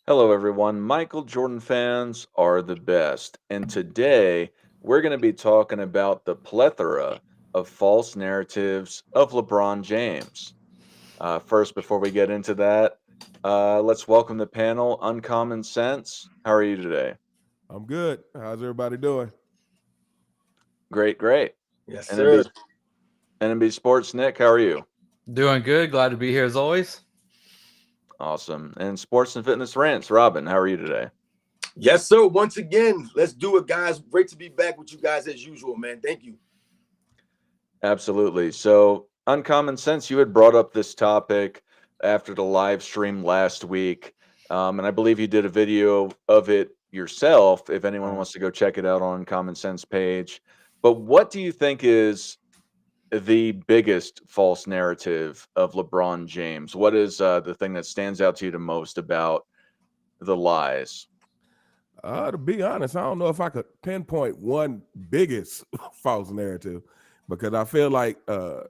Hello, everyone. Michael Jordan fans are the best. And today we're going to be talking about the plethora of false narratives of LeBron James. First, before we get into that, let's welcome the panel, Uncommon Sense. How are you today? I'm good. How's everybody doing? Great, great. Yes, NMB, sir. NMB Sports, Nick, how are you? Doing good. Glad to be here as always. Awesome. And Sports and Fitness Rants, Robin, how are you today? Yes, sir. Once again, let's do it, guys. Great to be back with you guys as usual, man. Thank you. Absolutely. So, Uncommon Sense, you had brought up this topic after the live stream last week. And I believe you did a video of it yourself, if anyone wants to go check it out on Common Sense page. But what do you think is the biggest false narrative of LeBron James? What is the thing that stands out to you the most about the lies? To be honest, I don't know if I could pinpoint one biggest false narrative because I feel like the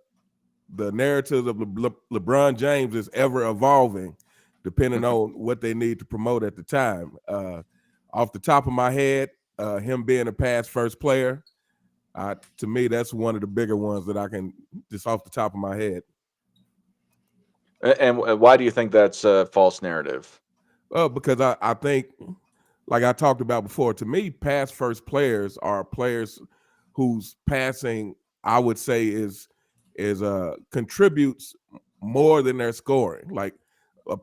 narrative of LeBron James is ever evolving depending on what they need to promote at the time. Off the top of my head, him being a pass first player, to me, that's one of the bigger ones that I can just off the top of my head. And why do you think that's a false narrative? Because I think, like I talked about before, to me, pass first players are players whose passing, I would say, is contributes more than their scoring. Like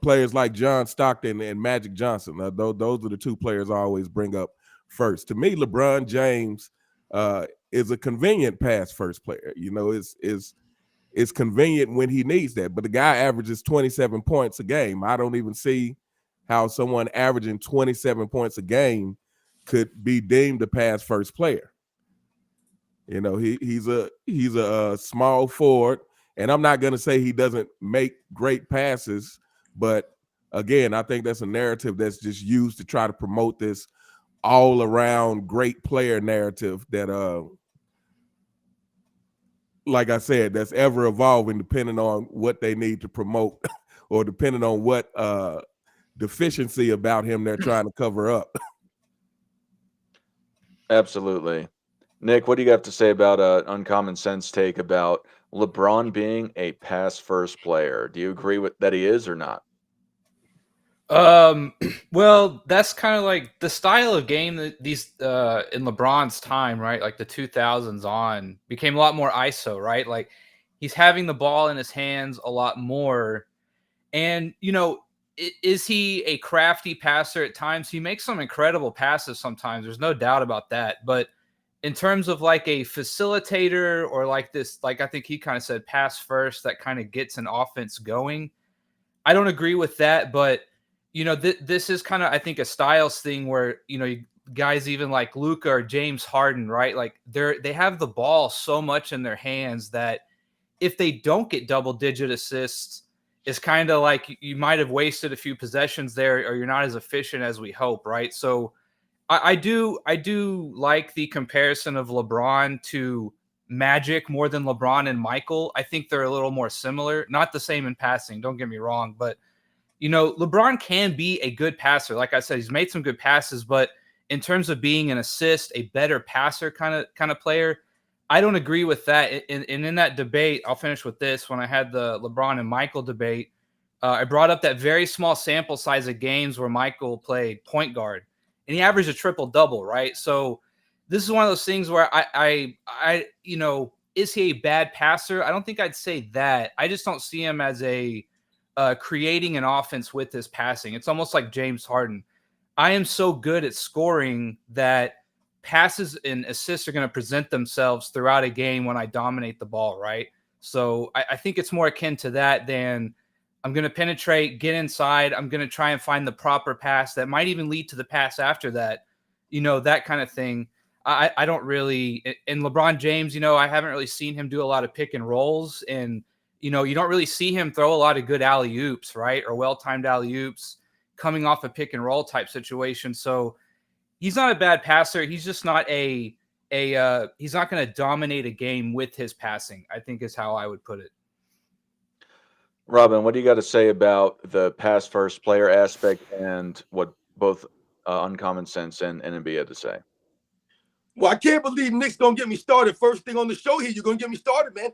players like John Stockton and Magic Johnson. Those are the two players I always bring up first. To me, LeBron James is a convenient pass first player. You know, is convenient when he needs that. But the guy averages 27 points a game. I don't even see how someone averaging 27 points a game could be deemed a pass first player. You know, he's a small forward, and I'm not going to say he doesn't make great passes, but again, I think that's a narrative that's just used to try to promote this all around great player narrative that like I said, that's ever evolving depending on what they need to promote or depending on what deficiency about him they're trying to cover up. Absolutely. Nick, what do you have to say about Uncommon Sense take about LeBron being a pass first player? Do you agree with that he is or not? Well, that's kind of like the style of game that these in LeBron's time, right? Like the 2000s on became a lot more ISO, right? Like he's having the ball in his hands a lot more. And, is he a crafty passer at times? He makes some incredible passes sometimes. There's no doubt about that. But in terms of like a facilitator or like this, like I think he kind of said pass first that kind of gets an offense going. I don't agree with that, but this is kind of I think a styles thing where guys even like Luka or James Harden, right? Like they have the ball so much in their hands that if they don't get double digit assists, it's kind of like you might have wasted a few possessions there, or you're not as efficient as we hope, right? So I do like the comparison of LeBron to Magic more than LeBron and Michael. I think they're a little more similar, not the same in passing. Don't get me wrong, but LeBron can be a good passer. Like I said, he's made some good passes, but in terms of being an assist, a better passer kind of player, I don't agree with that. And in that debate, I'll finish with this. When I had the LeBron and Michael debate, I brought up that very small sample size of games where Michael played point guard, and he averaged a triple double, right? So this is one of those things where is he a bad passer? I don't think I'd say that. I just don't see him as a creating an offense with his passing. It's almost like James Harden. I am so good at scoring that passes and assists are going to present themselves throughout a game when I dominate the ball, right? So I think it's more akin to that than I'm going to penetrate, get inside. I'm going to try and find the proper pass that might even lead to the pass after that, that kind of thing. I don't really in LeBron James, I haven't really seen him do a lot of pick and rolls, and you don't really see him throw a lot of good alley oops, right? Or well-timed alley oops coming off a pick and roll type situation. So he's not a bad passer. He's just not he's not going to dominate a game with his passing, I think is how I would put it. Robin, what do you got to say about the pass first player aspect and what both Uncommon Sense and NB had to say? Well, I can't believe Nick's gonna get me started. First thing on the show here, you're gonna get me started, man.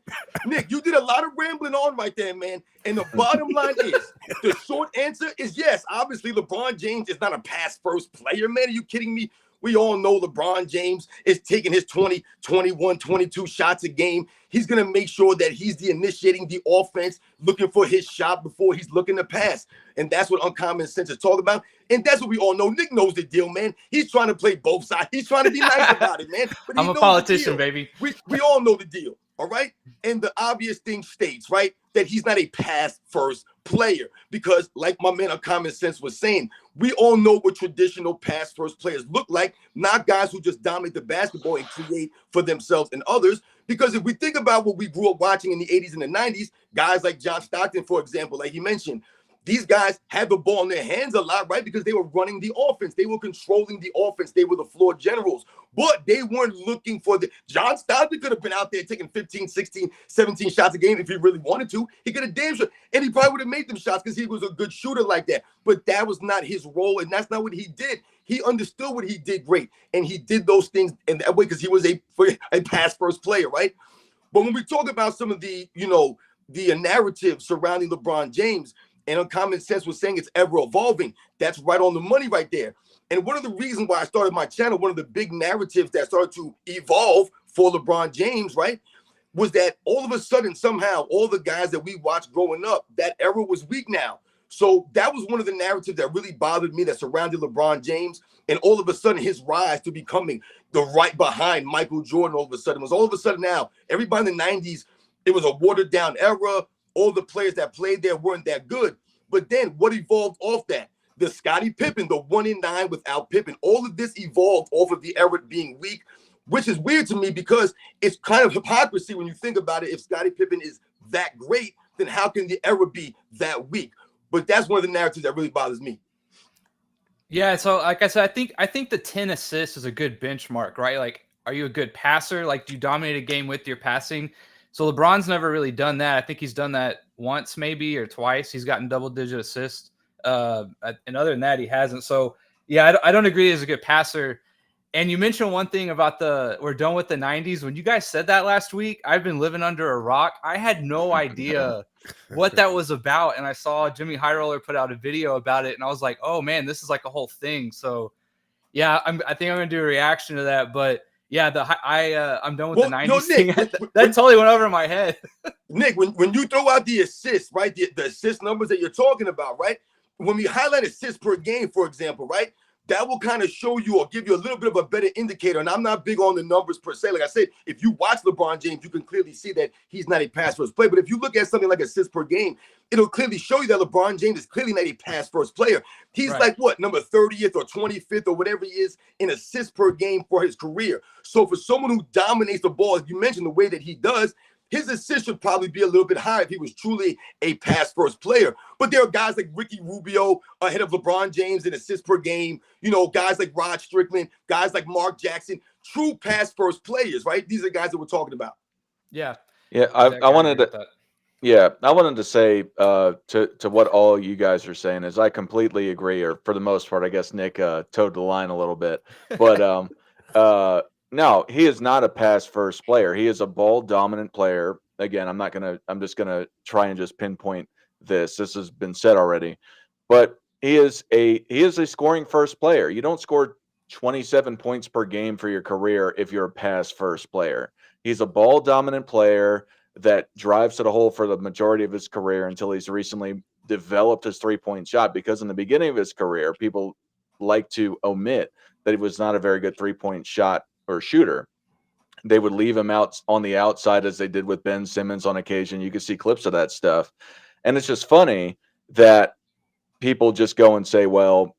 Nick, you did a lot of rambling on right there, man. And the bottom line is, the short answer is yes. Obviously, LeBron James is not a pass first player, man. Are you kidding me? We all know LeBron James is taking his 20, 21, 22 shots a game. He's going to make sure that he's the initiating the offense, looking for his shot before he's looking to pass. And that's what Uncommon Sense is talking about. And that's what we all know. Nick knows the deal, man. He's trying to play both sides. He's trying to be nice about it, man. But I'm a politician, baby. We all know the deal, all right? And the obvious thing states, right, that he's not a pass-first player because, like my man Uncommon Sense was saying, we all know what traditional pass-first players look like, not guys who just dominate the basketball and create for themselves and others. Because if we think about what we grew up watching in the 80s and the 90s, guys like John Stockton, for example, like he mentioned, these guys had the ball in their hands a lot, right? Because they were running the offense. They were controlling the offense. They were the floor generals. But they weren't looking for the... John Stockton could have been out there taking 15, 16, 17 shots a game if he really wanted to. He could have damn sure. And he probably would have made them shots because he was a good shooter like that. But that was not his role, and that's not what he did. He understood what he did great, and he did those things in that way because he was a pass-first player, right? But when we talk about some of the, the narrative surrounding LeBron James, and Uncommon Sense was saying it's ever evolving. That's right on the money right there. And one of the reasons why I started my channel, one of the big narratives that started to evolve for LeBron James, right, was that all of a sudden, somehow, all the guys that we watched growing up, that era was weak now. So that was one of the narratives that really bothered me that surrounded LeBron James. And all of a sudden, his rise to becoming the right behind Michael Jordan all of a sudden was all of a sudden now, everybody in the 90s, it was a watered down era. All the players that played there weren't that good. But then what evolved off that? The Scottie Pippen, the 1-9 without Pippen. All of this evolved off of the era being weak, which is weird to me because it's kind of hypocrisy when you think about it. If Scottie Pippen is that great, then how can the era be that weak? But that's one of the narratives that really bothers me. Yeah, so like I said, I think the 10 assists is a good benchmark, right? Like, are you a good passer? Like, do you dominate a game with your passing? So LeBron's never really done that. I think he's done that once maybe or twice. He's gotten double-digit assists. And other than that, he hasn't. So, yeah, I don't agree he's a good passer. And you mentioned one thing about we're done with the 90s. When you guys said that last week, I've been living under a rock. I had no idea what that was about. And I saw Jimmy High Roller put out a video about it. And I was like, oh, man, this is like a whole thing. So, yeah, I think I'm going to do a reaction to that. But, yeah, I'm done with the 90s Nick, thing. That totally went over my head. Nick, when you throw out the assists, right, the assist numbers that you're talking about, right, when we highlight assists per game, for example, right, that will kind of show you or give you a little bit of a better indicator. And I'm not big on the numbers per se. Like I said, if you watch LeBron James, you can clearly see that he's not a pass-first player. But if you look at something like assists per game, it'll clearly show you that LeBron James is clearly not a pass-first player. He's right. like, what, number 30th or 25th or whatever he is in assists per game for his career. So for someone who dominates the ball, as you mentioned, the way that he does, his assist should probably be a little bit higher if he was truly a pass-first player. But there are guys like Ricky Rubio ahead of LeBron James in assists per game, guys like Rod Strickland, guys like Mark Jackson, true pass-first players, right? These are guys that we're talking about. Yeah. Yeah, I wanted to say to what all you guys are saying is I completely agree, or for the most part, I guess Nick towed the line a little bit. But no, he is not a pass first player. He is a ball dominant player. Again, I'm just gonna try and just pinpoint this. This has been said already, but he is a scoring first player. You don't score 27 points per game for your career if you're a pass first player. He's a ball dominant player that drives to the hole for the majority of his career until he's recently developed his 3-point shot, because in the beginning of his career, people like to omit that he was not a very good 3-point shot or shooter. They would leave him out on the outside, as they did with Ben Simmons on occasion. You can see clips of that stuff. And it's just funny that people just go and say, well,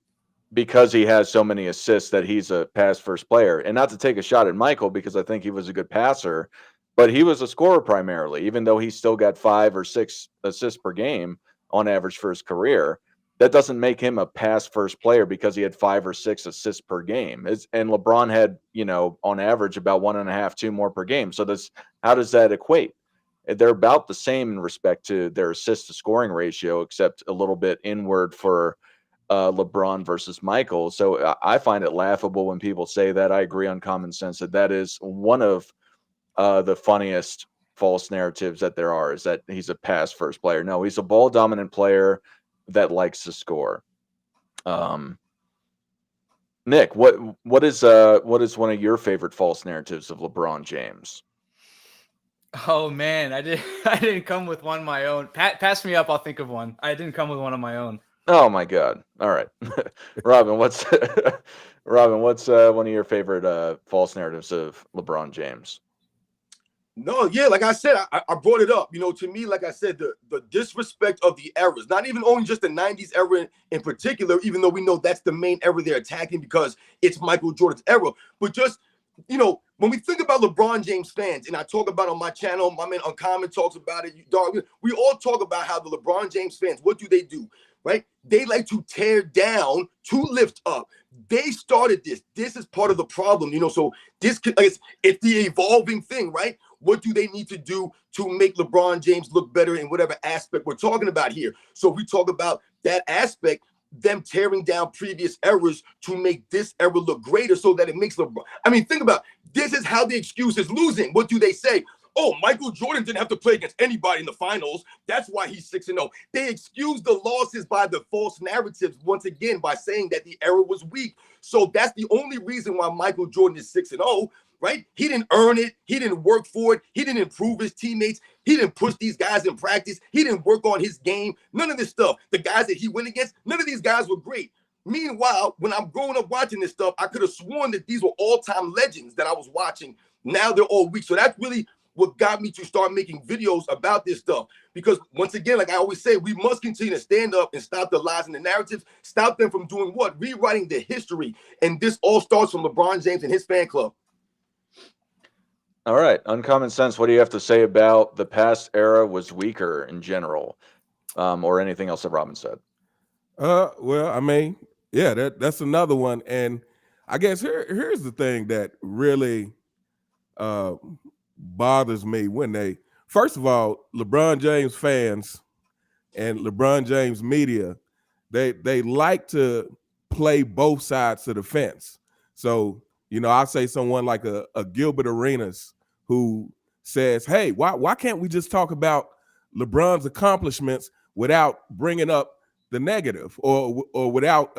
because he has so many assists that he's a pass first player. And not to take a shot at Michael because I think he was a good passer, but he was a scorer primarily, even though he still got 5 or 6 assists per game on average for his career. That doesn't make him a pass first player because he had 5 or 6 assists per game. And LeBron had, on average about 1.5, 2 more per game. So how does that equate? They're about the same in respect to their assist to scoring ratio, except a little bit inward for LeBron versus Michael. So I find it laughable when people say that. I agree on common sense that is one of the funniest false narratives that there are, is that he's a pass first player. No, he's a ball dominant player that likes to score. Nick, what is one of your favorite false narratives of LeBron James? Oh man, I didn't come with one of my own. Pass me up, I'll think of one. I didn't come with one of my own. Oh my God! All right, Robin, what's one of your favorite false narratives of LeBron James? No, yeah, like I said, I brought it up. To me, like I said, the disrespect of the eras, not even only just the 90s era in particular, even though we know that's the main era they're attacking because it's Michael Jordan's era, but just, when we think about LeBron James fans, and I talk about on my channel, my man Uncommon talks about it, dog, we all talk about how the LeBron James fans, what do? Right? They like to tear down to lift up. They started this. This is part of the problem, so this it's the evolving thing, right? What do they need to do to make LeBron James look better in whatever aspect we're talking about here? So if we talk about that aspect, them tearing down previous eras to make this era look greater so that it makes LeBron. I mean, think about it. This is how the excuse is losing. What do they say? Oh, Michael Jordan didn't have to play against anybody in the finals. That's why he's 6-0. They excuse the losses by the false narratives once again by saying that the era was weak. So that's the only reason why Michael Jordan is 6-0, right? He didn't earn it. He didn't work for it. He didn't improve his teammates. He didn't push these guys in practice. He didn't work on his game. None of this stuff. The guys that he went against, none of these guys were great. Meanwhile, when I'm growing up watching this stuff, I could have sworn that these were all-time legends that I was watching. Now they're all weak. So that's really what got me to start making videos about this stuff. Because once again, like I always say, we must continue to stand up and stop the lies and the narratives, stop them from doing what? Rewriting the history. And this all starts from LeBron James and his fan club. All right. Uncommon Sense, what do you have to say about the past era was weaker in general, or anything else that Robin said? Well, I mean, yeah, that's another one. And I guess here's the thing that really bothers me when first of all, LeBron James fans and LeBron James media, they like to play both sides of the fence. So, I say someone like a Gilbert Arenas who says, hey, why can't we just talk about LeBron's accomplishments without bringing up the negative or without,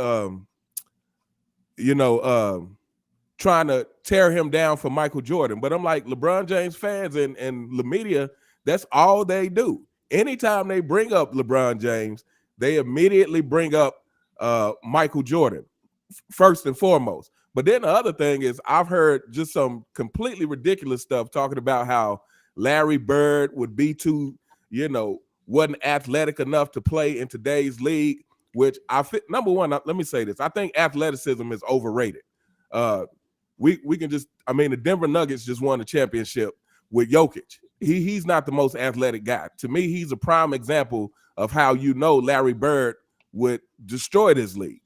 trying to tear him down for Michael Jordan? But I'm like, LeBron James fans and the media, that's all they do. Anytime they bring up LeBron James, they immediately bring up Michael Jordan first and foremost. But then the other thing is I've heard just some completely ridiculous stuff talking about how Larry Bird would be too, wasn't athletic enough to play in today's league, which number one, let me say this. I think athleticism is overrated. We can just, the Denver Nuggets just won the championship with Jokic. He's not the most athletic guy. To me, he's a prime example of how Larry Bird would destroy this league.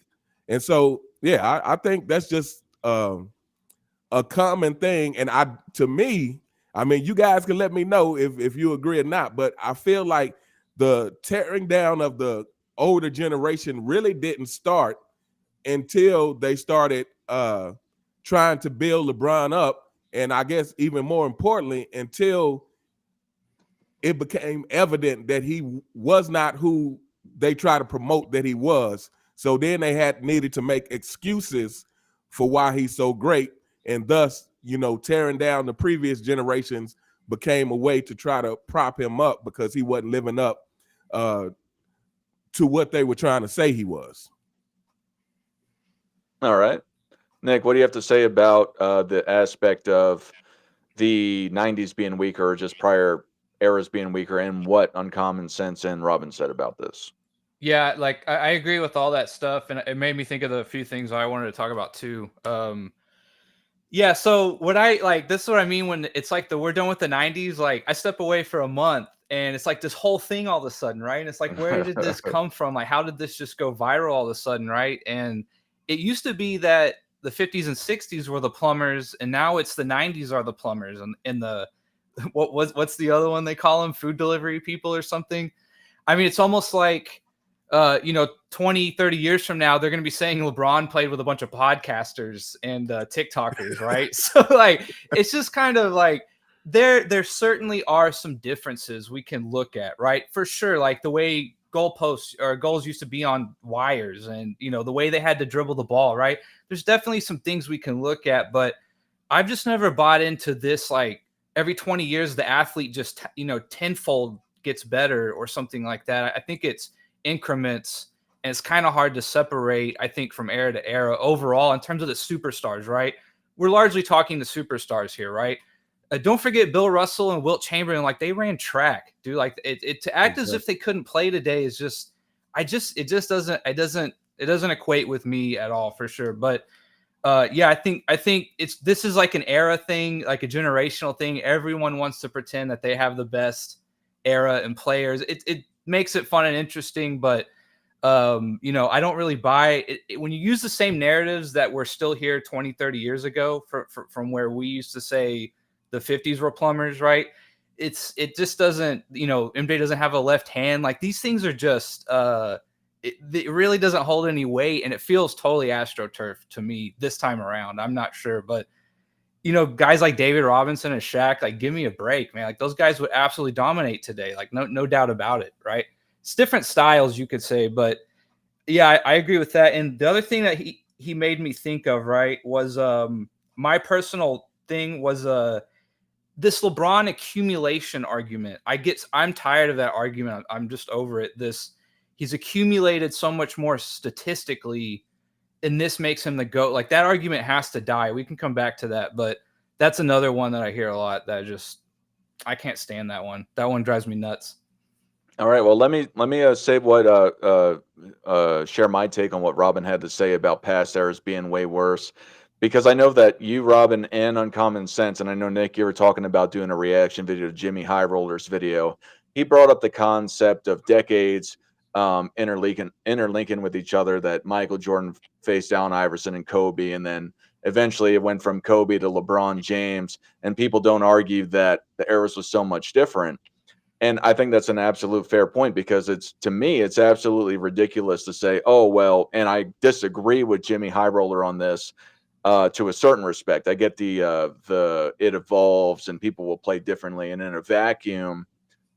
And so, yeah, I think that's just a common thing. And to me, you guys can let me know if you agree or not, but I feel like the tearing down of the older generation really didn't start until they started trying to build LeBron up. And I guess even more importantly, until it became evident that he was not who they try to promote that he was. So then they needed to make excuses for why he's so great. And thus, tearing down the previous generations became a way to try to prop him up because he wasn't living up to what they were trying to say he was. All right. Nick, what do you have to say about the aspect of the 90s being weaker or just prior eras being weaker, and what Uncommon Sense and Robin said about this? Yeah, like I agree with all that stuff, and it made me think of the few things I wanted to talk about too. Yeah, so what I like, this is what I mean when it's like we're done with the 90s. Like I step away for a month and it's like this whole thing all of a sudden, right? And it's like, where did this come from? Like, how did this just go viral all of a sudden, right? And it used to be that the 50s and 60s were the plumbers, and now it's the 90s are the plumbers, and the what's the other one they call them? Food delivery people or something. I mean, it's almost like 20, 30 years from now, they're going to be saying LeBron played with a bunch of podcasters and TikTokers, right? So like, it's just kind of like there certainly are some differences we can look at, right? For sure. Like the way goalposts or goals used to be on wires and, the way they had to dribble the ball, right? There's definitely some things we can look at, but I've just never bought into this, like every 20 years, the athlete just, tenfold gets better or something like that. I think it's increments, and it's kind of hard to separate, I think, from era to era overall in terms of the superstars, right? We're largely talking the superstars here, right? Don't forget Bill Russell and Wilt Chamberlain, like they ran track, dude. Like it to act as if they couldn't play today is just, it doesn't equate with me at all, for sure. But yeah, I think this is like an era thing, like a generational thing. Everyone wants to pretend that they have the best era and players. It makes it fun and interesting, but I don't really buy it. When you use the same narratives that were still here 20, 30 years ago from where we used to say the 50s were plumbers, right? It just doesn't, MJ doesn't have a left hand. Like these things are just it really doesn't hold any weight, and it feels totally AstroTurf to me this time around. I'm not sure, but guys like David Robinson and Shaq, like give me a break, man. Like those guys would absolutely dominate today. Like no doubt about it, right? It's different styles, you could say, but yeah, I agree with that. And the other thing that he made me think of, right, was my personal thing was this LeBron accumulation argument. I'm tired of that argument. I'm just over it. He's accumulated so much more statistically, and this makes him the GOAT. Like that argument has to die. We can come back to that, but that's another one that I hear a lot that I can't stand that one. That one drives me nuts. All right. Well, let me say share my take on what Robin had to say about past eras being way worse, because I know that you, Robin, and Uncommon Sense, and I know Nick, you were talking about doing a reaction video to Jimmy High Roller's video. He brought up the concept of decades interlinking with each other, that Michael Jordan faced Allen Iverson and Kobe, and then eventually it went from Kobe to LeBron James, and people don't argue that the eras was so much different. And I think that's an absolute fair point, because to me, it's absolutely ridiculous to say, oh, well, and I disagree with Jimmy High Roller on this to a certain respect. I get it evolves and people will play differently. And in a vacuum,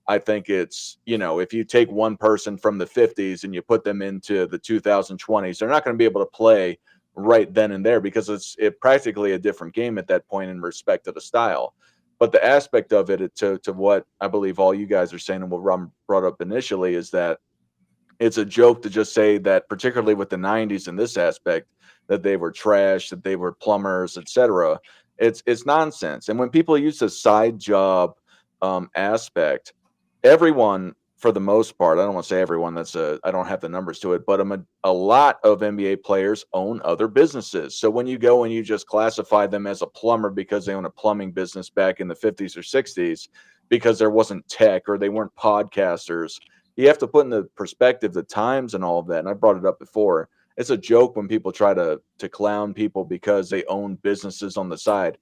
I think it's, if you take one person from the 50s and you put them into the 2020s, they're not going to be able to play right then and there, because it's practically a different game at that point in respect to the style. But the aspect of it, to what I believe all you guys are saying and what Ron brought up initially, is that it's a joke to just say that, particularly with the 90s in this aspect, that they were trash, that they were plumbers, etc. It's nonsense. And when people use the side job aspect, everyone, for the most part, I don't want to say everyone, I don't have the numbers to it, but a lot of NBA players own other businesses. So when you go and you just classify them as a plumber because they own a plumbing business back in the 50s or 60s, because there wasn't tech or they weren't podcasters, you have to put in the perspective the times and all of that. And I brought it up before. It's a joke when people try to clown people because they own businesses on the side.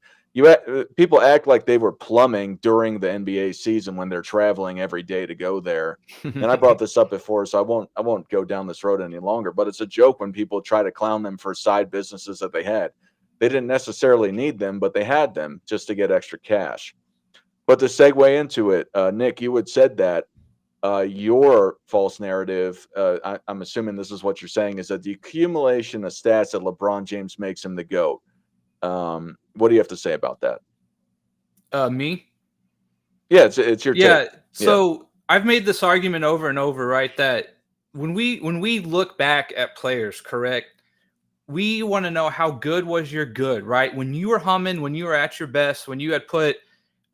People act like they were plumbing during the NBA season when they're traveling every day to go there. And I brought this up before, so I won't go down this road any longer. But it's a joke when people try to clown them for side businesses that they had. They didn't necessarily need them, but they had them just to get extra cash. But to segue into it, Nick, you had said that your false narrative, I'm assuming this is what you're saying, is that the accumulation of stats that LeBron James makes him the GOAT. What do you have to say about that? Me? Yeah, it's your take. So I've made this argument over and over, right? That when we look back at players, correct, we want to know how good was your good, right? When you were humming, when you were at your best, when you had put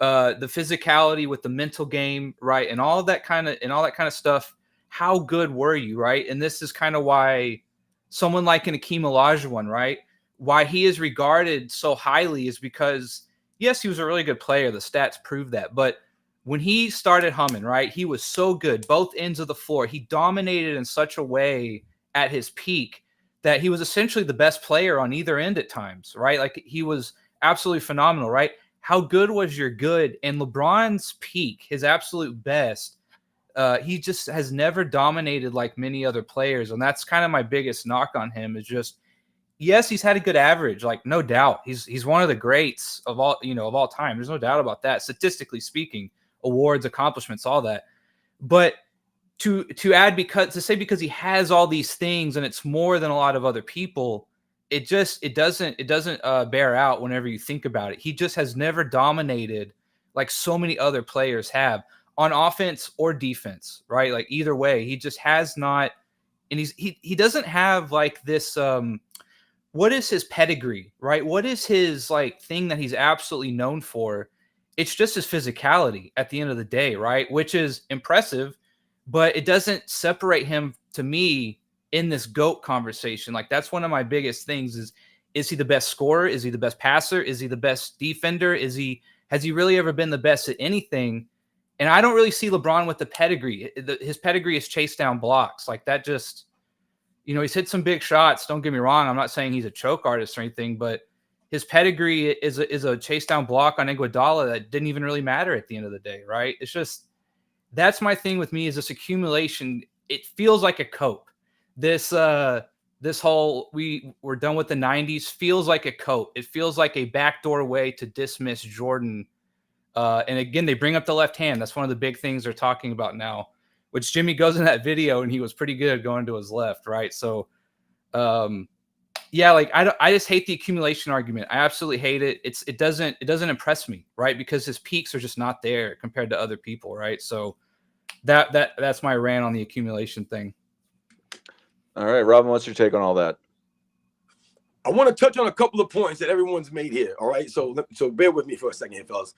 the physicality with the mental game, right, and all that kind of stuff. how good were you, right? And this is kind of why someone like an Akeem Olajuwon, right? Why he is regarded so highly is because, yes, he was a really good player. The stats prove that. But when he started humming, right, he was so good, both ends of the floor. He dominated in such a way at his peak that he was essentially the best player on either end at times, right? Like he was absolutely phenomenal, right? How good was your good? And LeBron's peak, his absolute best, he just has never dominated like many other players. And that's kind of my biggest knock on him is just, yes, he's had a good average, like no doubt. He's one of the greats of all, of all time. There's no doubt about that. Statistically speaking, awards, accomplishments, all that. But to add because he has all these things and it's more than a lot of other people, it doesn't bear out whenever you think about it. He just has never dominated like so many other players have on offense or defense, right? Like either way, he just has not, and he doesn't have like this what is his pedigree, right? What is his like thing that he's absolutely known for? It's just his physicality at the end of the day, right? Which is impressive, but it doesn't separate him to me in this GOAT conversation. Like that's one of my biggest things is he the best scorer? Is he the best passer? Is he the best defender? Has he really ever been the best at anything? And I don't really see LeBron with the pedigree. His pedigree is chase down blocks. Like that just, he's hit some big shots. Don't get me wrong. I'm not saying he's a choke artist or anything, but his pedigree is a chase down block on Iguodala that didn't even really matter at the end of the day, right? It's just, that's my thing with me is this accumulation. It feels like a cope. This whole, we're done with the 90s feels like a cope. It feels like a backdoor way to dismiss Jordan. And again, they bring up the left hand. That's one of the big things they're talking about now, which Jimmy goes in that video and he was pretty good going to his left, right? So, yeah, like I just hate the accumulation argument. I absolutely hate it. It doesn't impress me, right? Because his peaks are just not there compared to other people, right? So that's my rant on the accumulation thing. All right, Robin, what's your take on all that? I want to touch on a couple of points that everyone's made here. All right, so bear with me for a second here, fellas.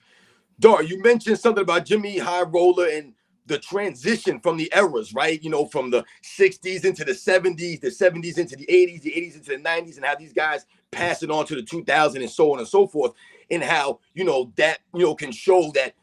Dar, you mentioned something about Jimmy High Roller and the transition from the eras, right? From the 60s into the 70s, the 70s into the 80s, the 80s into the 90s, and how these guys pass it on to the 2000s and so on and so forth, and how, that, can show that,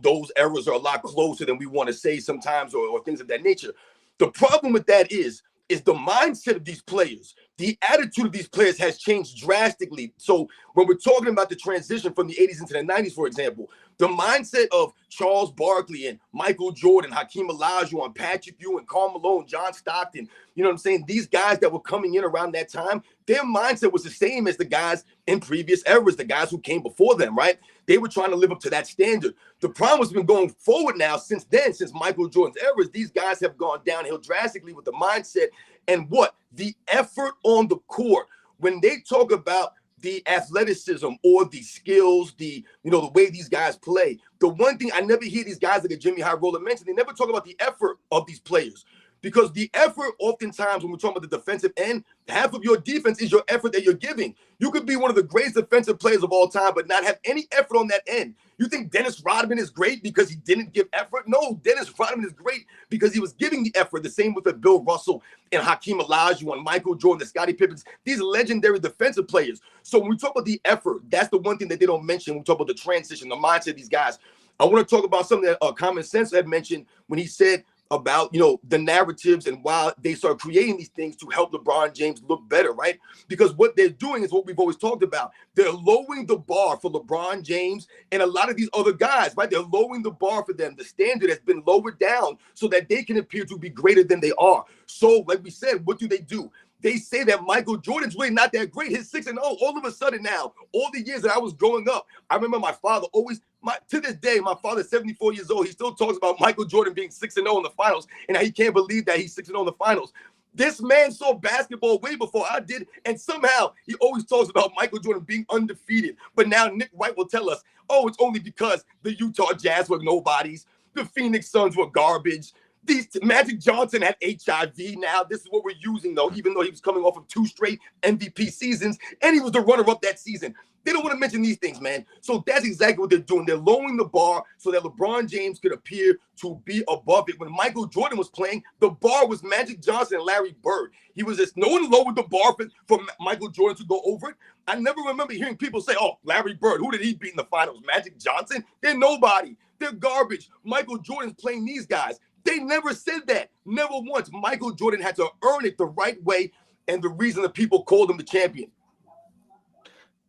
those eras are a lot closer than we want to say sometimes or things of that nature. The problem with that is the mindset of these players. The attitude of these players has changed drastically. So when we're talking about the transition from the 80s into the 90s, for example, the mindset of Charles Barkley and Michael Jordan, Hakeem Olajuwon, Patrick Ewing, Karl Malone, John Stockton, you know what I'm saying? These guys that were coming in around that time, their mindset was the same as the guys in previous eras, the guys who came before them, right? They were trying to live up to that standard. The problem has been going forward now since then, since Michael Jordan's eras, these guys have gone downhill drastically with the mindset and the effort on the court. When they talk about the athleticism or the skills, the way these guys play, the one thing I never hear these guys like a Jimmy High Roller mention, they never talk about the effort of these players. Because the effort, oftentimes, when we're talking about the defensive end, half of your defense is your effort that you're giving. You could be one of the greatest defensive players of all time, but not have any effort on that end. You think Dennis Rodman is great because he didn't give effort? No, Dennis Rodman is great because he was giving the effort. The same with Bill Russell and Hakeem Olajuwon, Michael Jordan, the Scottie Pippens, these legendary defensive players. So when we talk about the effort, that's the one thing that they don't mention when we talk about the transition, the mindset of these guys. I want to talk about something that Common Sense had mentioned when he said about, the narratives and why they start creating these things to help LeBron James look better, right? Because what they're doing is what we've always talked about. They're lowering the bar for LeBron James and a lot of these other guys, right? They're lowering the bar for them. The standard has been lowered down so that they can appear to be greater than they are. So, like we said, what do? They say that Michael Jordan's really not that great. His 6-0, all of a sudden now, all the years that I was growing up, I remember my father always, to this day, my father's 74 years old. He still talks about Michael Jordan being 6-0 in the finals and how he can't believe that he's 6-0 in the finals. This man saw basketball way before I did, and somehow he always talks about Michael Jordan being undefeated. But now Nick Wright will tell us, it's only because the Utah Jazz were nobodies, the Phoenix Suns were garbage, These Magic Johnson had HIV now. This is what we're using, though, even though he was coming off of 2 straight MVP seasons, and he was the runner-up that season. They don't want to mention these things, man. So that's exactly what they're doing. They're lowering the bar so that LeBron James could appear to be above it. When Michael Jordan was playing, the bar was Magic Johnson and Larry Bird. He was just, no one lowered the bar for Michael Jordan to go over it. I never remember hearing people say, oh, Larry Bird, who did he beat in the finals? Magic Johnson? They're nobody. They're garbage. Michael Jordan's playing these guys. They never said that. Never once. Michael Jordan had to earn it the right way, and the reason the people called him the champion.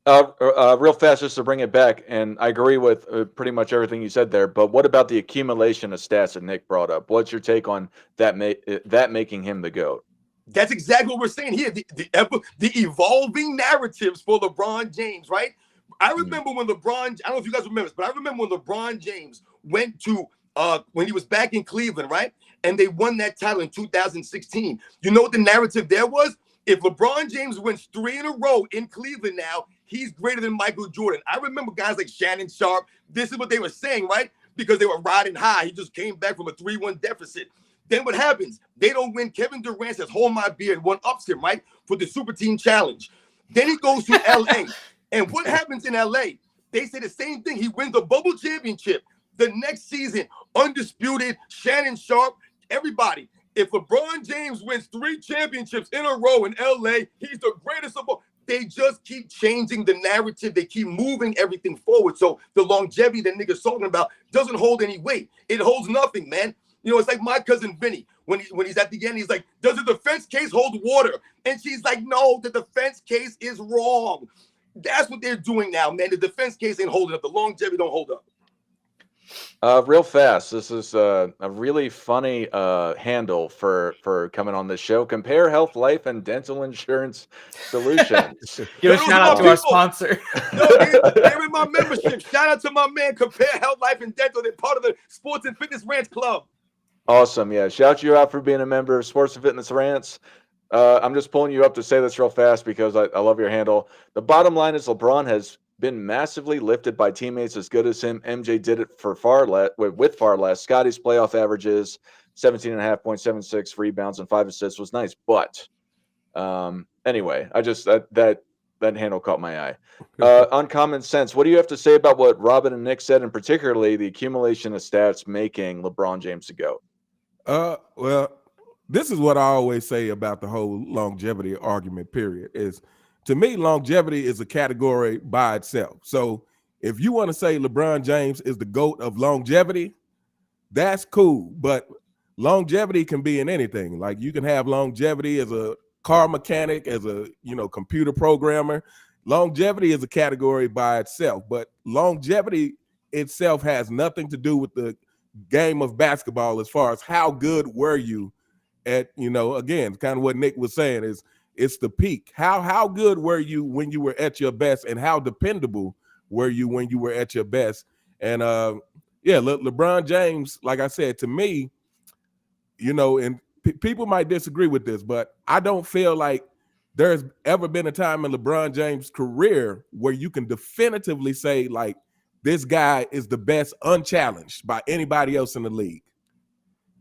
Real fast, just to bring it back, and I agree with pretty much everything you said there, but what about the accumulation of stats that Nick brought up? What's your take on that making him the GOAT? That's exactly what we're saying here. The evolving narratives for LeBron James, right? I remember when LeBron, I don't know if you guys remember this, but I remember when LeBron James went to, when he was back in Cleveland, right? And they won that title in 2016. You know what the narrative there was? If LeBron James wins 3 in a row in Cleveland now, he's greater than Michael Jordan. I remember guys like Shannon Sharp. This is what they were saying, right? Because they were riding high. He just came back from a 3-1 deficit. Then what happens? They don't win. Kevin Durant says, hold my beer, and one-ups him, right, for the Super Team Challenge. Then he goes to L.A. And what happens in L.A.? They say the same thing. He wins the bubble championship. The next season, undisputed, Shannon Sharp, everybody. If LeBron James wins 3 championships in a row in LA, he's the greatest of all. They just keep changing the narrative. They keep moving everything forward. So the longevity that niggas talking about doesn't hold any weight. It holds nothing, man. You know, it's like my cousin Vinny. When he's at the end, he's like, does the defense case hold water? And she's like, no, the defense case is wrong. That's what they're doing now, man. The defense case ain't holding up. The longevity don't hold up. Real fast, this is a really funny handle for coming on this show. Compare Health, Life, and Dental Insurance Solutions. Give a shout out to our sponsor. No, they're in my membership. Shout out to my man, Compare Health, Life, and Dental. They're part of the Sports and Fitness Rants Club. Awesome, yeah. Shout you out for being a member of Sports and Fitness Rants. I'm just pulling you up to say this real fast because I love your handle. The bottom line is LeBron has been massively lifted by teammates as good as him. MJ did it for far less with far less. Scotty's playoff averages, 17.5 points, 7.6 rebounds, and 5 assists was nice. But anyway, I just that handle caught my eye. Uncommon sense. What do you have to say about what Robin and Nick said, and particularly the accumulation of stats making LeBron James a GOAT? Well, this is what I always say about the whole longevity argument, period, is to me, longevity is a category by itself. So if you want to say LeBron James is the GOAT of longevity, that's cool. But longevity can be in anything. Like you can have longevity as a car mechanic, as a computer programmer. Longevity is a category by itself. But longevity itself has nothing to do with the game of basketball as far as how good were you at, again, kind of what Nick was saying is, it's the peak. How good were you when you were at your best, and how dependable were you when you were at your best? And LeBron James, like I said, to me, and people might disagree with this, but I don't feel like there's ever been a time in LeBron James' career where you can definitively say like this guy is the best unchallenged by anybody else in the league.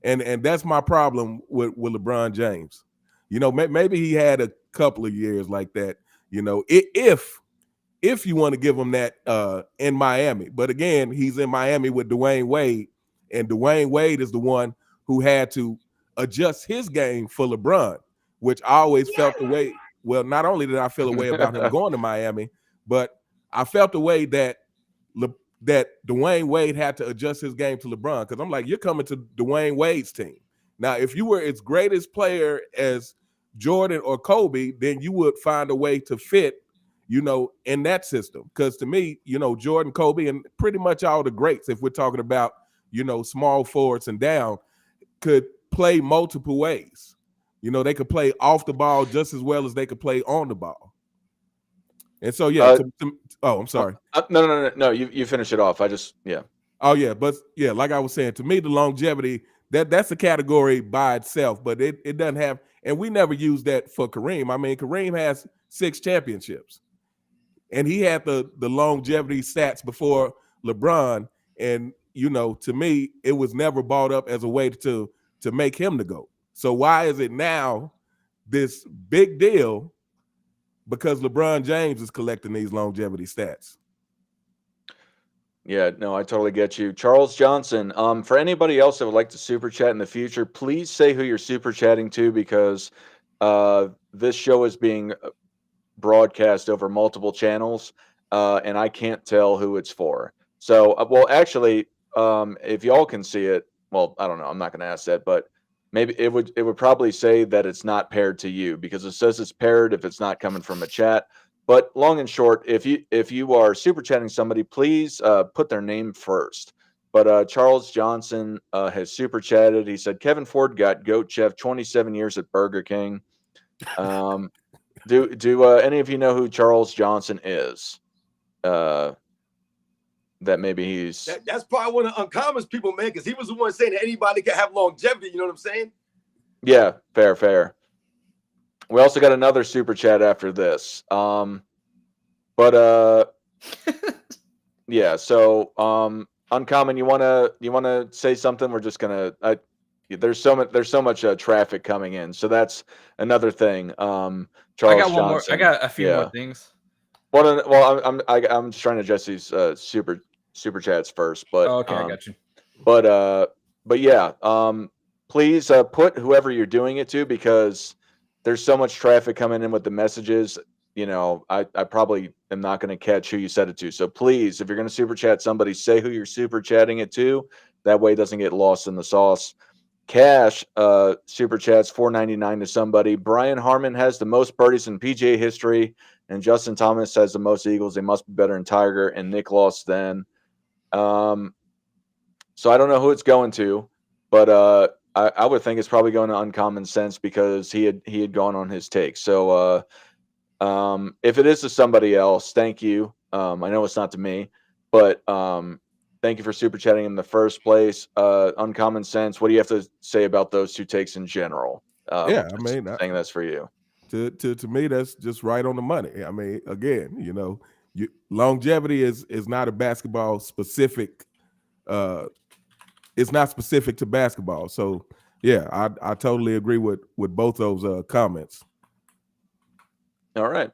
And that's my problem with LeBron James. Maybe he had a couple of years like that, if you want to give him that in Miami. But again, he's in Miami with Dwyane Wade, and Dwyane Wade is the one who had to adjust his game for LeBron, which I always felt the way. Well, not only did I feel a way about him going to Miami, but I felt the way that Dwyane Wade had to adjust his game to LeBron, because I'm like, you're coming to Dwyane Wade's team. Now, if you were as great as player as Jordan or Kobe, then you would find a way to fit, in that system. Because to me, Jordan, Kobe, and pretty much all the greats, if we're talking about, small forwards and down, could play multiple ways. They could play off the ball just as well as they could play on the ball. And so, I'm sorry. No, you finish it off. Oh, yeah. But, yeah, like I was saying, to me, the longevity, that's a category by itself, but it doesn't have, and we never use that for Kareem. I mean, Kareem has 6 championships, and he had the longevity stats before LeBron. And, to me, it was never brought up as a way to to make him the GOAT. So why is it now this big deal because LeBron James is collecting these longevity stats? Yeah, no, I totally get you. Charles Johnson, for anybody else that would like to super chat in the future, please say who you're super chatting to, because this show is being broadcast over multiple channels, and I can't tell who it's for. So, well, actually, if y'all can see it, well, I don't know. I'm not going to ask that, but maybe it would probably say that it's not paired to you, because it says it's paired if it's not coming from a chat. But long and short, if you are super chatting somebody, please put their name first. But Charles Johnson has super chatted. He said Kevin Ford got GOAT chef 27 years at Burger King. Do any of you know who Charles Johnson is? That maybe he's That's probably one of the uncommons people, man, because he was the one saying that anybody can have longevity. You know what I'm saying? Yeah, fair. We also got another super chat after this. Yeah. So uncommon, you wanna say something? We're just gonna. There's so much traffic coming in, so that's another thing. Charles I got one Johnson. more. I got a few Yeah. more things. Well, I'm just trying to address these super chats first, but Oh, okay, I got you. but yeah, please put whoever you're doing it to, because there's so much traffic coming in with the messages. You know, I probably am not going to catch who you said it to. So please, if you're going to super chat somebody, say who you're super chatting it to. That way it doesn't get lost in the sauce. Cash super chats $4.99 to somebody. Brian Harmon has the most birdies in PGA history, and Justin Thomas has the most eagles. They must be better than Tiger and Nick lost then. So I don't know who it's going to, but I would think it's probably going to Uncommon Sense, because he had gone on his take. So if it is to somebody else, thank you. I know it's not to me, but thank you for super chatting in the first place. Uncommon Sense, what do you have to say about those two takes in general? Yeah, I mean, saying that's for you. To me, that's just right on the money. I mean, again, longevity is not a basketball specific. It's not specific to basketball. So yeah, I totally agree with both those comments. All right.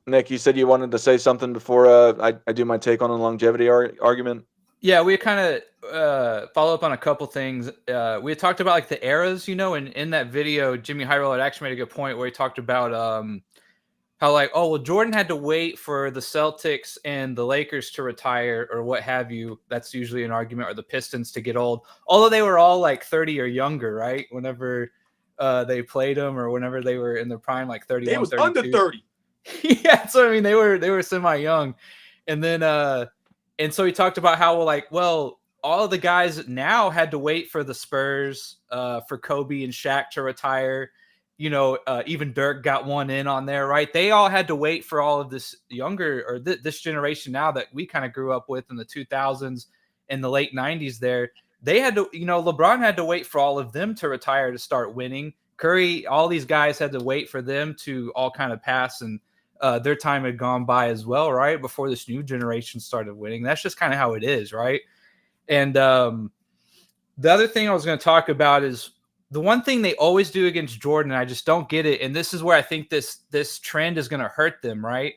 Nick, you said you wanted to say something before I do my take on the longevity argument. Yeah, we kind of follow up on a couple things. We had talked about like the eras, and in that video, Jimmy Hyrule had actually made a good point where he talked about how like, oh, well, Jordan had to wait for the Celtics and the Lakers to retire or what have you. That's usually an argument, or the Pistons to get old. Although they were all like 30 or younger, right? Whenever they played them, or whenever they were in their prime, like 31, They was 32. under 30. Yeah, so I mean, they were semi-young. And then and so he talked about how well, all of the guys now had to wait for the Spurs, for Kobe and Shaq to retire. Even Dirk got one in on there, right? They all had to wait for all of this younger, or this generation now that we kind of grew up with in the 2000s and the late 90s there. They had to, LeBron had to wait for all of them to retire to start winning. Curry, all these guys had to wait for them to all kind of pass, and their time had gone by as well, right? Before this new generation started winning. That's just kind of how it is, right? And the other thing I was going to talk about is the one thing they always do against Jordan. I just don't get it. And this is where I think this trend is going to hurt them, right?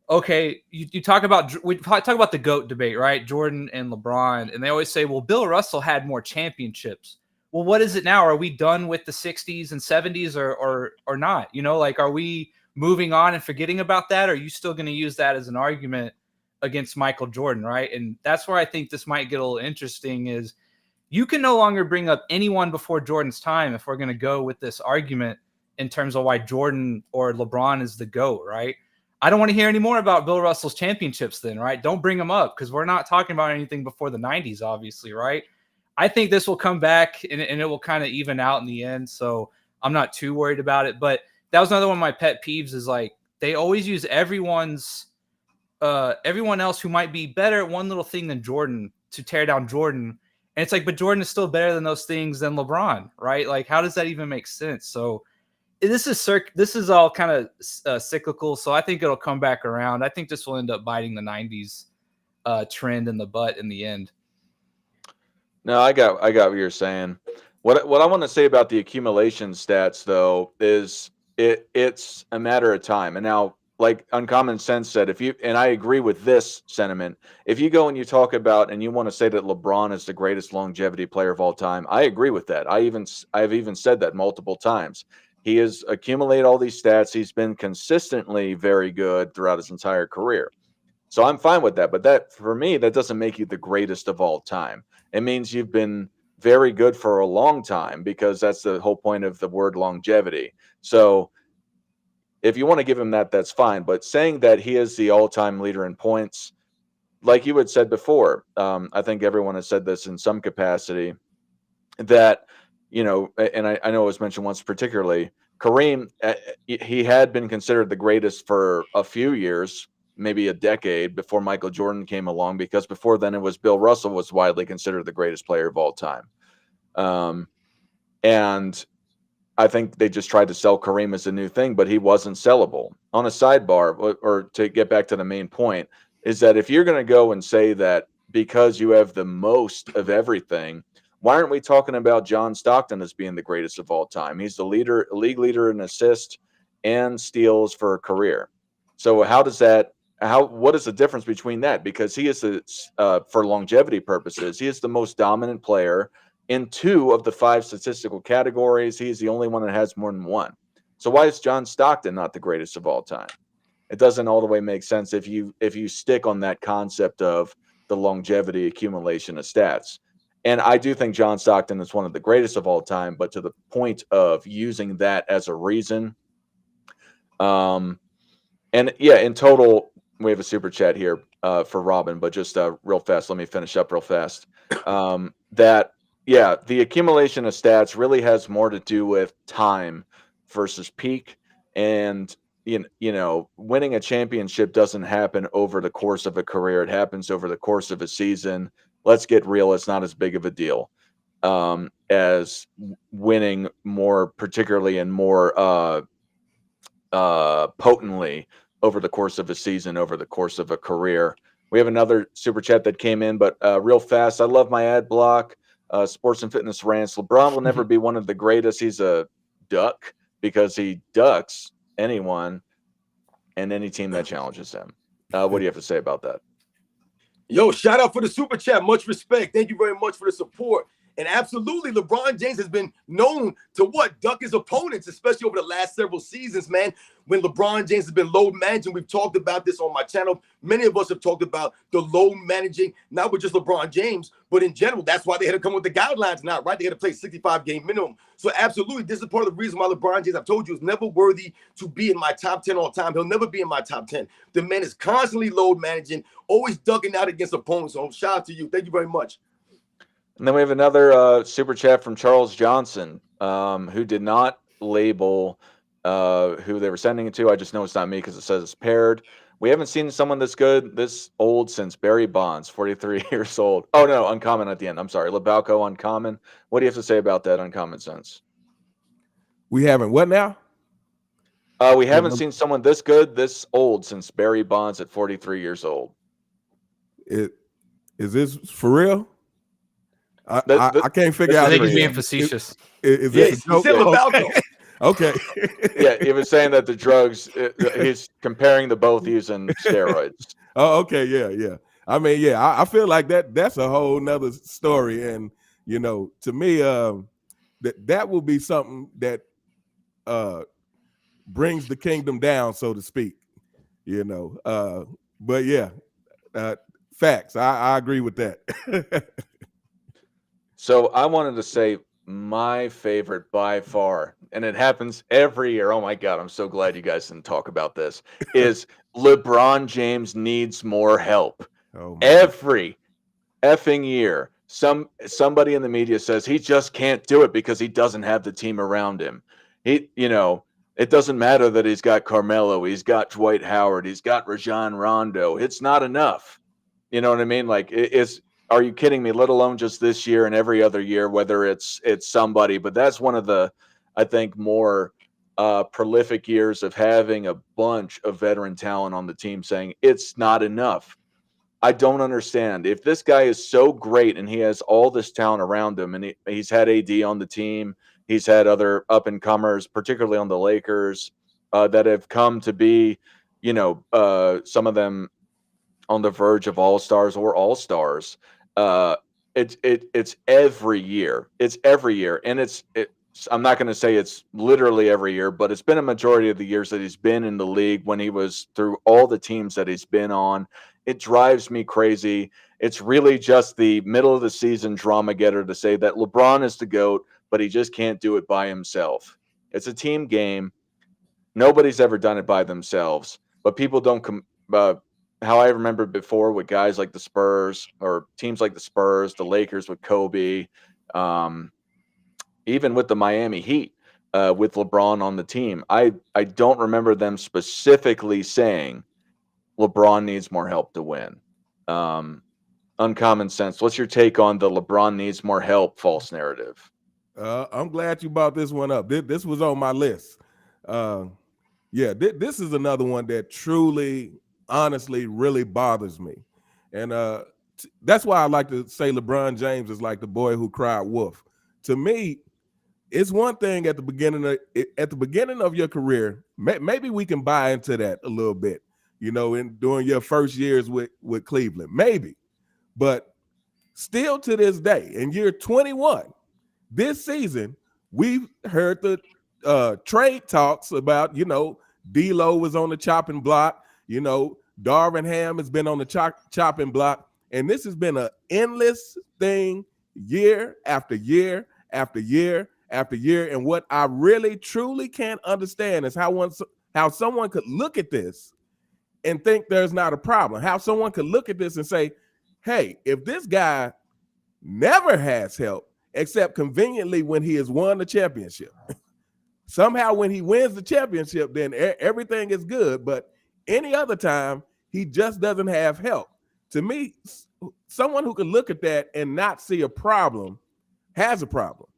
Okay, we talk about the GOAT debate, right? Jordan and LeBron, and they always say, well, Bill Russell had more championships. Well, what is it now? Are we done with the 60s and 70s or not? Are we moving on and forgetting about that? Or are you still going to use that as an argument against Michael Jordan, right? And that's where I think this might get a little interesting, is you can no longer bring up anyone before Jordan's time if we're going to go with this argument in terms of why Jordan or LeBron is the GOAT, right? I don't want to hear any more about Bill Russell's championships then, right? Don't bring them up, because we're not talking about anything before the 90s, obviously, right? I think this will come back and it will kind of even out in the end. So I'm not too worried about it. But that was another one of my pet peeves, is like they always use everyone else who might be better at one little thing than Jordan to tear down Jordan. And it's like, but Jordan is still better than those things than LeBron, right? Like, how does that even make sense? So this is all kind of cyclical. So I think it'll come back around. I think this will end up biting the 90s trend in the butt in the end. No, I got what you're saying. What I want to say about the accumulation stats, though, is it's a matter of time. And now, like Uncommon Sense said, if you and I agree with this sentiment, if you go and you talk about and you want to say that LeBron is the greatest longevity player of all time, I agree with that. I've even said that multiple times. He has accumulated all these stats. He's been consistently very good throughout his entire career. So I'm fine with that. But that, for me, that doesn't make you the greatest of all time. It means you've been very good for a long time, because that's the whole point of the word longevity. So if you want to give him that, that's fine. But saying that he is the all-time leader in points, like you had said before, I think everyone has said this in some capacity, that, and I know it was mentioned once particularly, Kareem, he had been considered the greatest for a few years, maybe a decade, before Michael Jordan came along, because before then it was Bill Russell was widely considered the greatest player of all time. And I think they just tried to sell Kareem as a new thing, but he wasn't sellable. On a sidebar, or to get back to the main point, is that if you're going to go and say that because you have the most of everything, why aren't we talking about John Stockton as being the greatest of all time? He's the league leader in assists and steals for a career. So what is the difference between that? Because he is for longevity purposes, he is the most dominant player in 2 of the 5 statistical categories. He's the only one that has more than 1. So why is John Stockton not the greatest of all time? It doesn't all the way make sense if you stick on that concept of the longevity accumulation of stats. And I do think John Stockton is one of the greatest of all time, but to the point of using that as a reason. And yeah, in total, we have a super chat here for Robin, but just real fast, let me finish up real fast. Yeah, the accumulation of stats really has more to do with time versus peak. And, winning a championship doesn't happen over the course of a career. It happens over the course of a season. Let's get real. It's not as big of a deal as winning more, particularly and more potently over the course of a season, over the course of a career. We have another super chat that came in, but real fast. I love my ad block. Sports and Fitness Rants. LeBron will never be one of the greatest. He's a duck because he ducks anyone and any team that challenges him. What do you have to say about that? Yo, shout out for the super chat. Much respect. Thank you very much for the support. And absolutely, LeBron James has been known to duck his opponents, especially over the last several seasons, man. When LeBron James has been load managing, we've talked about this on my channel. Many of us have talked about the load managing, not with just LeBron James, but in general. That's why they had to come with the guidelines now, right? They had to play 65-game minimum. So absolutely, this is part of the reason why LeBron James, I've told you, is never worthy to be in my top 10 all time. He'll never be in my top 10. The man is constantly load managing, always ducking out against opponents. So shout out to you. Thank you very much. And then we have another super chat from Charles Johnson, who did not label who they were sending it to. I just know it's not me because it says it's paired. We haven't seen someone this old since Barry Bonds, 43 years old. Oh, no, Uncommon at the end. I'm sorry. Lebalco, Uncommon. What do you have to say about that, Uncommon Sense? We haven't what now? We haven't seen someone this good, this old since Barry Bonds at 43 years old. Is this for real? I can't figure out. I think he's being facetious. Is yes, he said Lebalco. Okay. Yeah, he was saying that the drugs, he's comparing the both using steroids. Oh, okay. Yeah. I mean, yeah, I feel like that's a whole nother story. And, to me, that will be something that brings the kingdom down, so to speak, but yeah, facts. I agree with that. So I wanted to say my favorite by far, and it happens every year. Oh my God, I'm so glad you guys didn't talk about this, is LeBron James needs more help. Oh, every effing year. Somebody in the media says he just can't do it because he doesn't have the team around him. It doesn't matter that he's got Carmelo, he's got Dwight Howard, he's got Rajon Rondo. It's not enough. You know what I mean? Like, are you kidding me? Let alone just this year and every other year, whether it's somebody. But that's one of the, I think, more prolific years of having a bunch of veteran talent on the team saying it's not enough. I don't understand. If this guy is so great and he has all this talent around him, and he's had AD on the team, he's had other up and comers, particularly on the Lakers, that have come to be, some of them on the verge of all stars or all stars. Uh, it's every year. It's every year, and I'm not going to say it's literally every year, but it's been a majority of the years that he's been in the league when he was through all the teams that he's been on. It drives me crazy. It's really just the middle of the season drama getter to say that LeBron is the GOAT, but he just can't do it by himself. It's a team game. Nobody's ever done it by themselves, but people don't how I remember before with guys like the Spurs or teams like the Spurs, the Lakers with Kobe, even with the Miami Heat with LeBron on the team. I don't remember them specifically saying LeBron needs more help to win. Uncommon sense. What's your take on the LeBron needs more help false narrative? I'm glad you brought this one up. This was on my list. This is another one that truly, honestly, really bothers me. And that's why I like to say LeBron James is like the boy who cried wolf. To me, it's one thing at the beginning of your career, maybe we can buy into that a little bit, during your first years with Cleveland, maybe. But still to this day, in year 21, this season, we've heard the trade talks about, D'Lo was on the chopping block, Darvin Ham has been on the chopping block, and this has been an endless thing year after year after year after year. And what I really truly can't understand is how someone could look at this and think there's not a problem. How someone could look at this and say, hey, if this guy never has help, except conveniently when he has won the championship, somehow when he wins the championship, then everything is good. But any other time, he just doesn't have help. To me, someone who can look at that and not see a problem has a problem.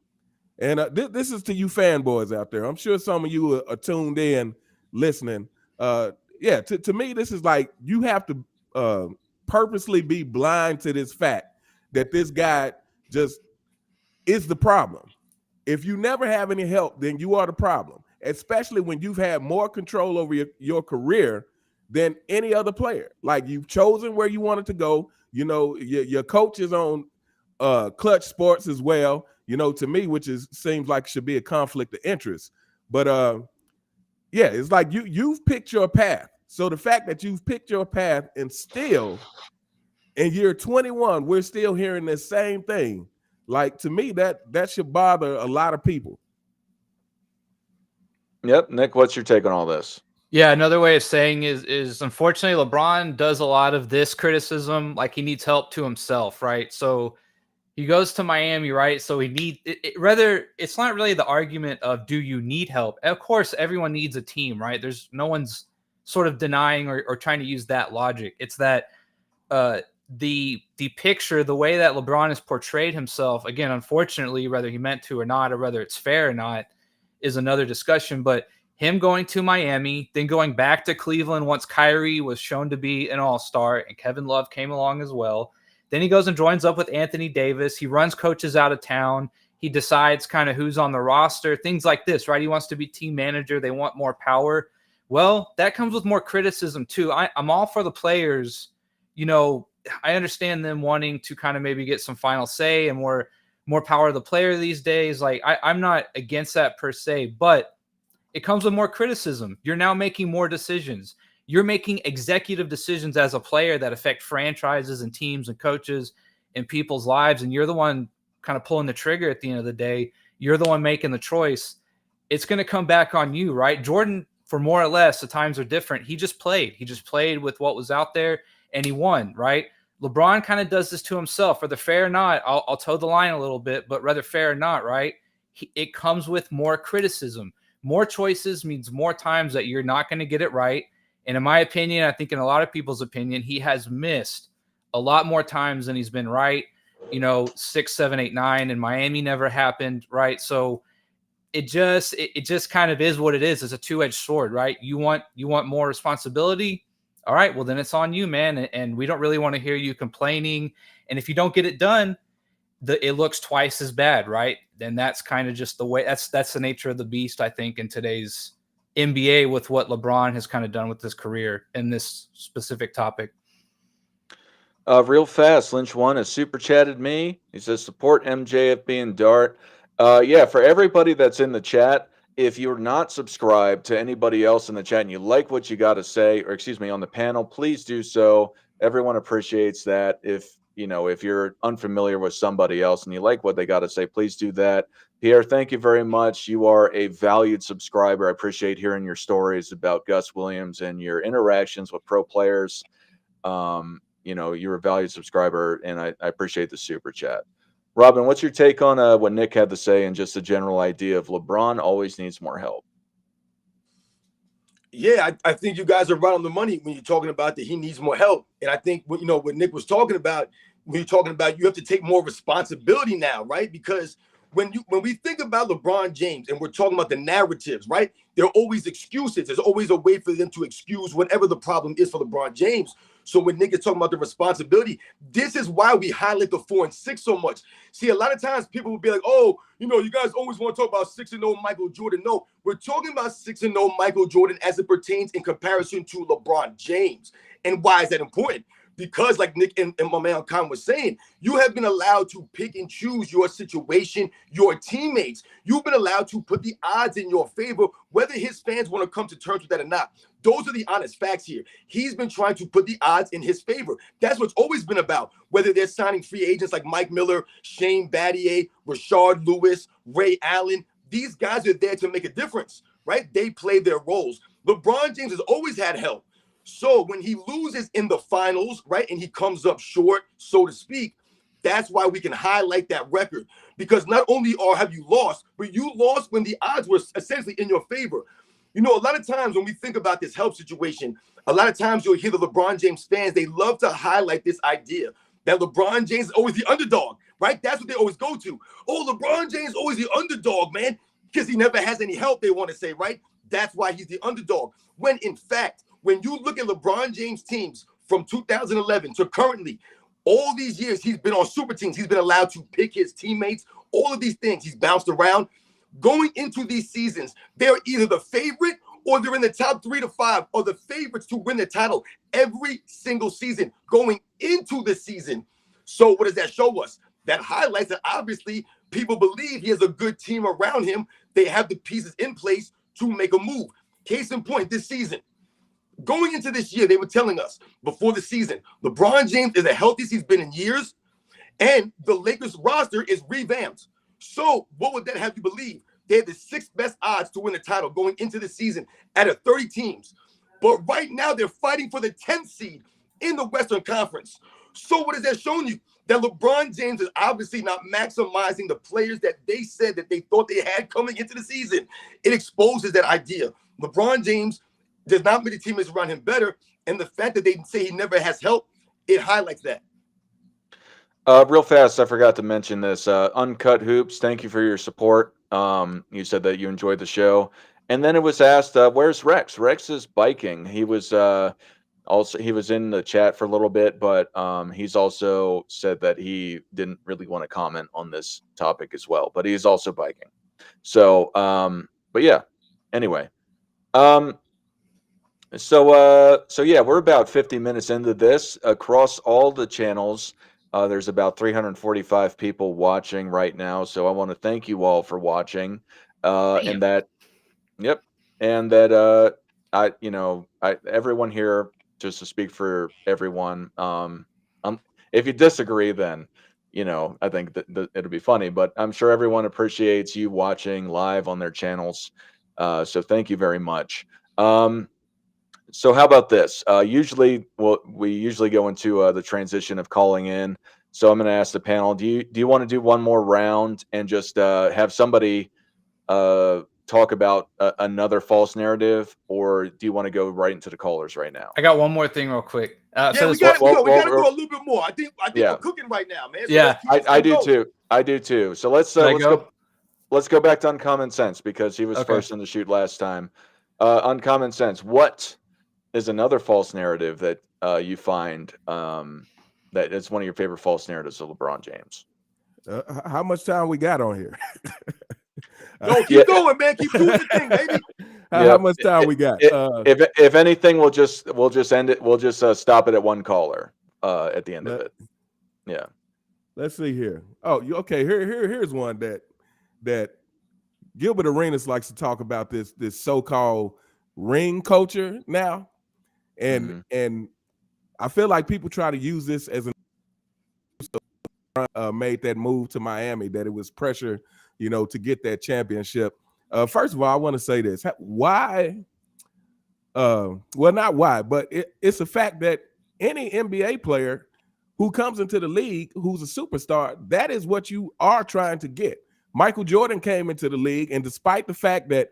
And this is to you fanboys out there. I'm sure some of you are tuned in, listening. To me, this is like you have to purposely be blind to this fact that this guy just is the problem. If you never have any help, then you are the problem, especially when you've had more control over your career than any other player. Like, you've chosen where you wanted to go. Your coach is on Clutch Sports as well, to me, which seems like should be a conflict of interest. But it's like you've picked your path. So the fact that you've picked your path and still in year 21, we're still hearing the same thing. Like, to me, that should bother a lot of people. Yep. Nick, what's your take on all this? Yeah, another way of saying is unfortunately LeBron does a lot of this criticism like he needs help to himself, right? So he goes to Miami, right? So he needs rather, it's not really the argument of do you need help? Of course, everyone needs a team, right? There's no one's sort of denying or trying to use that logic. It's that the picture, the way that LeBron has portrayed himself, again, unfortunately, whether he meant to or not, or whether it's fair or not, is another discussion. But him going to Miami, then going back to Cleveland once Kyrie was shown to be an all-star and Kevin Love came along as well. Then he goes and joins up with Anthony Davis. He runs coaches out of town. He decides kind of who's on the roster, things like this, right? He wants to be team manager. They want more power. Well, that comes with more criticism too. I'm all for the players. I understand them wanting to kind of maybe get some final say and more power to the player these days. Like, I'm not against that per se, but it comes with more criticism. You're now making more decisions. You're making executive decisions as a player that affect franchises and teams and coaches and people's lives. And you're the one kind of pulling the trigger at the end of the day. You're the one making the choice. It's going to come back on you, right? Jordan, for more or less, the times are different. He just played. He just played with what was out there and he won, right? LeBron kind of does this to himself. Whether fair or not, I'll toe the line a little bit, but whether fair or not, right? It comes with more criticism. More choices means more times that you're not going to get it right. And in my opinion, I think in a lot of people's opinion, he has missed a lot more times than he's been right. 6, 7, 8, 9, and Miami never happened, right? So it just kind of is what it is. It's a two-edged sword, right? You want more responsibility. all right, well then it's on you, man. And we don't really want to hear you complaining. And if you don't get it done, it looks twice as bad, right? And that's kind of just the way. That's the nature of the beast, I think, in today's NBA with what LeBron has kind of done with his career in this specific topic. Real fast, Lynch One has super chatted me. He says support MJFB and Dart. Yeah, for everybody that's in the chat, if you're not subscribed to anybody else in the chat and you like what you got to say, or excuse me, on the panel, please do so. Everyone appreciates that. If you're unfamiliar with somebody else and you like what they got to say, please do that. Pierre, thank you very much. You are a valued subscriber. I appreciate hearing your stories about Gus Williams and your interactions with pro players. You're a valued subscriber, and I appreciate the super chat. Robin, what's your take on what Nick had to say and just the general idea of LeBron always needs more help? Yeah, I think you guys are right on the money when you're talking about that he needs more help. And I think what Nick was talking about, when you're talking about you have to take more responsibility now, right? Because when we think about LeBron James and we're talking about the narratives, right? There are always excuses. There's always a way for them to excuse whatever the problem is for LeBron James. So when Nick is talking about the responsibility, this is why we highlight the 4 and 6 so much. See, a lot of times people will be like, oh, you guys always want to talk about 6-0 Michael Jordan. No, we're talking about 6-0 Michael Jordan as it pertains in comparison to LeBron James. And why is that important? Because like Nick and my man Khan was saying, you have been allowed to pick and choose your situation, your teammates. You've been allowed to put the odds in your favor, whether his fans want to come to terms with that or not. Those are the honest facts here. He's been trying to put the odds in his favor. That's what's always been about, whether they're signing free agents like Mike Miller, Shane Battier, Rashard Lewis, Ray Allen. These guys are there to make a difference, right? They play their roles. LeBron James has always had help. So when he loses in the finals, right, and he comes up short, so to speak, that's why we can highlight that record. Because not only have you lost, but you lost when the odds were essentially in your favor. A lot of times when we think about this help situation, a lot of times you'll hear the LeBron James fans, they love to highlight this idea that LeBron James is always the underdog, right? That's what they always go to. Oh, LeBron James is always the underdog, man, because he never has any help, they want to say, right? That's why he's the underdog. When in fact, when you look at LeBron James teams from 2011 to currently, all these years he's been on super teams. He's been allowed to pick his teammates, all of these things. He's bounced around. Going into these seasons, they're either the favorite or they're in the top 3 to 5 or the favorites to win the title every single season going into the season. So what does that show us? That highlights that obviously people believe he has a good team around him. They have the pieces in place to make a move. Case in point, this season. Going into this year, they were telling us before the season, LeBron James is the healthiest he's been in years, and the Lakers roster is revamped. So what would that have you believe? They had the 6th best odds to win the title going into the season out of 30 teams. But right now, they're fighting for the 10th seed in the Western Conference. So what has that shown you? That LeBron James is obviously not maximizing the players that they said that they thought they had coming into the season. It exposes that idea. LeBron James does not make the teammates around him better. And the fact that they say he never has help, it highlights that. Real fast, I forgot to mention this. Uncut Hoops, thank you for your support. You said that you enjoyed the show. And then it was asked, where's Rex? Rex is biking. He was he was in the chat for a little bit, but he's also said that he didn't really want to comment on this topic as well. But he's also biking. So, but yeah, anyway. So yeah, we're about 50 minutes into this. Across all the channels, there's about 345 people watching right now. So I want to thank you all for watching. And that, yep, and that everyone here, just to speak for everyone. If you disagree, then I think that it'll be funny. But I'm sure everyone appreciates you watching live on their channels. So thank you very much. So how about this? We usually go into the transition of calling in. So I'm going to ask the panel: Do you want to do one more round and just have somebody talk about another false narrative, or do you want to go right into the callers right now? I got one more thing real quick. We got to go a little bit more. I think we're cooking right now, man. So yeah, I do too. I do too. So let's go back to Uncommon Sense because he was first in the shoot last time. Uncommon Sense. What is another false narrative that you find that it's one of your favorite false narratives of LeBron James? How much time we got on here? Yo, keep going, man. Keep doing the thing, baby. How much time we got? If anything, we'll just end it. We'll just stop it at one caller at the end of it. Yeah. Let's see here. Oh, okay. Here's one that Gilbert Arenas likes to talk about this so-called ring culture now, and I feel like people try to use this as made that move to Miami, that it was pressure, to get that championship. First of all, I want to say this: why? Well, not why, but it's a fact that any NBA player who comes into the league who's a superstar, that is what you are trying to get. Michael Jordan came into the league, and despite the fact that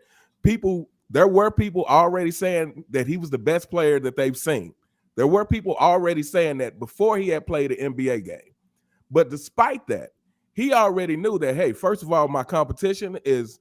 there were people already saying that he was the best player that they've seen. There were people already saying that before he had played an NBA game. But despite that, he already knew that, hey, first of all, my competition is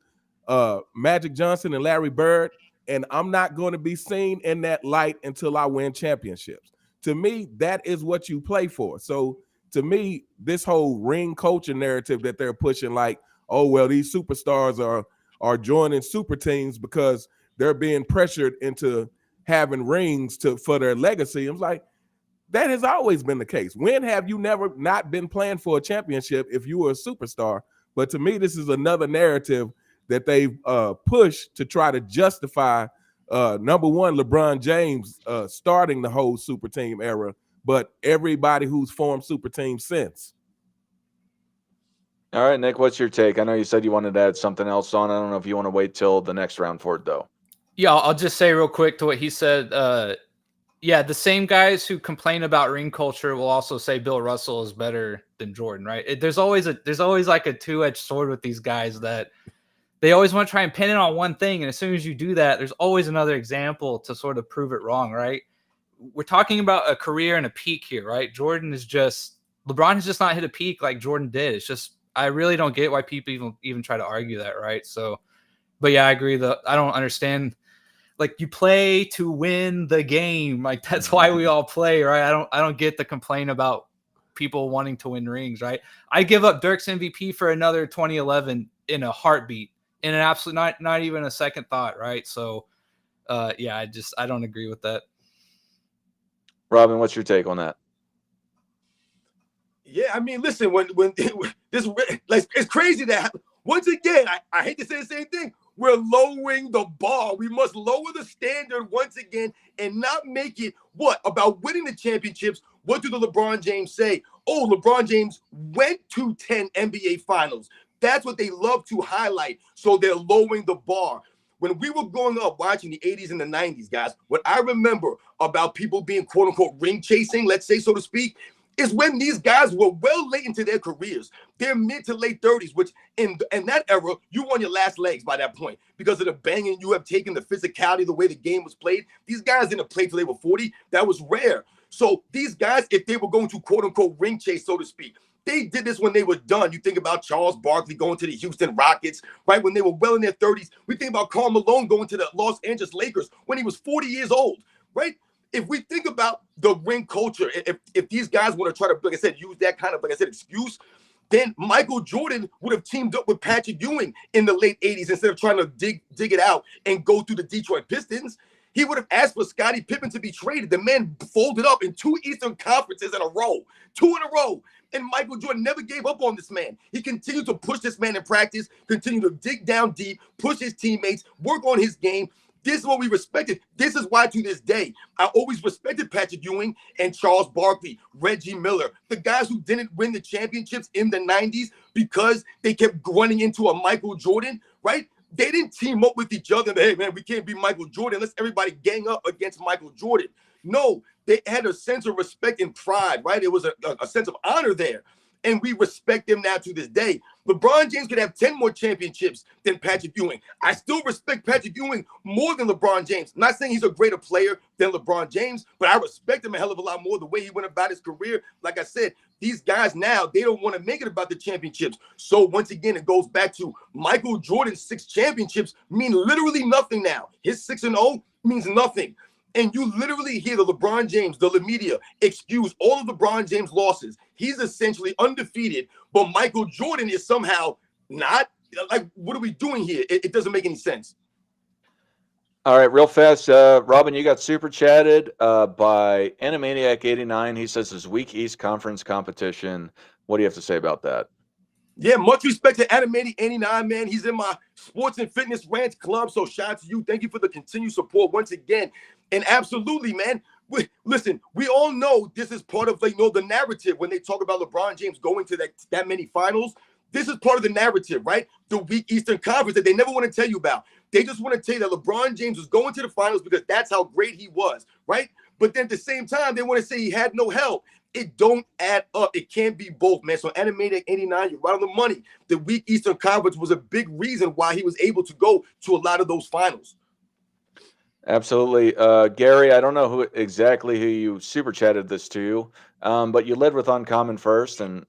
Magic Johnson and Larry Bird, and I'm not going to be seen in that light until I win championships. To me, that is what you play for. So to me, this whole ring culture narrative that they're pushing, like, oh, well, these superstars are joining super teams because they're being pressured into having rings for their legacy. I'm like, that has always been the case. When have you never not been playing for a championship if you were a superstar? But to me, this is another narrative that they've pushed to try to justify, number one, LeBron James starting the whole super team era, but everybody who's formed super teams since. All right, Nick, what's your take? I know you said you wanted to add something else on. I don't know if you want to wait till the next round for it, though. Yeah, I'll just say real quick to what he said. Yeah, the same guys who complain about ring culture will also say Bill Russell is better than Jordan, right? There's always like a two-edged sword with these guys that they always want to try and pin it on one thing, and as soon as you do that, there's always another example to sort of prove it wrong, right? We're talking about a career and a peak here, right? LeBron has just not hit a peak like Jordan did. It's just, I really don't get why people even try to argue that, right? So, but yeah, I agree that I don't understand. Like, you play to win the game. Like, that's why we all play, right? I don't get the complaint about people wanting to win rings, right? I give up Dirk's MVP for another 2011 in a heartbeat, in an absolute not even a second thought, right? So, yeah, I don't agree with that. Robin, what's your take on that? Yeah, I mean, listen, when this, like, it's crazy that once again, I hate to say the same thing. We're lowering the bar. We must lower the standard once again and not make it about winning the championships. What do the LeBron James say? Oh, LeBron James went to 10 NBA finals. That's what they love to highlight. So they're lowering the bar. When we were growing up watching the 80s and the 90s, guys, what I remember about people being quote unquote ring chasing, let's say, so to speak, is when these guys were well late into their careers. They're mid to late 30s, which in that era, you were on your last legs by that point because of the banging you have taken, the physicality, the way the game was played. These guys didn't play till they were 40. That was rare. So these guys, if they were going to quote unquote ring chase, so to speak, they did this when they were done. You think about Charles Barkley going to the Houston Rockets, right? When they were well in their 30s. We think about Karl Malone going to the Los Angeles Lakers when he was 40 years old, right? If we think about the ring culture, if these guys want to try to, like I said, use that kind of, like I said, excuse, then Michael Jordan would have teamed up with Patrick Ewing in the late 80s instead of trying to dig it out and go through the Detroit Pistons. He would have asked for Scottie Pippen to be traded. The man folded up in 2 Eastern Conferences in a row, 2 in a row. And Michael Jordan never gave up on this man. He continued to push this man in practice, continued to dig down deep, push his teammates, work on his game. This is what we respected. This is why to this day, I always respected Patrick Ewing and Charles Barkley, Reggie Miller, the guys who didn't win the championships in the 90s because they kept running into a Michael Jordan, right? They didn't team up with each other. Hey, man, we can't be Michael Jordan. Let's everybody gang up against Michael Jordan. No, they had a sense of respect and pride, right? It was a sense of honor there. And we respect them now to this day. LeBron James could have 10 more championships than Patrick Ewing. I still respect Patrick Ewing more than LeBron James. I'm not saying he's a greater player than LeBron James, but I respect him a hell of a lot more the way he went about his career. Like I said, these guys now, they don't want to make it about the championships. So once again, it goes back to Michael Jordan's 6 championships mean literally nothing now. His 6-0 means nothing. And you literally hear the LeBron James, the media, excuse all of LeBron James' losses. He's essentially undefeated, but Michael Jordan is somehow not. Like, what are we doing here? It doesn't make any sense. All right, real fast, Robin, you got super chatted by Animaniac89. He says his Week East Conference competition. What do you have to say about that? Yeah, much respect to Animated 89, man. He's in my sports and fitness ranch club. So shout out to you. Thank you for the continued support once again. And absolutely, man. Listen, we all know this is part of the narrative when they talk about LeBron James going to that many finals. This is part of the narrative, right? The weak Eastern Conference that they never want to tell you about. They just want to tell you that LeBron James was going to the finals because that's how great he was, right? But then at the same time, they want to say he had no help. It don't add up. It can't be both, man. So Animated 89, you're right on the money. The weak Eastern Conference was a big reason why he was able to go to a lot of those finals. Absolutely. Gary, I don't know exactly who you super chatted this to, but you led with Uncommon first, and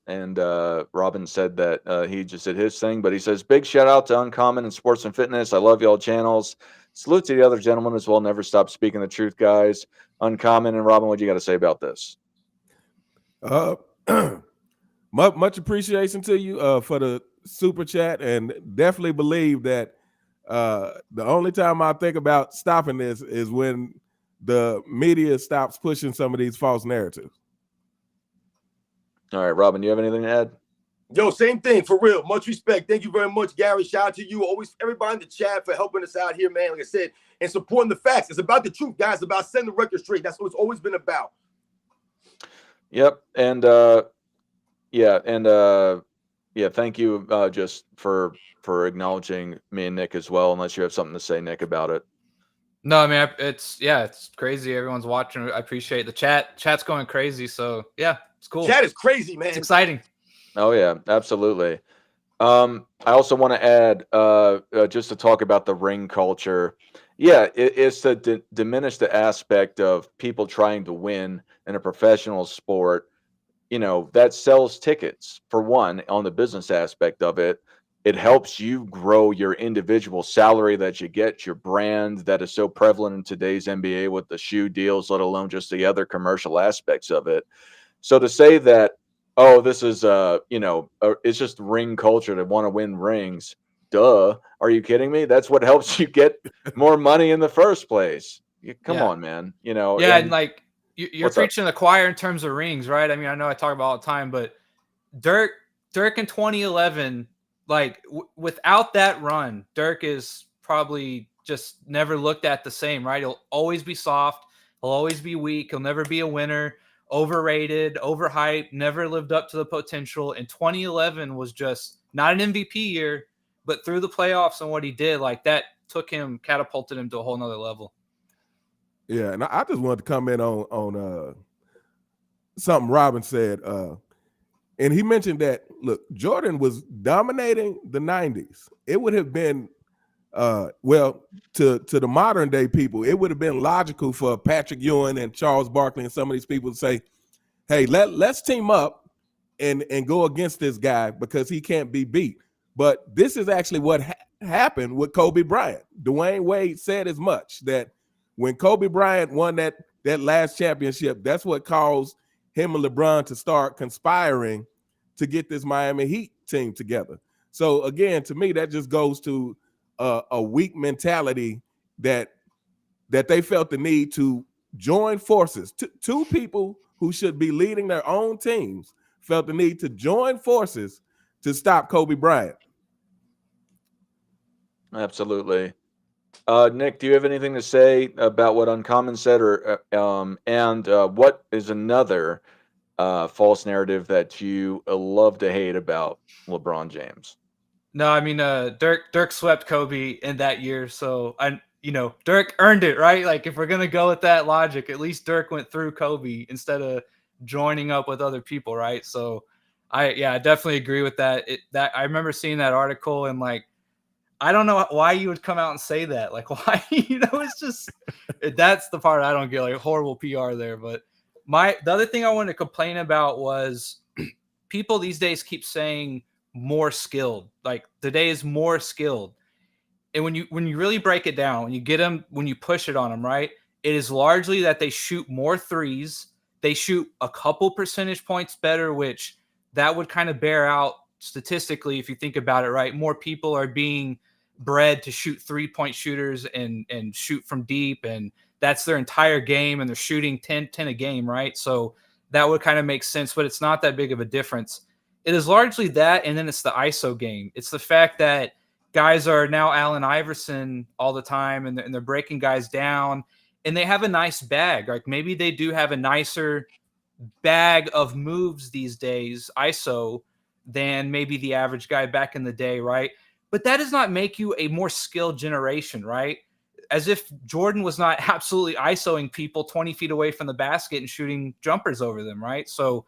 Robin said that he just did his thing, but he says, big shout out to Uncommon and Sports and Fitness. I love y'all channels. Salute to the other gentlemen as well. Never stop speaking the truth, guys. Uncommon and Robin, what do you got to say about this? Much appreciation to you for the super chat, and definitely believe that the only time I think about stopping this is when the media stops pushing some of these false narratives. All right, Robin, you have anything to add? Yo, same thing, for real. Much respect. Thank you very much, Gary. Shout out to you. Always everybody in the chat for helping us out here, man. Like I said, and supporting the facts. It's about the truth, guys. It's about setting the record straight. That's what it's always been about. Yep. And thank you just for acknowledging me and Nick as well, unless you have something to say, Nick, about it. No, I mean, it's crazy. Everyone's watching. I appreciate the chat. Chat's going crazy. So yeah, it's cool. Chat is crazy, man. It's exciting. Oh yeah, absolutely. I also want to add, just to talk about the ring culture. Yeah, it's to diminish the aspect of people trying to win in a professional sport. That sells tickets, for one, on the business aspect of it. It helps you grow your individual salary that you get, your brand that is so prevalent in today's NBA with the shoe deals, let alone just the other commercial aspects of it. So to say that, oh, this is, it's just ring culture to want to win rings. Duh. Are you kidding me? That's what helps you get more money in the first place. Come on, man. Yeah, and like you're preaching the choir in terms of rings, right? I mean, I know I talk about it all the time, but Dirk in 2011, like without that run, Dirk is probably just never looked at the same, right? He'll always be soft. He'll always be weak. He'll never be a winner. Overrated, overhyped, never lived up to the potential. And 2011 was just not an MVP year, but through the playoffs and what he did, like that catapulted him to a whole nother level. Yeah, and I just wanted to comment on something Robin said. And he mentioned that, look, Jordan was dominating the 90s. It would have been, to the modern day people, it would have been logical for Patrick Ewing and Charles Barkley and some of these people to say, hey, let's team up and go against this guy because he can't be beat. But this is actually what happened with Kobe Bryant. Dwyane Wade said as much, that when Kobe Bryant won that last championship, that's what caused him and LeBron to start conspiring to get this Miami Heat team together. So again, to me, that just goes to a weak mentality that they felt the need to join forces. Two people who should be leading their own teams felt the need to join forces to stop Kobe Bryant. Absolutely. Nick, do you have anything to say about what Uncommon said, or what is another false narrative that you love to hate about LeBron James? No, I mean, Dirk swept Kobe in that year, so Dirk earned it, right? Like if we're gonna go with that logic, at least Dirk went through Kobe instead of joining up with other people, right? So I definitely agree with that. I remember seeing that article and like, I don't know why you would come out and say that. Like why, it's just that's the part I don't get, like horrible PR there. But the other thing I wanted to complain about was people these days keep saying more skilled, like today is more skilled. And when you really break it down, when you push it on them, right? It is largely that they shoot more threes. They shoot a couple percentage points better, which that would kind of bear out statistically if you think about it, right? More people are being bred to shoot 3-point shooters and shoot from deep, and that's their entire game, and they're shooting 10 a game, right? So that would kind of make sense, but it's not that big of a difference. It is largely that, and then it's the ISO game. It's the fact that guys are now Allen Iverson all the time, and they're breaking guys down, and they have a nice bag. Like maybe they do have a nicer bag of moves these days, ISO, than maybe the average guy back in the day, right? But that does not make you a more skilled generation, right? As if Jordan was not absolutely ISOing people 20 feet away from the basket and shooting jumpers over them, right? So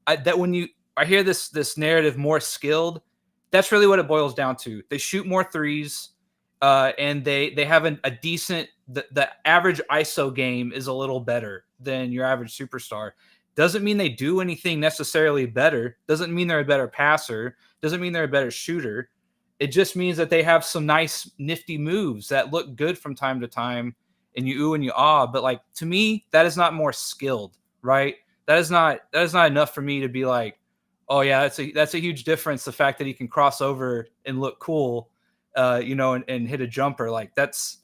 that when I hear this narrative more skilled, that's really what it boils down to. They shoot more threes, and they have a decent the average ISO game is a little better than your average superstar. Doesn't mean they do anything necessarily better. Doesn't mean they're a better passer. Doesn't mean they're a better shooter. It just means that they have some nice, nifty moves that look good from time to time, and you ooh and you ah. But like to me, that is not more skilled, right? That is not enough for me to be like, oh yeah, that's a huge difference. The fact that he can cross over and look cool, and hit a jumper, like that's.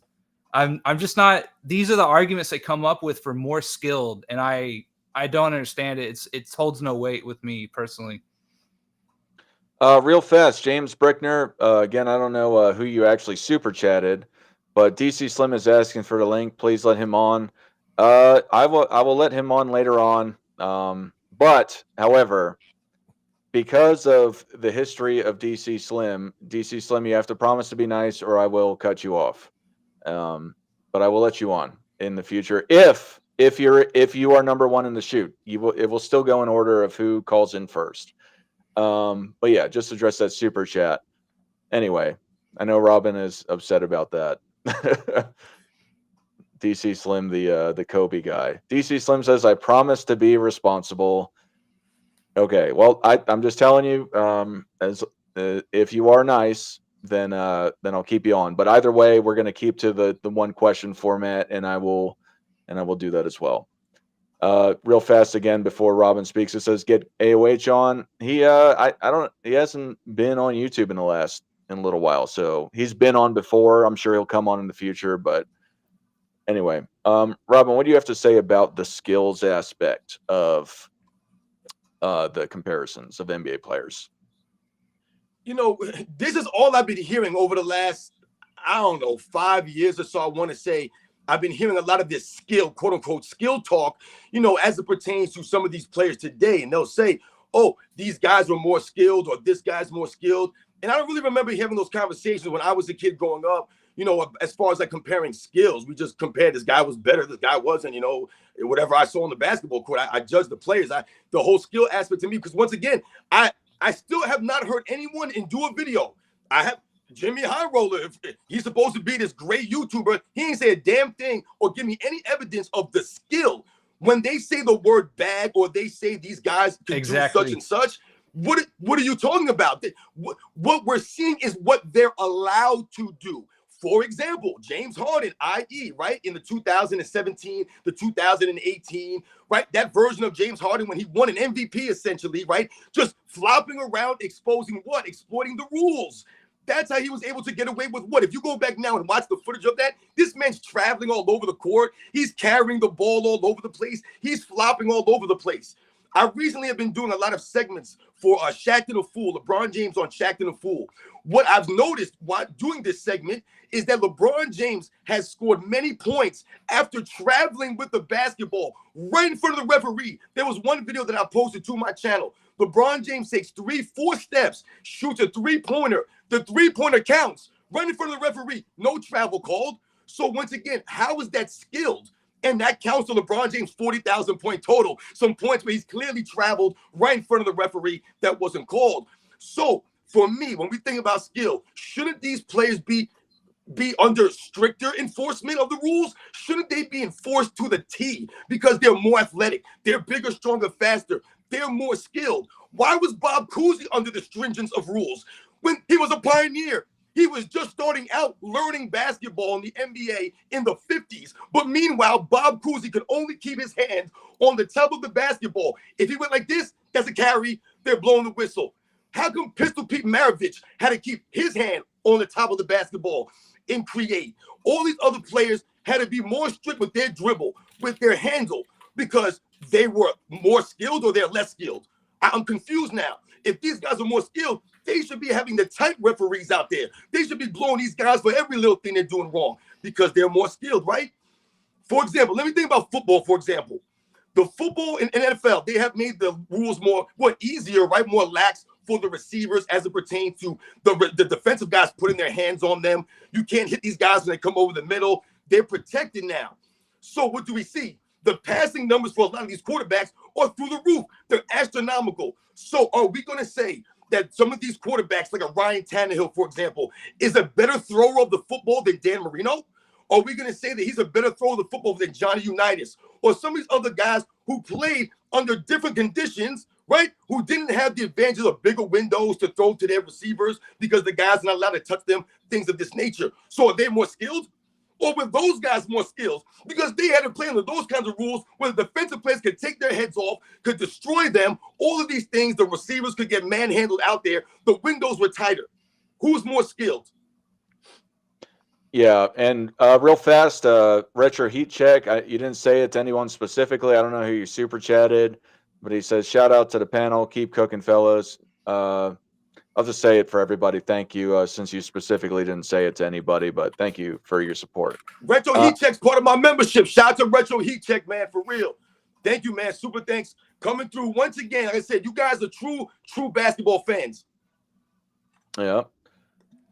I'm just not. These are the arguments they come up with for more skilled, and I don't understand it. It holds no weight with me personally. Real fast, James Brickner. Again, I don't know who you actually super chatted, but DC Slim is asking for the link. Please let him on. I will let him on later on. But however, because of the history of DC Slim, you have to promise to be nice, or I will cut you off. But I will let you on in the future if you are number one in the shoot. It will still go in order of who calls in first. But yeah, just address that super chat. Anyway, I know Robin is upset about that. DC Slim, the Kobe guy. DC Slim says, "I promise to be responsible." Okay, well, I'm just telling you, if you are nice, then I'll keep you on. But either way, we're going to keep to the one question format, and I will do that as well. Real fast again before Robin speaks. It says get AOH on. He hasn't been on YouTube in a little while, so he's been on before. I'm sure he'll come on in the future. But anyway, Robin, what do you have to say about the skills aspect of the comparisons of NBA players? This is all I've been hearing over the last, 5 years or so. I want to say I've been hearing a lot of this skill, quote unquote, skill talk, as it pertains to some of these players today. And they'll say, oh, these guys were more skilled, or this guy's more skilled. And I don't really remember having those conversations when I was a kid growing up, as far as like comparing skills. We just compared, this guy was better, this guy wasn't, whatever I saw on the basketball court. I judged the players. The whole skill aspect to me, because once again, I still have not heard anyone do a video. I have Jimmy High Roller. If he's supposed to be this great YouTuber, he ain't say a damn thing or give me any evidence of the skill. When they say the word bag, or they say these guys can do such and such, what are you talking about? What we're seeing is what they're allowed to do. For example, James Harden, i.e., right, in the 2017, the 2018, right, that version of James Harden when he won an MVP, essentially, right, just flopping around, exposing what? Exploiting the rules. That's how he was able to get away with what? If you go back now and watch the footage of that, this man's traveling all over the court. He's carrying the ball all over the place. He's flopping all over the place. I recently have been doing a lot of segments for Shaqtin' a Fool, LeBron James on Shaqtin' a Fool. What I've noticed while doing this segment is that LeBron James has scored many points after traveling with the basketball right in front of the referee. There was one video that I posted to my channel. LeBron James takes 3-4 steps, shoots a three-pointer. The three-pointer counts right in front of the referee. No travel called. So once again, how is that skilled? And that counts to LeBron James' 40,000 point total. Some points where he's clearly traveled right in front of the referee that wasn't called. So for me, when we think about skill, shouldn't these players be under stricter enforcement of the rules? Shouldn't they be enforced to the T because they're more athletic, they're bigger, stronger, faster, they're more skilled? Why was Bob Cousy under the stringence of rules when he was a pioneer? He was just starting out learning basketball in the NBA in the 50s. But meanwhile, Bob Cousy could only keep his hands on the top of the basketball. If he went like this, that's a carry. They're blowing the whistle. How come Pistol Pete Maravich had to keep his hand on the top of the basketball and create? All these other players had to be more strict with their dribble, with their handle, because they were more skilled or they're less skilled. I'm confused now. If these guys are more skilled, they should be having the tight referees out there. They should be blowing these guys for every little thing they're doing wrong because they're more skilled, right? For example, let me think about football, for example. The football in NFL, they have made the rules more easier, right? More lax for the receivers as it pertains to the defensive guys putting their hands on them. You can't hit these guys when they come over the middle. They're protected now. So what do we see? The passing numbers for a lot of these quarterbacks are through the roof. They're astronomical. So are we going to say that some of these quarterbacks, like a Ryan Tannehill, for example, is a better thrower of the football than Dan Marino? Are we going to say that he's a better thrower of the football than Johnny Unitas? Or some of these other guys who played under different conditions, right? Who didn't have the advantages of bigger windows to throw to their receivers because the guys are not allowed to touch them, things of this nature. So are they more skilled? Or were those guys more skills because they had to play under those kinds of rules where the defensive players could take their heads off, could destroy them, all of these things, the receivers could get manhandled out there, the windows were tighter. Who's more skilled? Yeah, and real fast, retro heat check. You didn't say it to anyone specifically. I don't know who you super chatted, but he says, shout out to the panel. Keep cooking, fellas. I'll just say it for everybody. Thank you, since you specifically didn't say it to anybody, but thank you for your support. Retro Heat Check's part of my membership. Shout out to Retro Heat Check, man, for real. Thank you, man. Super thanks. Coming through once again. Like I said, you guys are true basketball fans. Yeah.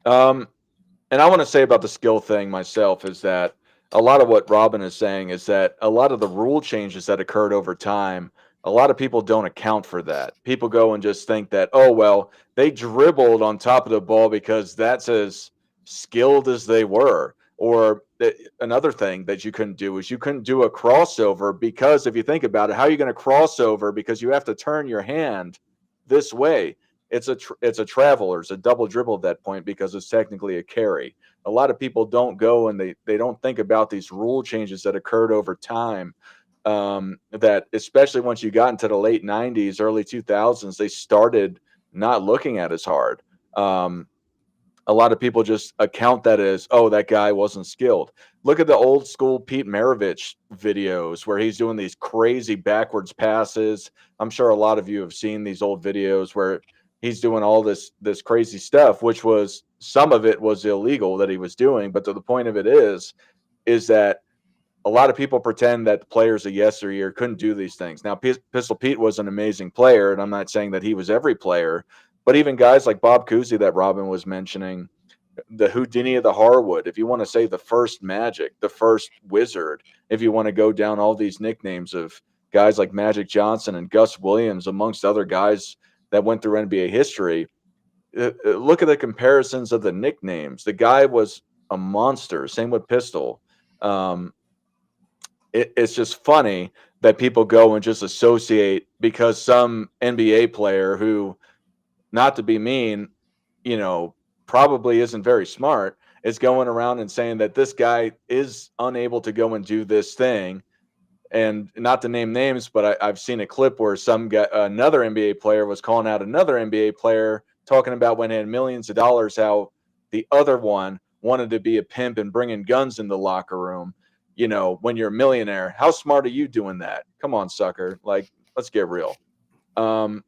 And I want to say about the skill thing myself is that a lot of what Robin is saying is that a lot of the rule changes that occurred over time, a lot of people don't account for that. People go and just think that, oh, well, they dribbled on top of the ball because that's as skilled as they were. Or another thing that you couldn't do is you couldn't do a crossover because if you think about it, how are you going to cross over? Because you have to turn your hand this way. It's a travel or it's a double dribble at that point because it's technically a carry. A lot of people don't go and they don't think about these rule changes that occurred over time. That especially once you got into the late 90s, early 2000s, they started not looking at as hard. A lot of people just account that as, oh, that guy wasn't skilled. Look at the old school Pete Maravich videos where he's doing these crazy backwards passes. I'm sure a lot of you have seen these old videos where he's doing all this crazy stuff, which was some of it was illegal that he was doing. But the point of it is that a lot of people pretend that the players of yesteryear couldn't do these things. Now, Pistol Pete was an amazing player, and I'm not saying that he was every player, but even guys like Bob Cousy that Robin was mentioning, the Houdini of the Harwood, if you want to say the first Magic, the first Wizard, if you want to go down all these nicknames of guys like Magic Johnson and Gus Williams, amongst other guys that went through NBA history, look at the comparisons of the nicknames. The guy was a monster. Same with Pistol. It's just funny that people go and just associate because some NBA player who, not to be mean, probably isn't very smart, is going around and saying that this guy is unable to go and do this thing. And not to name names, but I've seen a clip where another NBA player was calling out another NBA player, talking about when he had millions of dollars, how the other one wanted to be a pimp and bringing guns in the locker room. When you're a millionaire, how smart are you doing that? Come on, sucker. Like, let's get real. All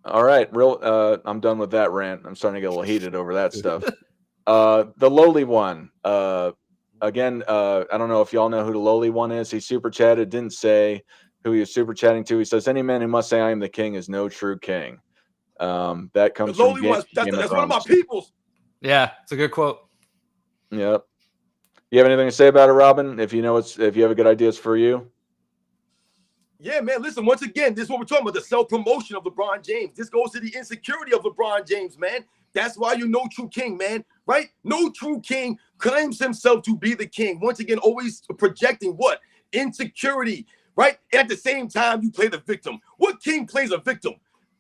right. I'm done with that rant. I'm starting to get a little heated over that stuff. The lowly one. Again, I don't know if y'all know who the lowly one is. He super chatted, didn't say who he was super chatting to. He says, any man who must say I am the king is no true king. That comes the lowly from ones. That's one of my peoples. Yeah, it's a good quote. Yep. You have anything to say about it, Robin? If you have a good ideas for you. Yeah, man. Listen, once again, this is what we're talking about, the self-promotion of LeBron James. This goes to the insecurity of LeBron James, man. That's why you're no true king, man, right? No true king claims himself to be the king. Once again, always projecting what? Insecurity, right? And at the same time, you play the victim. What king plays a victim,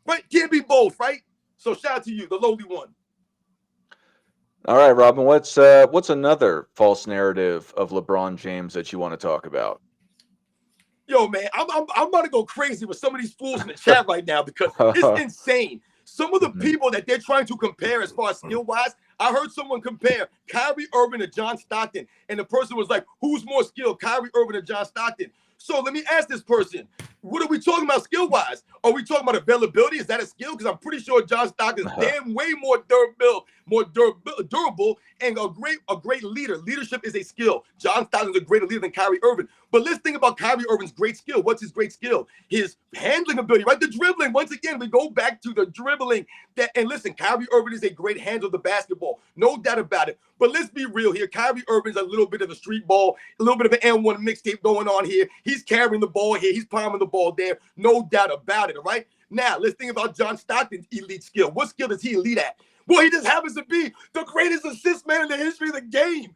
right? Can't be both, right? So shout out to you, the lowly one. All right, Robin, what's another false narrative of LeBron James that you want to talk about? Yo, man, I'm about to go crazy with some of these fools in the chat right now because it's insane. Some of the people that they're trying to compare as far as skill wise, I heard someone compare Kyrie Irving to John Stockton, and the person was like, "Who's more skilled, Kyrie Irving or John Stockton?" So let me ask this person, what are we talking about skill wise? Are we talking about availability? Is that a skill? Because I'm pretty sure John Stockton's damn way more durable, and a great leader. Leadership is a skill. John Stockton's a greater leader than Kyrie Irving. But let's think about Kyrie Irving's great skill. What's his great skill? His handling ability, right? The dribbling. Once again, we go back to the dribbling. And listen, Kyrie Irving is a great handler of the basketball. No doubt about it. But let's be real here. Kyrie Irving's a little bit of a street ball, a little bit of an N1 mixtape going on here. He's carrying the ball here. He's palming the ball there. No doubt about it, all right? Now, let's think about John Stockton's elite skill. What skill is he elite at? Well, he just happens to be the greatest assist man in the history of the game.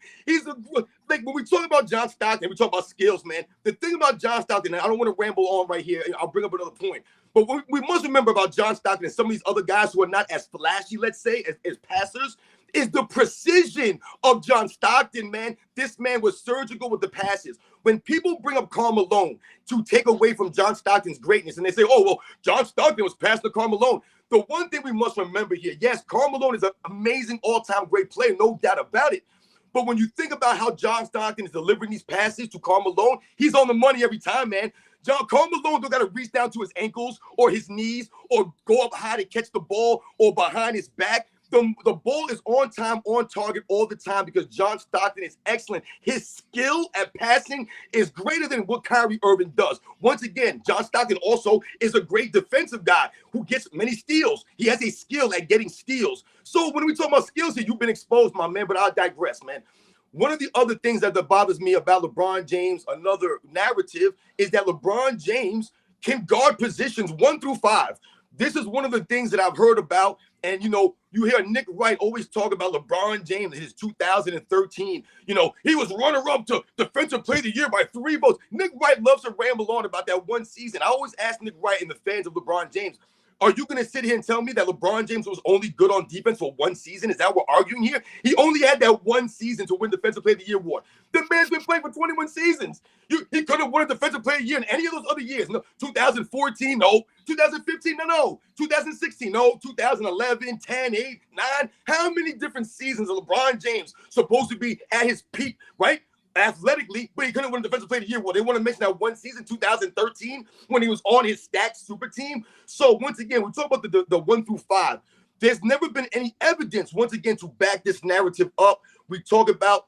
Like when we talk about John Stockton, we talk about skills, man. The thing about John Stockton, and I don't want to ramble on right here, I'll bring up another point. But we must remember about John Stockton and some of these other guys who are not as flashy, let's say, as passers, is the precision of John Stockton, man. This man was surgical with the passes. When people bring up Karl Malone to take away from John Stockton's greatness, and they say, oh, well, John Stockton was passed to Karl Malone. The one thing we must remember here, yes, Karl Malone is an amazing all-time great player, no doubt about it. But when you think about how John Stockton is delivering these passes to Karl Malone, he's on the money every time, man. Karl Malone don't got to reach down to his ankles or his knees or go up high to catch the ball or behind his back. The ball is on time, on target all the time because John Stockton is excellent. His skill at passing is greater than what Kyrie Irving does. Once again, John Stockton also is a great defensive guy who gets many steals. He has a skill at getting steals. So when we talk about skills here, you've been exposed, my man, but I'll digress, man. One of the other things that bothers me about LeBron James, another narrative, is that LeBron James can guard positions 1 through 5. This is one of the things that I've heard about. And, you hear Nick Wright always talk about LeBron James in his 2013. He was runner-up to Defensive Player of the Year by 3 votes. Nick Wright loves to ramble on about that one season. I always ask Nick Wright and the fans of LeBron James, are you going to sit here and tell me that LeBron James was only good on defense for 1 season? Is that what we're arguing here? He only had that 1 season to win Defensive Player of the Year award. The man's been playing for 21 seasons. He could have won a Defensive Player of the Year in any of those other years. No, 2014, no. 2015, no. 2016, no. 2011, 10, 8, 9. How many different seasons is LeBron James supposed to be at his peak, right? Athletically, but he couldn't win a Defensive Player of the Year. Well, they want to mention that 1 season, 2013, when he was on his stacked super team. So once again, we talk about the 1 through 5. There's never been any evidence, once again, to back this narrative up. We talk about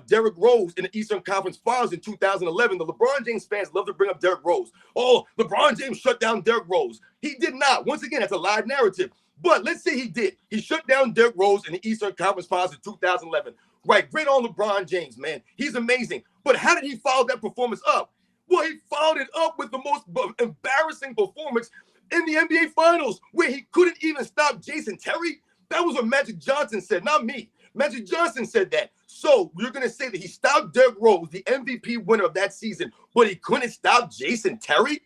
Derrick Rose in the Eastern Conference Finals in 2011. The LeBron James fans love to bring up Derrick Rose. Oh, LeBron James shut down Derrick Rose. He did not. Once again, that's a live narrative. But let's say he did. He shut down Derrick Rose in the Eastern Conference Finals in 2011. Right, great on LeBron James, man. He's amazing. But how did he follow that performance up? Well, he followed it up with the most embarrassing performance in the NBA Finals, where he couldn't even stop Jason Terry. That was what Magic Johnson said, not me. Magic Johnson said that. So you're going to say that he stopped Derrick Rose, the MVP winner of that season, but he couldn't stop Jason Terry?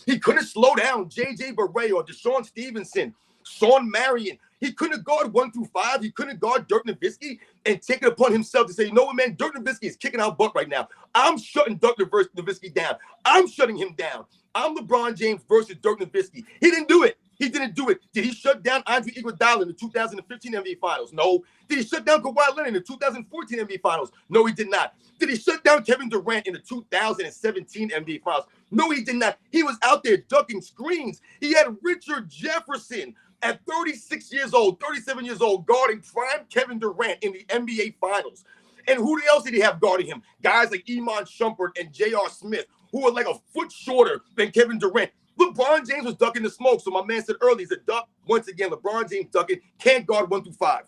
He couldn't slow down J.J. Barea or Deshaun Stevenson, Sean Marion. He couldn't guard 1 through 5. He couldn't guard Dirk Nowitzki and take it upon himself to say, you know what, man, Dirk Nowitzki is kicking our butt right now. I'm shutting Dirk Nowitzki down. I'm shutting him down. I'm LeBron James versus Dirk Nowitzki. He didn't do it. He didn't do it. Did he shut down Andre Iguodala in the 2015 NBA Finals? No. Did he shut down Kawhi Leonard in the 2014 NBA Finals? No, he did not. Did he shut down Kevin Durant in the 2017 NBA Finals? No, he did not. He was out there ducking screens. He had Richard Jefferson at 36 years old, 37 years old, guarding prime Kevin Durant in the NBA Finals. And who else did he have guarding him? Guys like Iman Shumpert and J.R. Smith, who were like a foot shorter than Kevin Durant. LeBron James was ducking the smoke. So my man said earlier, he's a duck. Once again, LeBron James ducking, can't guard 1 through 5.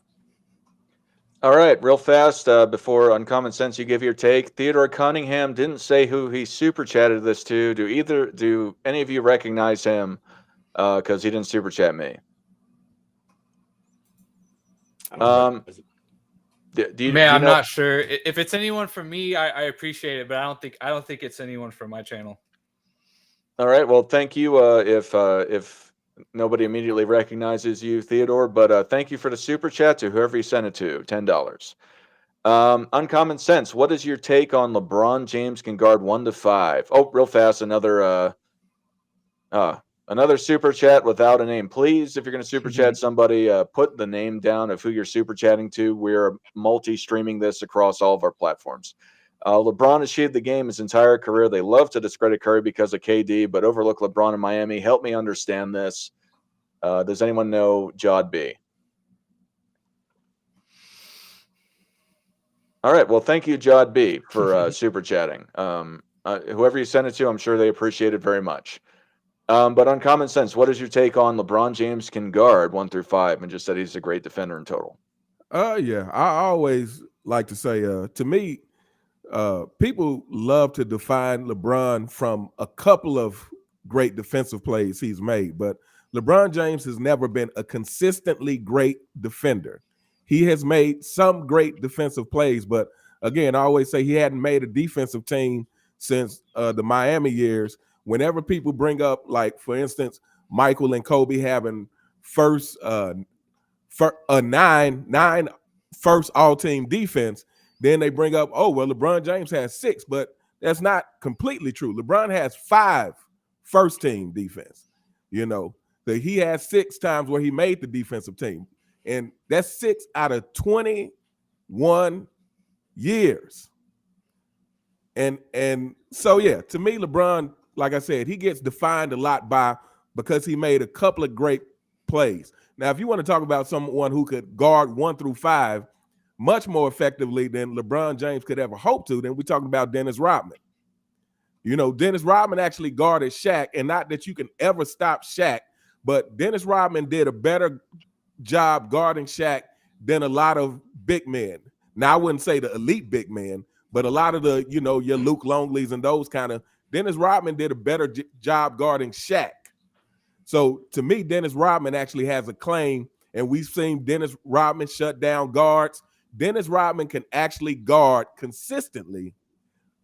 All right, real fast, before Uncommon Sense, you give your take. Theodore Cunningham didn't say who he super chatted this to. Do any of you recognize him? Because he didn't super chat me. I'm not sure. If it's anyone from me, I appreciate it, but I don't think it's anyone from my channel. All right. Well, thank you. If Nobody immediately recognizes you, Theodore, but thank you for the super chat to whoever you sent it to, $10. Uncommon Sense, what is your take on LeBron James can guard 1 to 5? Oh, real fast, another super chat without a name. Please, if you're going to super chat somebody, put the name down of who you're super chatting to. We're multi-streaming this across all of our platforms. LeBron achieved the game his entire career. They love to discredit Curry because of KD, but overlook LeBron in Miami. Help me understand this. Does anyone know Jod B? All right. Well, thank you, Jod B, for super chatting. Whoever you sent it to, I'm sure they appreciate it very much. But Uncommon Sense, what is your take on LeBron James can guard 1 through 5 and just said he's a great defender in total? Yeah, I always like to say, to me, people love to define LeBron from a couple of great defensive plays he's made, but LeBron James has never been a consistently great defender. He has made some great defensive plays, but again, I always say he hadn't made a defensive team since the Miami years. Whenever people bring up, like, for instance, Michael and Kobe having nine first all-team defense, then they bring up, oh, well, LeBron James has 6, but that's not completely true. LeBron has 5 first-team defense. You know, that he has 6 times where he made the defensive team, and that's 6 out of 21 years. And so, yeah, to me, LeBron, like I said, he gets defined a lot because he made a couple of great plays. Now, if you want to talk about someone who could guard 1 through 5 much more effectively than LeBron James could ever hope to, then we're talking about Dennis Rodman. You know, Dennis Rodman actually guarded Shaq, and not that you can ever stop Shaq, but Dennis Rodman did a better job guarding Shaq than a lot of big men. Now, I wouldn't say the elite big men, but a lot of the, you know, your Luke Longleys and those kind of, Dennis Rodman did a better job guarding Shaq. So to me, Dennis Rodman actually has a claim, and we've seen Dennis Rodman shut down guards. Dennis Rodman can actually guard consistently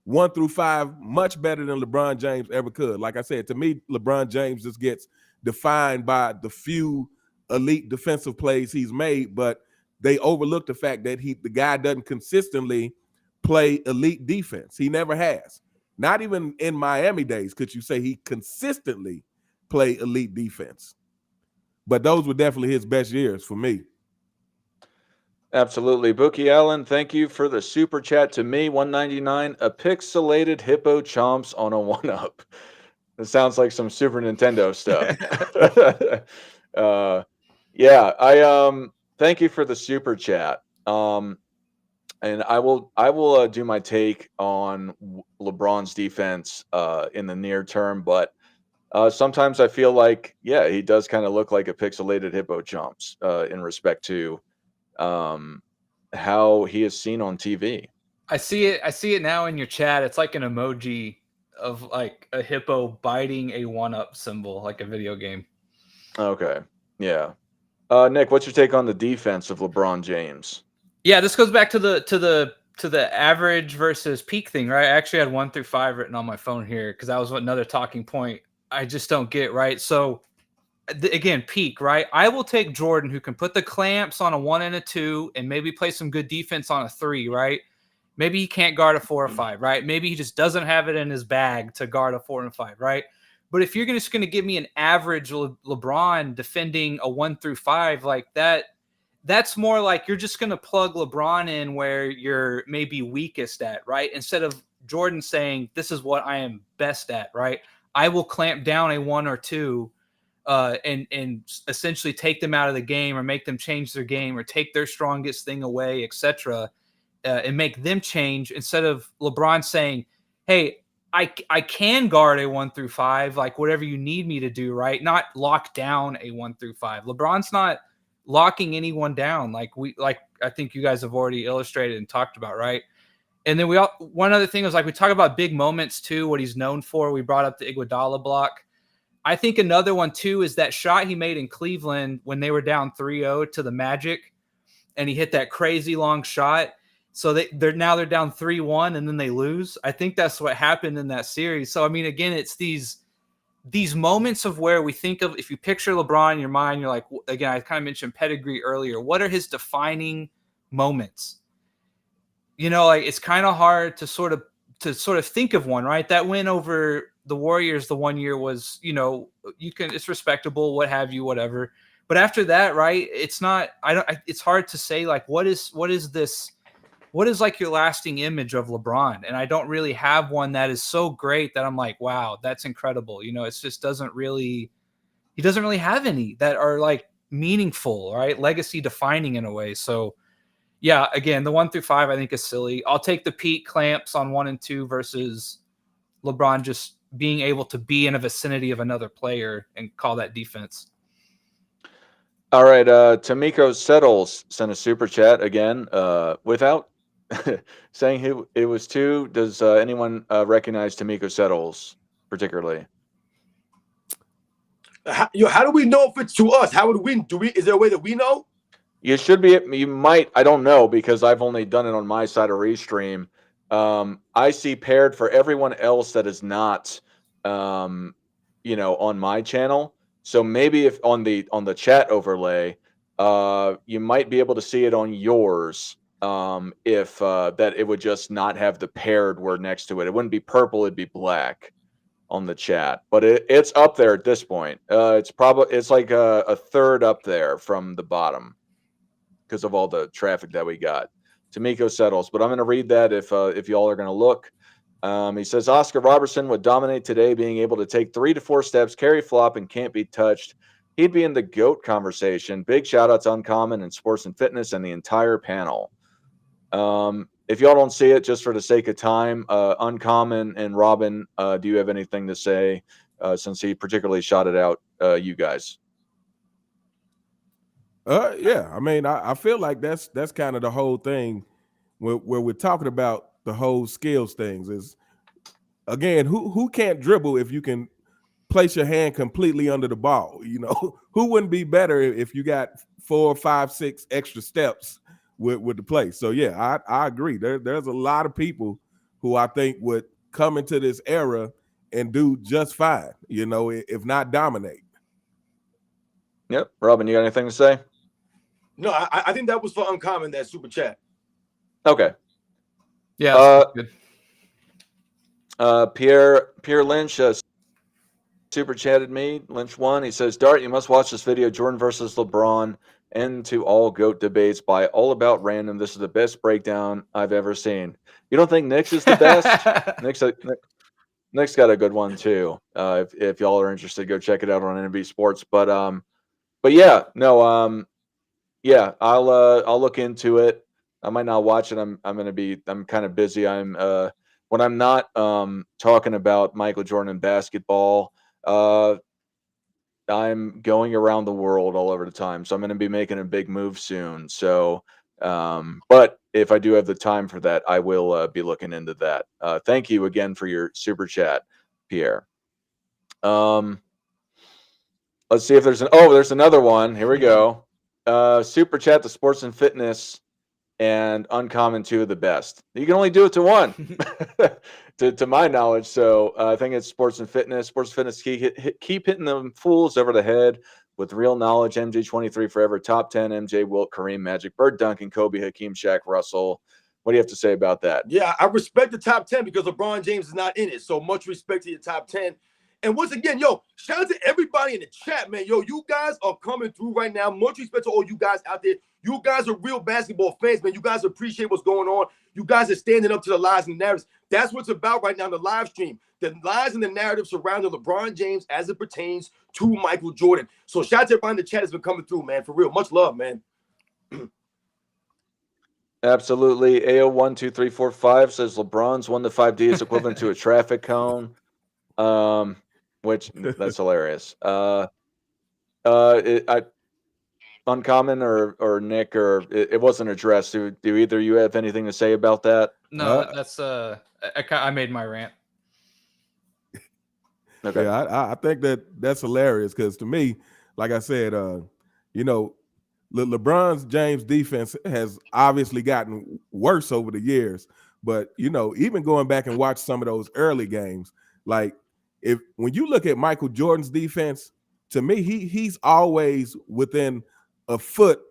1 through 5 much better than LeBron James ever could. Like I said, to me, LeBron James just gets defined by the few elite defensive plays he's made, but they overlook the fact that the guy doesn't consistently play elite defense. He never has. Not even in Miami days could you say he consistently play elite defense. But those were definitely his best years for me. Absolutely. Bookie Allen, thank you for the super chat to me. 199, a pixelated hippo chomps on a 1-up. It sounds like some Super Nintendo stuff. Yeah, I thank you for the super chat. And I will do my take on LeBron's defense in the near term, but sometimes I feel like, yeah, he does kind of look like a pixelated hippo chomps in respect to how he is seen on TV. I see it now in your chat. It's like an emoji of like a hippo biting a 1-up symbol, like a video game. Okay. Yeah. Nick, what's your take on the defense of LeBron James? Yeah, this goes back to the average versus peak thing, right? I actually had 1 through 5 written on my phone here because that was another talking point I just don't get, right? So again, peak, right? I will take Jordan, who can put the clamps on a 1 and a 2 and maybe play some good defense on a 3, right? Maybe he can't guard a 4 or 5, right? Maybe he just doesn't have it in his bag to guard a 4 and 5, right? But if you're just going to give me an average LeBron defending a 1 through 5 like that, that's more like you're just going to plug LeBron in where you're maybe weakest at, right? Instead of Jordan saying, this is what I am best at, right? I will clamp down a 1 or 2 and essentially take them out of the game or make them change their game or take their strongest thing away, etc., and make them change, instead of LeBron saying, hey, I can guard a 1 through 5, like whatever you need me to do, right? Not lock down a 1 through 5. LeBron's not locking anyone down like I think you guys have already illustrated and talked about, right? And then one other thing is, like, we talk about big moments too, what he's known for. We brought up the Iguodala block. I think another one too is that shot he made in Cleveland when they were down 3-0 to the Magic, and he hit that crazy long shot. So they're down 3-1 and then they lose. I think that's what happened in that series. So I mean, again, it's these these moments of where we think of, if you picture LeBron in your mind, you're like, again, I kind of mentioned pedigree earlier. What are his defining moments? You know, like it's kind of hard to sort of think of one, right? That win over the Warriors the one year was, you know, it's respectable, what have you, whatever. But after that, right, it's not, it's hard to say like, what is like your lasting image of LeBron? And I don't really have one that is so great that I'm like, wow, that's incredible. You know, it just he doesn't really have any that are like meaningful, right? Legacy defining in a way. So yeah, again, the 1 through 5 I think is silly. I'll take the Pete clamps on 1 and 2 versus LeBron just being able to be in a vicinity of another player and call that defense. All right, Tamiko Settles sent a super chat again, without saying who it was to. Does anyone recognize Tamiko Settles particularly? How do we know if it's to us? How would we? Is there a way that we know? You should be. You might. I don't know because I've only done it on my side of Restream. I see paired for everyone else that is not, on my channel. So maybe if on the chat overlay, you might be able to see it on yours. If that it would just not have the paired word next to it. It wouldn't be purple. It'd be black on the chat. But it's up there at this point. It's like a third up there from the bottom because of all the traffic that we got. Tamiko Settles, but I'm going to read that if y'all are going to look. He says Oscar Robertson would dominate today, being able to take 3 to 4 steps, carry flop, and can't be touched. He'd be in the GOAT conversation. Big shout out to Uncommon and Sports and Fitness and the entire panel. If y'all don't see it, just for the sake of time, Uncommon and Robin, do you have anything to say since he particularly shouted out you guys? Yeah, I mean, I feel like that's kind of the whole thing where we're talking about the whole skills things is, again, who can't dribble if you can place your hand completely under the ball? You know, who wouldn't be better if you got 4, 5, 6 extra steps with the play? So yeah, I agree. There's a lot of people who I think would come into this era and do just fine, you know, if not dominate. Yep. Robin, you got anything to say? No, I think that was for Uncommon, that super chat. Okay. Yeah. Good. Pierre Lynch super chatted me. Lynch 1. He says, Dart, you must watch this video, Jordan versus LeBron, end to all GOAT debates by All About Random. This is the best breakdown I've ever seen. You don't think Nick's is the best? Nick's got a good one too. If y'all are interested, go check it out on NB Sports. But yeah, no, yeah, I'll look into it. I might not watch it. I'm kind of busy. When I'm not talking about Michael Jordan and basketball, I'm going around the world all over the time. So I'm going to be making a big move soon. So, but if I do have the time for that, I will be looking into that. Thank you again for your super chat, Pierre. Let's see if there's another one. Here we go. Super chat to Sports and Fitness and Uncommon, 2 of the best. You can only do it to one, to my knowledge. So I think it's Sports and Fitness. Sports and Fitness keep hitting them fools over the head with real knowledge. MJ23 forever. Top 10. MJ, Wilt, Kareem, Magic, Bird, Duncan, Kobe, Hakeem, Shaq, Russell. What do you have to say about that? Yeah, I respect the top 10 because LeBron James is not in it. So much respect to your top 10. And once again, yo, shout out to everybody in the chat, man. Yo, you guys are coming through right now. Much respect to all you guys out there. You guys are real basketball fans, man. You guys appreciate what's going on. You guys are standing up to the lies and the narratives. That's what's about right now in the live stream. The lies and the narratives surrounding LeBron James as it pertains to Michael Jordan. So shout out to everybody in the chat that's been coming through, man. For real. Much love, man. Absolutely. AO12345 says LeBron's 1 to 5D is equivalent to a traffic cone. Which that's hilarious. Uncommon or Nick, or it wasn't addressed. Do either you have anything to say about that? No, that's I made my rant. Okay. Yeah, I think that's hilarious because to me, like I said, you know, LeBron's James defense has obviously gotten worse over the years. But, you know, even going back and watch some of those early games, like when you look at Michael Jordan's defense, to me, he's always within a foot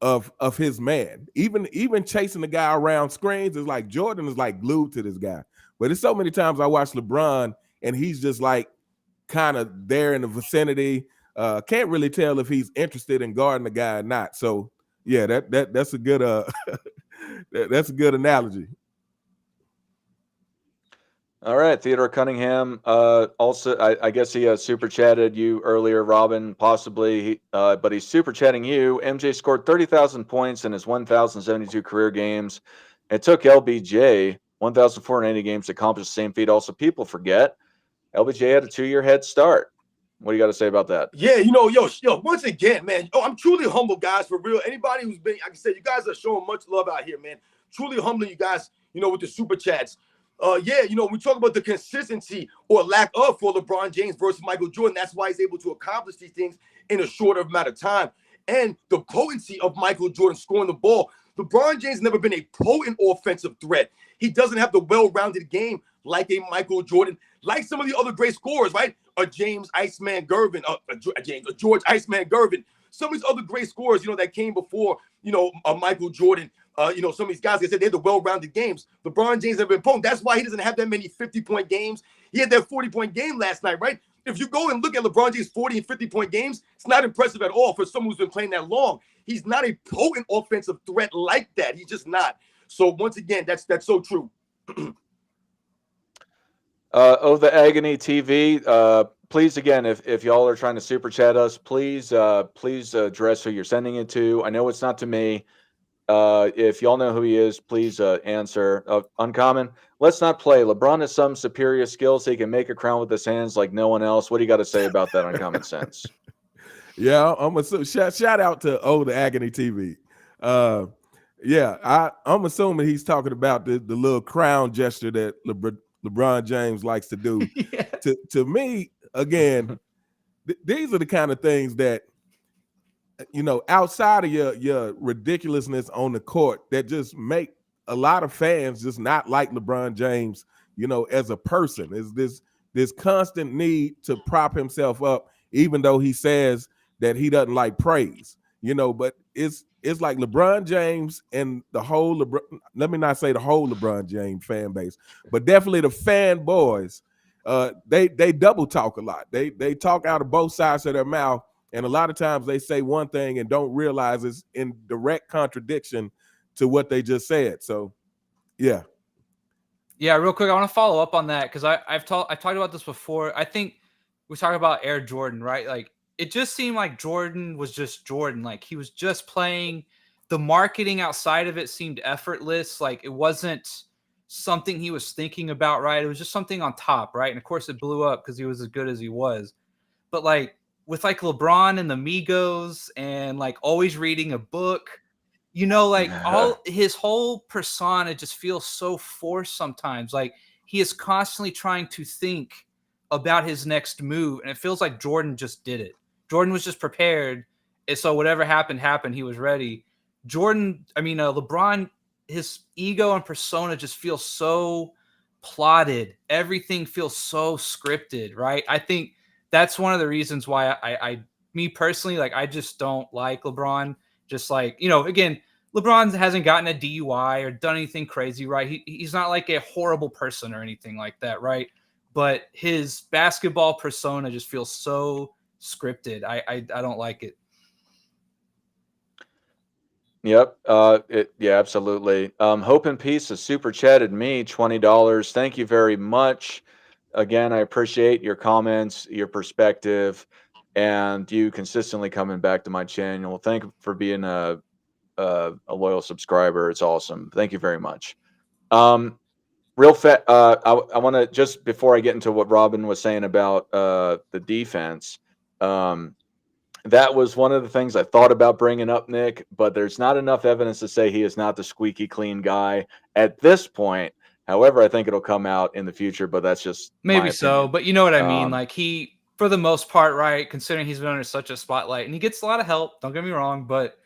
of his man. Even chasing the guy around screens is like Jordan is like glued to this guy. But it's so many times I watch LeBron and he's just like kind of there in the vicinity. Can't really tell if he's interested in guarding the guy or not. So yeah, that's a good that's a good analogy. All right, Theodore Cunningham. Also, I guess he super chatted you earlier, Robin, possibly, but he's super chatting you. MJ scored 30,000 points in his 1,072 career games. It took LBJ 1,480 games to accomplish the same feat. Also, people forget LBJ had a 2-year head start. What do you got to say about that? Yeah, yo, once again, man, I'm truly humble, guys, for real. Anybody who's been, like I said, you guys are showing much love out here, man. Truly humbling you guys, with the super chats. We talk about the consistency or lack of for LeBron James versus Michael Jordan. That's why he's able to accomplish these things in a shorter amount of time. And the potency of Michael Jordan scoring the ball. LeBron James has never been a potent offensive threat. He doesn't have the well-rounded game like a Michael Jordan, like some of the other great scorers, right? A James Iceman Gervin, a George Iceman Gervin. Some of these other great scorers, that came before, Michael Jordan. Some of these guys, like I said, they had the well-rounded games. LeBron James have been potent. That's why he doesn't have that many 50-point games. He had that 40-point game last night, right? If you go and look at LeBron James' 40 and 50-point games, it's not impressive at all for someone who's been playing that long. He's not a potent offensive threat like that. He's just not. So once again, that's so true. The Agony TV. Please, again, if y'all are trying to super chat us, please address who you're sending it to. I know it's not to me. If y'all know who he is, please answer. Uncommon, let's not play. LeBron has some superior skills. He can make a crown with his hands like no one else. What do you got to say about that, Uncommon Sense? Yeah, I'm shout out to the Agony TV. I'm assuming he's talking about the little crown gesture that LeBron James likes to do. Yeah. To me, again, these are the kind of things that, outside of your ridiculousness on the court, that just make a lot of fans just not like LeBron James, as a person. Is this constant need to prop himself up, even though he says that he doesn't like praise, but it's like LeBron James and the whole let me not say the whole LeBron James fan base, but definitely the fanboys. They double talk a lot. They talk out of both sides of their mouth, and a lot of times they say one thing and don't realize it's in direct contradiction to what they just said. So, yeah. Yeah, real quick, I want to follow up on that because I've talked about this before. I think we talk about Air Jordan, right? Like, it just seemed like Jordan was just Jordan. Like, he was just playing. The marketing outside of it seemed effortless. Like, it wasn't something he was thinking about, right? It was just something on top, right? And of course it blew up because he was as good as he was. But like with like LeBron and the Migos and like always reading a book, like all his whole persona just feels so forced sometimes. Like he is constantly trying to think about his next move. And it feels like Jordan just did it. Jordan was just prepared. And so whatever happened. He was ready. LeBron, his ego and persona just feel so plotted. Everything feels so scripted, right? I think that's one of the reasons why me personally, like, I just don't like LeBron. Just like, again, LeBron hasn't gotten a DUI or done anything crazy, right? He's not like a horrible person or anything like that, right? But his basketball persona just feels so scripted. I don't like it. Yep. Absolutely. Hope and Peace has super chatted me $20. Thank you very much. Again, I appreciate your comments, your perspective, and you consistently coming back to my channel. Thank you for being a loyal subscriber. It's awesome. Thank you very much. Real fast. I want to, just before I get into what Robin was saying about the defense. That was one of the things I thought about bringing up, Nick, but there's not enough evidence to say he is not the squeaky clean guy at this point. However, I think it'll come out in the future, but that's just maybe so. But you know what I mean? Like, he, for the most part, right, considering he's been under such a spotlight and he gets a lot of help, don't get me wrong, but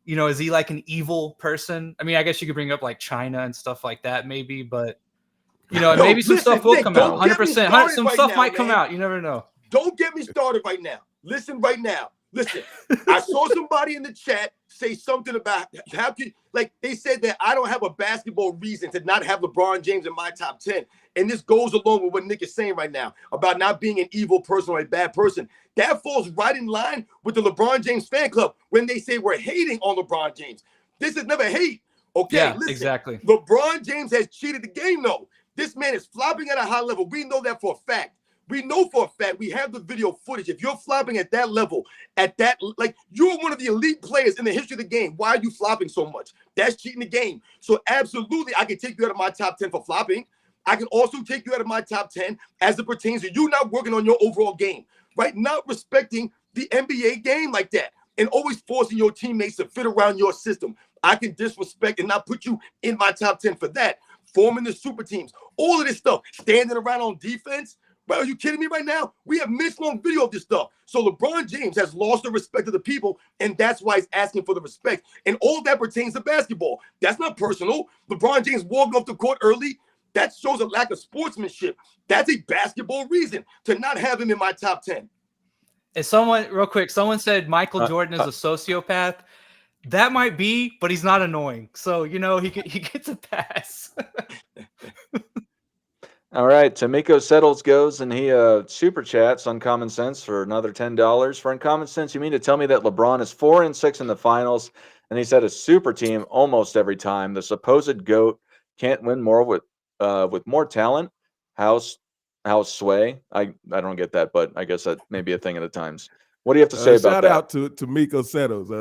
is he like an evil person? I mean, I guess you could bring up like China and stuff like that maybe, but You know, and No, maybe some listen, stuff will Nick, come out. don't get me 100%. started Some right stuff now, might come man. out. You never know. Don't get me started right now. Listen right now. Listen, I saw somebody in the chat say something about how could, like, they said that I don't have a basketball reason to not have LeBron James in my top 10. And this goes along with what Nick is saying right now about not being an evil person or a bad person. That falls right in line with the LeBron James fan club when they say we're hating on LeBron James. This is never hate. Okay, Yeah, listen. exactly. LeBron James has cheated the game, though. This man is flopping at a high level. We know that for a fact. We know for a fact, we have the video footage. If you're flopping at that level, at that, like, you're one of the elite players in the history of the game. Why are you flopping so much? That's cheating the game. So absolutely, I can take you out of my top 10 for flopping. I can also take you out of my top 10 as it pertains to you not working on your overall game, right? Not respecting the NBA game like that and always forcing your teammates to fit around your system. I can disrespect and not put you in my top 10 for that. Forming the super teams, all of this stuff, standing around on defense. Bro, are you kidding me right now? We have minutes-long video of this stuff. So LeBron James has lost the respect of the people, and that's why he's asking for the respect. And all that pertains to basketball. That's not personal. LeBron James walking off the court early, that shows a lack of sportsmanship. That's a basketball reason to not have him in my top 10. And someone, real quick, someone said Michael Jordan is a sociopath. That might be, but he's not annoying. So, you know, he gets a pass. All right, Tamiko Settles goes and he super chats Uncommon Sense for another $10. For Uncommon Sense, you mean to tell me that LeBron is 4-6 in the finals, and he's had a super team almost every time? The supposed GOAT can't win more with more talent. House sway. I don't get that, but I guess that may be a thing at the times. What do you have to say about shout that? out to Miko Settles.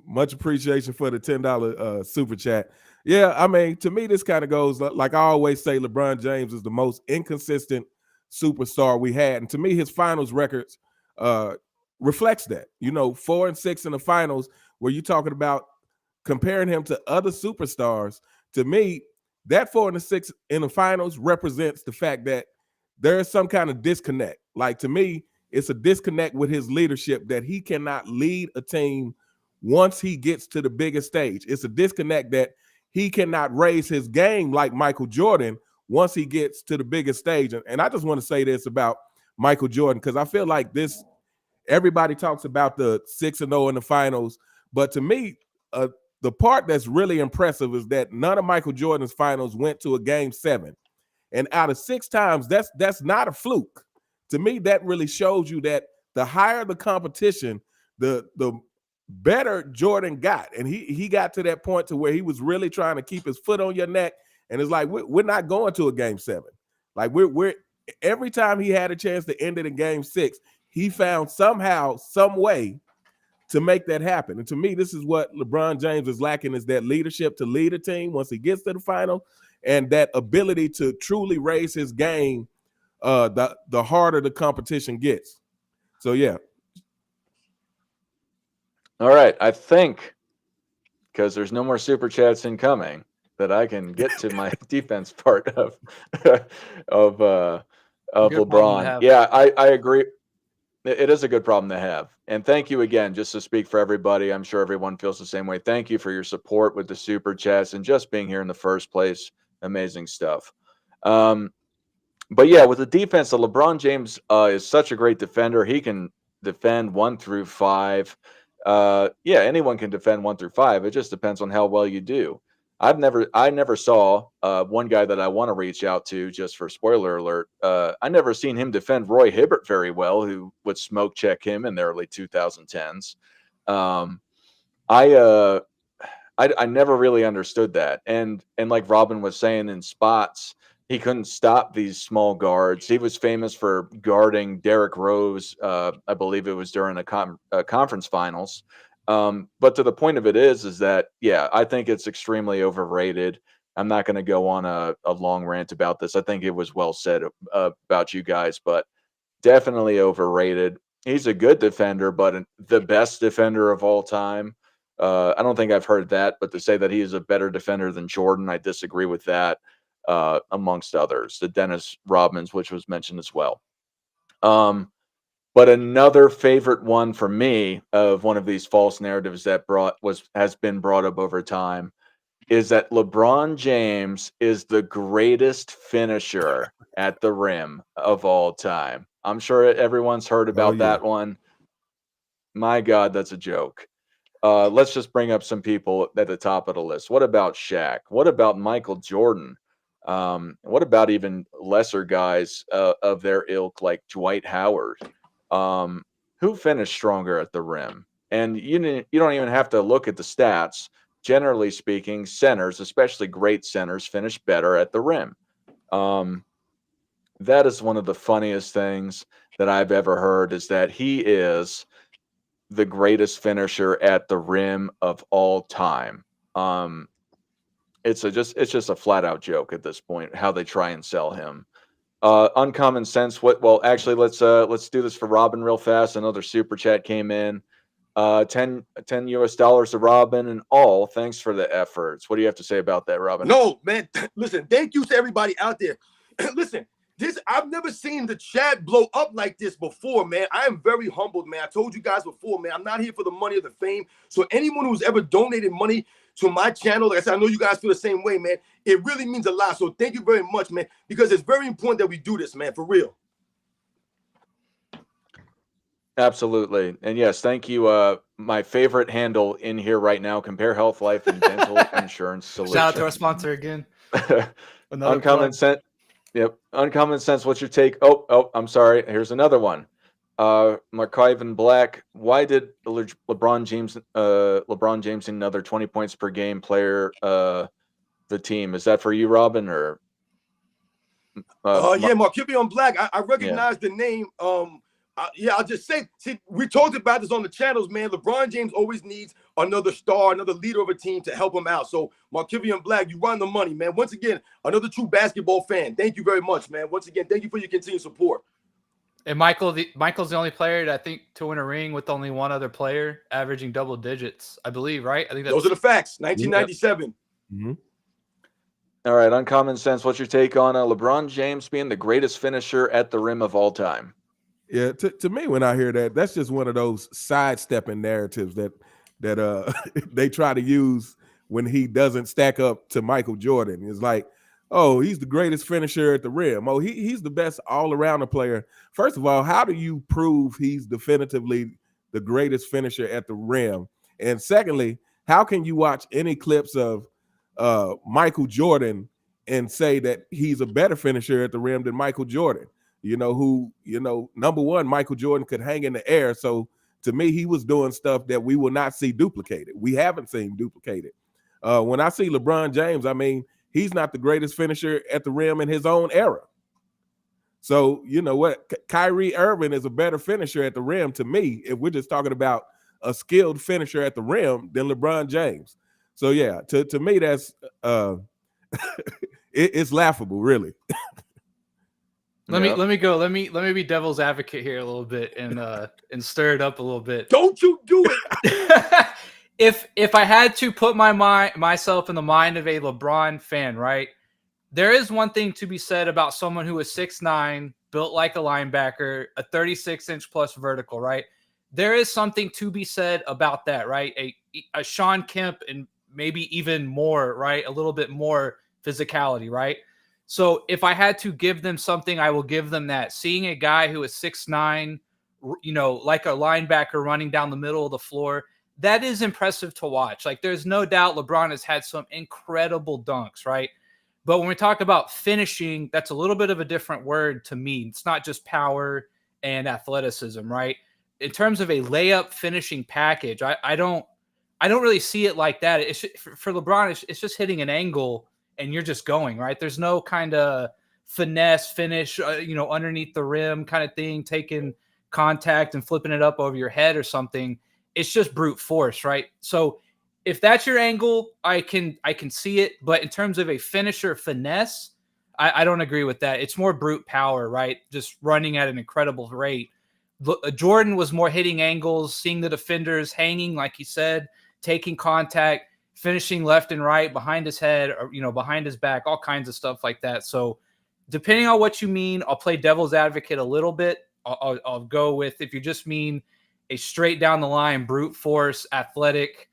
Much appreciation for the $10 super chat. Yeah, I mean, to me, this kind of goes like I always say, LeBron James is the most inconsistent superstar we had. And to me, his finals records reflects that. You know, 4-6 in the finals, where you're talking about comparing him to other superstars. To me, that 4-6 in the finals represents the fact that there is some kind of disconnect. Like, to me, it's a disconnect with his leadership, that he cannot lead a team once he gets to the biggest stage. It's a disconnect that he cannot raise his game like Michael Jordan once he gets to the biggest stage. And I just want to say this about Michael Jordan, because I feel like this, everybody talks about the 6-0 in the finals, but to me, the part that's really impressive is that none of Michael Jordan's finals went to a game 7. And out of 6 times, that's not a fluke. To me, that really shows you that the higher the competition, the better Jordan got. And he got to that point to where he was really trying to keep his foot on your neck. And it's like, we're not going to a game 7. Like, we're every time he had a chance to end it in game 6, he found somehow, some way to make that happen. And to me, this is what LeBron James is lacking, is that leadership to lead a team once he gets to the final, and that ability to truly raise his game the harder the competition gets. So, yeah. All right, I think, because there's no more super chats incoming, that I can get to my defense part of LeBron. Yeah, I agree. It is a good problem to have. And thank you again, just to speak for everybody. I'm sure everyone feels the same way. Thank you for your support with the super chats and just being here in the first place. Amazing stuff. But yeah, with the defense, the LeBron James is such a great defender. He can defend 1 through 5. Yeah, anyone can defend 1 through 5. It just depends on how well you do. I never saw one guy that I want to reach out to, just for spoiler alert. I never seen him defend Roy Hibbert very well, who would smoke check him in the early 2010s. I never really understood that. And like Robin was saying, in spots, he couldn't stop these small guards. He was famous for guarding Derrick Rose. I believe it was during a conference finals. But to the point of it is that, yeah, I think it's extremely overrated. I'm not going to go on a long rant about this. I think it was well said about you guys, but definitely overrated. He's a good defender, but the best defender of all time, I don't think I've heard that. But to say that he is a better defender than Jordan, I disagree with that, amongst others. The Dennis Rodmans, which was mentioned as well. But another favorite one for me of one of these false narratives that has been brought up over time is that LeBron James is the greatest finisher at the rim of all time. I'm sure everyone's heard Oh about yeah. that one. My God, that's a joke. Let's just bring up some people at the top of the list. What about Shaq? What about Michael Jordan? What about even lesser guys of their ilk like Dwight Howard? Um, who finished stronger at the rim? And you don't even have to look at the stats. Generally speaking, centers, especially great centers, finish better at the rim. Um, that is one of the funniest things that I've ever heard is that he is the greatest finisher at the rim of all time. Um, it's just a flat out joke at this point how they try and sell him. Uncommon sense. What? Well, actually, let's do this for Robin real fast. Another super chat came in. 10 US dollars to Robin and all. Thanks for the efforts. What do you have to say about that, Robin? No, man. Listen, thank you to everybody out there. Listen, I've never seen the chat blow up like this before, man. I am very humbled, man. I told you guys before, man. I'm not here for the money or the fame. So anyone who's ever donated money to my channel, like I said, I know you guys feel the same way, man. It really means a lot. So thank you very much, man, because it's very important that we do this, man, for real. Absolutely. And yes, thank you. My favorite handle in here right now, Compare Health, Life, and Dental Insurance Solutions. Shout out to our sponsor again. Uncommon sense. Yep. Uncommon sense. What's your take? Oh, I'm sorry. Here's another one. Markivan Black. Why did LeBron James another 20 points per game player the team? Is that for you, Robin, or yeah, Markivan Black. I recognize the name. I'll just say, see, we talked about this on the channels, man. LeBron James always needs another star, another leader of a team to help him out. So, Markivan Black, you run the money, man. Once again, another true basketball fan. Thank you very much, man. Once again, thank you for your continued support. And Michael's the only player I think to win a ring with only one other player averaging double digits, I believe, right? I think those are the facts. 1997. Mm-hmm. All right, Uncommon Sense. What's your take on LeBron James being the greatest finisher at the rim of all time? Yeah, to me, when I hear that, that's just one of those sidestepping narratives that they try to use when he doesn't stack up to Michael Jordan. It's like, oh, he's the greatest finisher at the rim. Oh, he's the best all-around player. First of all, how do you prove he's definitively the greatest finisher at the rim? And secondly, how can you watch any clips of Michael Jordan and say that he's a better finisher at the rim than Michael Jordan? Number one, Michael Jordan could hang in the air. So to me, he was doing stuff that we will not see duplicated. We haven't seen duplicated. When I see LeBron James, I mean, he's not the greatest finisher at the rim in his own era. So, you know what? Kyrie Irving is a better finisher at the rim to me, if we're just talking about a skilled finisher at the rim, than LeBron James. So, yeah, to me, that's it's laughable, really. Let me be devil's advocate here a little bit and stir it up a little bit. Don't you do it. If I had to put myself in the mind of a LeBron fan, right? There is one thing to be said about someone who is 6'9", built like a linebacker, a 36-inch plus vertical, right? There is something to be said about that, right? A Sean Kemp and maybe even more, right? A little bit more physicality, right? So if I had to give them something, I will give them that. Seeing a guy who is 6'9", like a linebacker running down the middle of the floor, that is impressive to watch. Like, there's no doubt LeBron has had some incredible dunks, right? But when we talk about finishing, that's a little bit of a different word to me. It's not just power and athleticism, right? In terms of a layup finishing package, I don't really see it like that. It's for LeBron, it's just hitting an angle and you're just going, right? There's no kind of finesse finish, underneath the rim kind of thing, taking contact and flipping it up over your head or something. It's just brute force, right? So if that's your angle, I can see it. But in terms of a finisher finesse, I don't agree with that. It's more brute power, right? Just running at an incredible rate. Jordan was more hitting angles, seeing the defenders hanging, like he said, taking contact, finishing left and right, behind his head, or, behind his back, all kinds of stuff like that. So depending on what you mean, I'll play devil's advocate a little bit. I'll go with, if you just mean a straight down the line, brute force, athletic,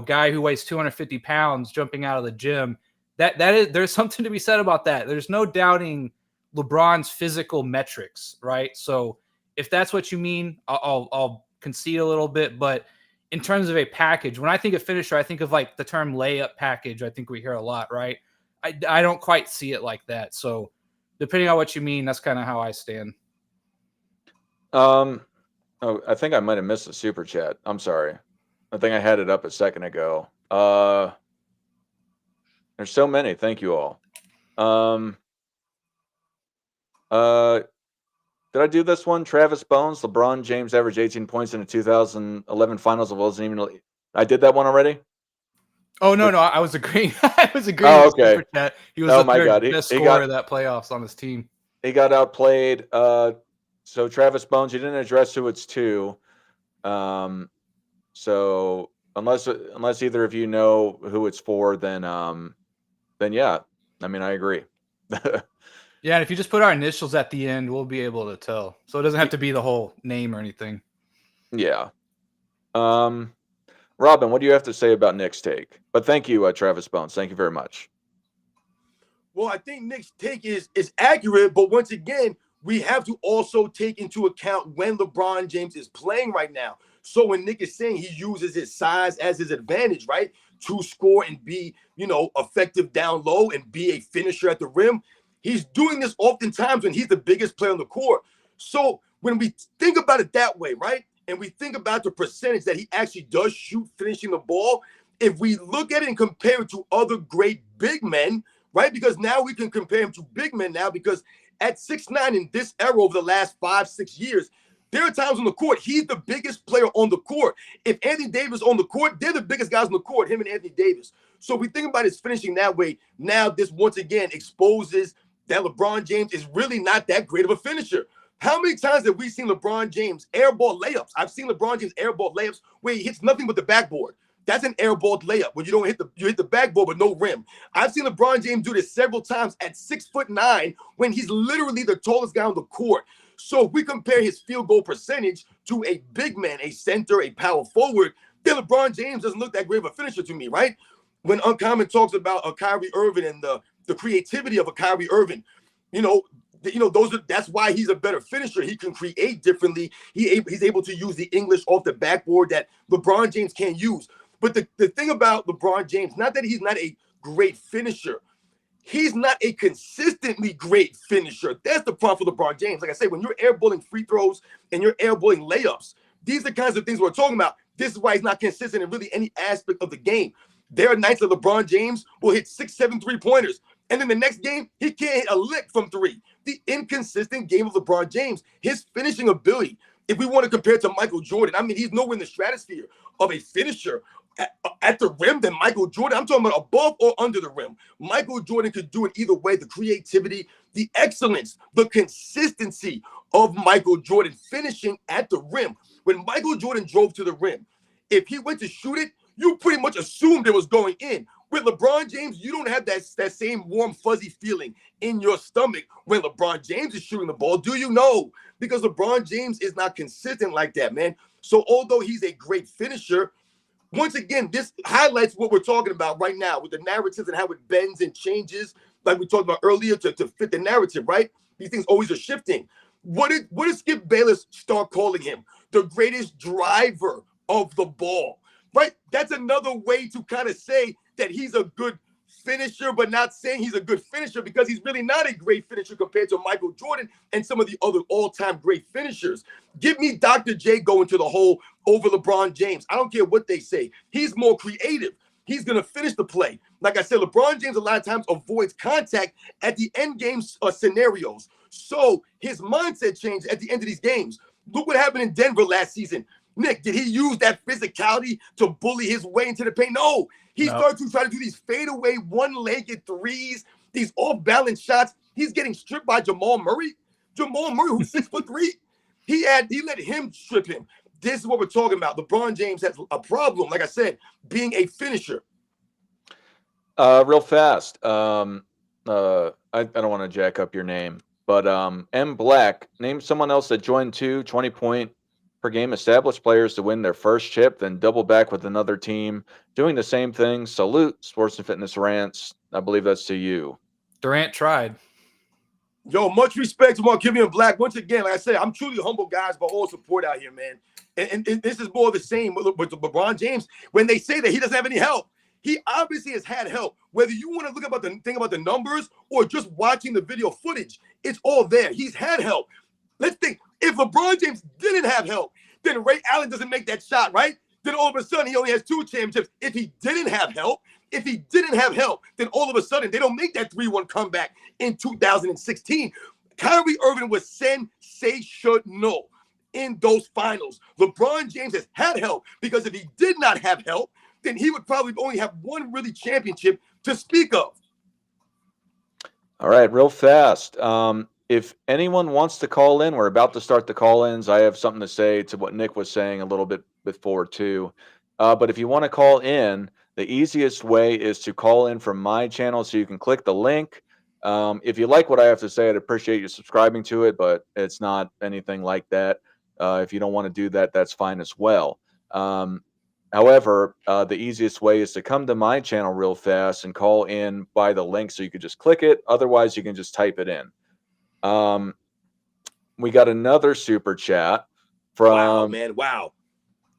guy who weighs 250 pounds jumping out of the gym. There's something to be said about that. There's no doubting LeBron's physical metrics, right? So if that's what you mean, I'll concede a little bit. But in terms of a package, when I think of finisher, I think of like the term layup package. I think we hear a lot, right? I don't quite see it like that. So depending on what you mean, that's kind of how I stand. Oh, I think I might have missed a super chat. I'm sorry. I think I had it up a second ago. There's so many. Thank you all. Did I do this one? Travis Bones, LeBron James averaged 18 points in the 2011 finals. It wasn't even. I did that one already. Oh no, I was agreeing. I was agreeing. Oh, with okay. Super Chat. He was the third best scorer of that playoffs on his team. He got outplayed. So Travis Bones, you didn't address who it's to. So unless either of you know who it's for, then yeah. I mean, I agree. Yeah, and if you just put our initials at the end, we'll be able to tell. So it doesn't have to be the whole name or anything. Yeah. Robin, what do you have to say about Nick's take? But thank you, Travis Bones. Thank you very much. Well, I think Nick's take is accurate, but once again, we have to also take into account when LeBron James is playing right now. So when Nick is saying he uses his size as his advantage, right, to score and be, effective down low and be a finisher at the rim, he's doing this oftentimes when he's the biggest player on the court. So when we think about it that way, right, and we think about the percentage that he actually does shoot finishing the ball, if we look at it and compare it to other great big men, right, because now we can compare him to big men now, because at 6'9" in this era over the last 5-6 years, there are times on the court, he's the biggest player on the court. If Anthony Davis on the court, they're the biggest guys on the court, him and Anthony Davis. So we think about his finishing that way. Now this once again exposes that LeBron James is really not that great of a finisher. How many times have we seen LeBron James airball layups? I've seen LeBron James airball layups where he hits nothing but the backboard. That's an airball layup when you don't hit the backboard with no rim. I've seen LeBron James do this several times at 6'9" when he's literally the tallest guy on the court. So if we compare his field goal percentage to a big man, a center, a power forward, then LeBron James doesn't look that great of a finisher to me, right? When Uncommon talks about a Kyrie Irving and the creativity of a Kyrie Irving, that's why he's a better finisher. He can create differently. He's able to use the English off the backboard that LeBron James can't use. But the thing about LeBron James, not that he's not a great finisher, he's not a consistently great finisher. That's the problem for LeBron James. Like I say, when you're airballing free throws and you're airballing layups, these are the kinds of things we're talking about. This is why he's not consistent in really any aspect of the game. There are nights that LeBron James will hit 6-7 3-pointers. And then the next game, he can't hit a lick from three. The inconsistent game of LeBron James, his finishing ability, if we want to compare it to Michael Jordan, I mean, he's nowhere in the stratosphere of a finisher at the rim than Michael Jordan. I'm talking about above or under the rim. Michael Jordan could do it either way. The creativity, the excellence, the consistency of Michael Jordan finishing at the rim. When Michael Jordan drove to the rim, if he went to shoot it, you pretty much assumed it was going in. With LeBron James, you don't have that same warm, fuzzy feeling in your stomach when LeBron James is shooting the ball. Do you know? Because LeBron James is not consistent like that, man. So although he's a great finisher, once again, this highlights what we're talking about right now with the narratives and how it bends and changes, like we talked about earlier, to fit the narrative, right? These things always are shifting. What did Skip Bayless start calling him? The greatest driver of the ball, right? That's another way to kind of say that he's a good finisher, but not saying he's a good finisher because he's really not a great finisher compared to Michael Jordan and some of the other all-time great finishers. Give me Dr. J going to the hole over LeBron James. I don't care what they say. He's more creative. He's going to finish the play. Like I said, LeBron James a lot of times avoids contact at the end game scenarios. So his mindset changed at the end of these games. Look what happened in Denver last season. Nick, did he use that physicality to bully his way into the paint? No. He started to try to do these fadeaway one-legged threes, these off-balance shots. He's getting stripped by Jamal Murray. Jamal Murray, who's 6'3", he let him strip him. This is what we're talking about. LeBron James has a problem, like I said, being a finisher. Real fast. I don't want to jack up your name, but M Black, name someone else that joined 20-point per game, established players to win their first chip, then double back with another team, doing the same thing. Salute, Sports and Fitness Rants. I believe that's to you. Durant tried. Yo, much respect to Markivian Black. Once again, like I said, I'm truly humble, guys, but all support out here, man. And this is more the same with LeBron James. When they say that he doesn't have any help, he obviously has had help. Whether you want to look about the thing about the numbers or just watching the video footage, it's all there. He's had help. Let's think, if LeBron James didn't have help, then Ray Allen doesn't make that shot, right? Then all of a sudden he only has 2 championships. If he didn't have help, then all of a sudden they don't make that 3-1 comeback in 2016. Kyrie Irving was sensational in those finals. LeBron James has had help, because if he did not have help, then he would probably only have 1 really championship to speak of. All right, real fast. If anyone wants to call in, we're about to start the call-ins. I have something to say to what Nick was saying a little bit before too. But if you want to call in, the easiest way is to call in from my channel, so you can click the link. If you like what I have to say, I'd appreciate you subscribing to it, but it's not anything like that. If you don't want to do that, that's fine as well. However, the easiest way is to come to my channel real fast and call in by the link, so you could just click it. Otherwise, you can just type it in. We got another super chat from Wow, man. Wow.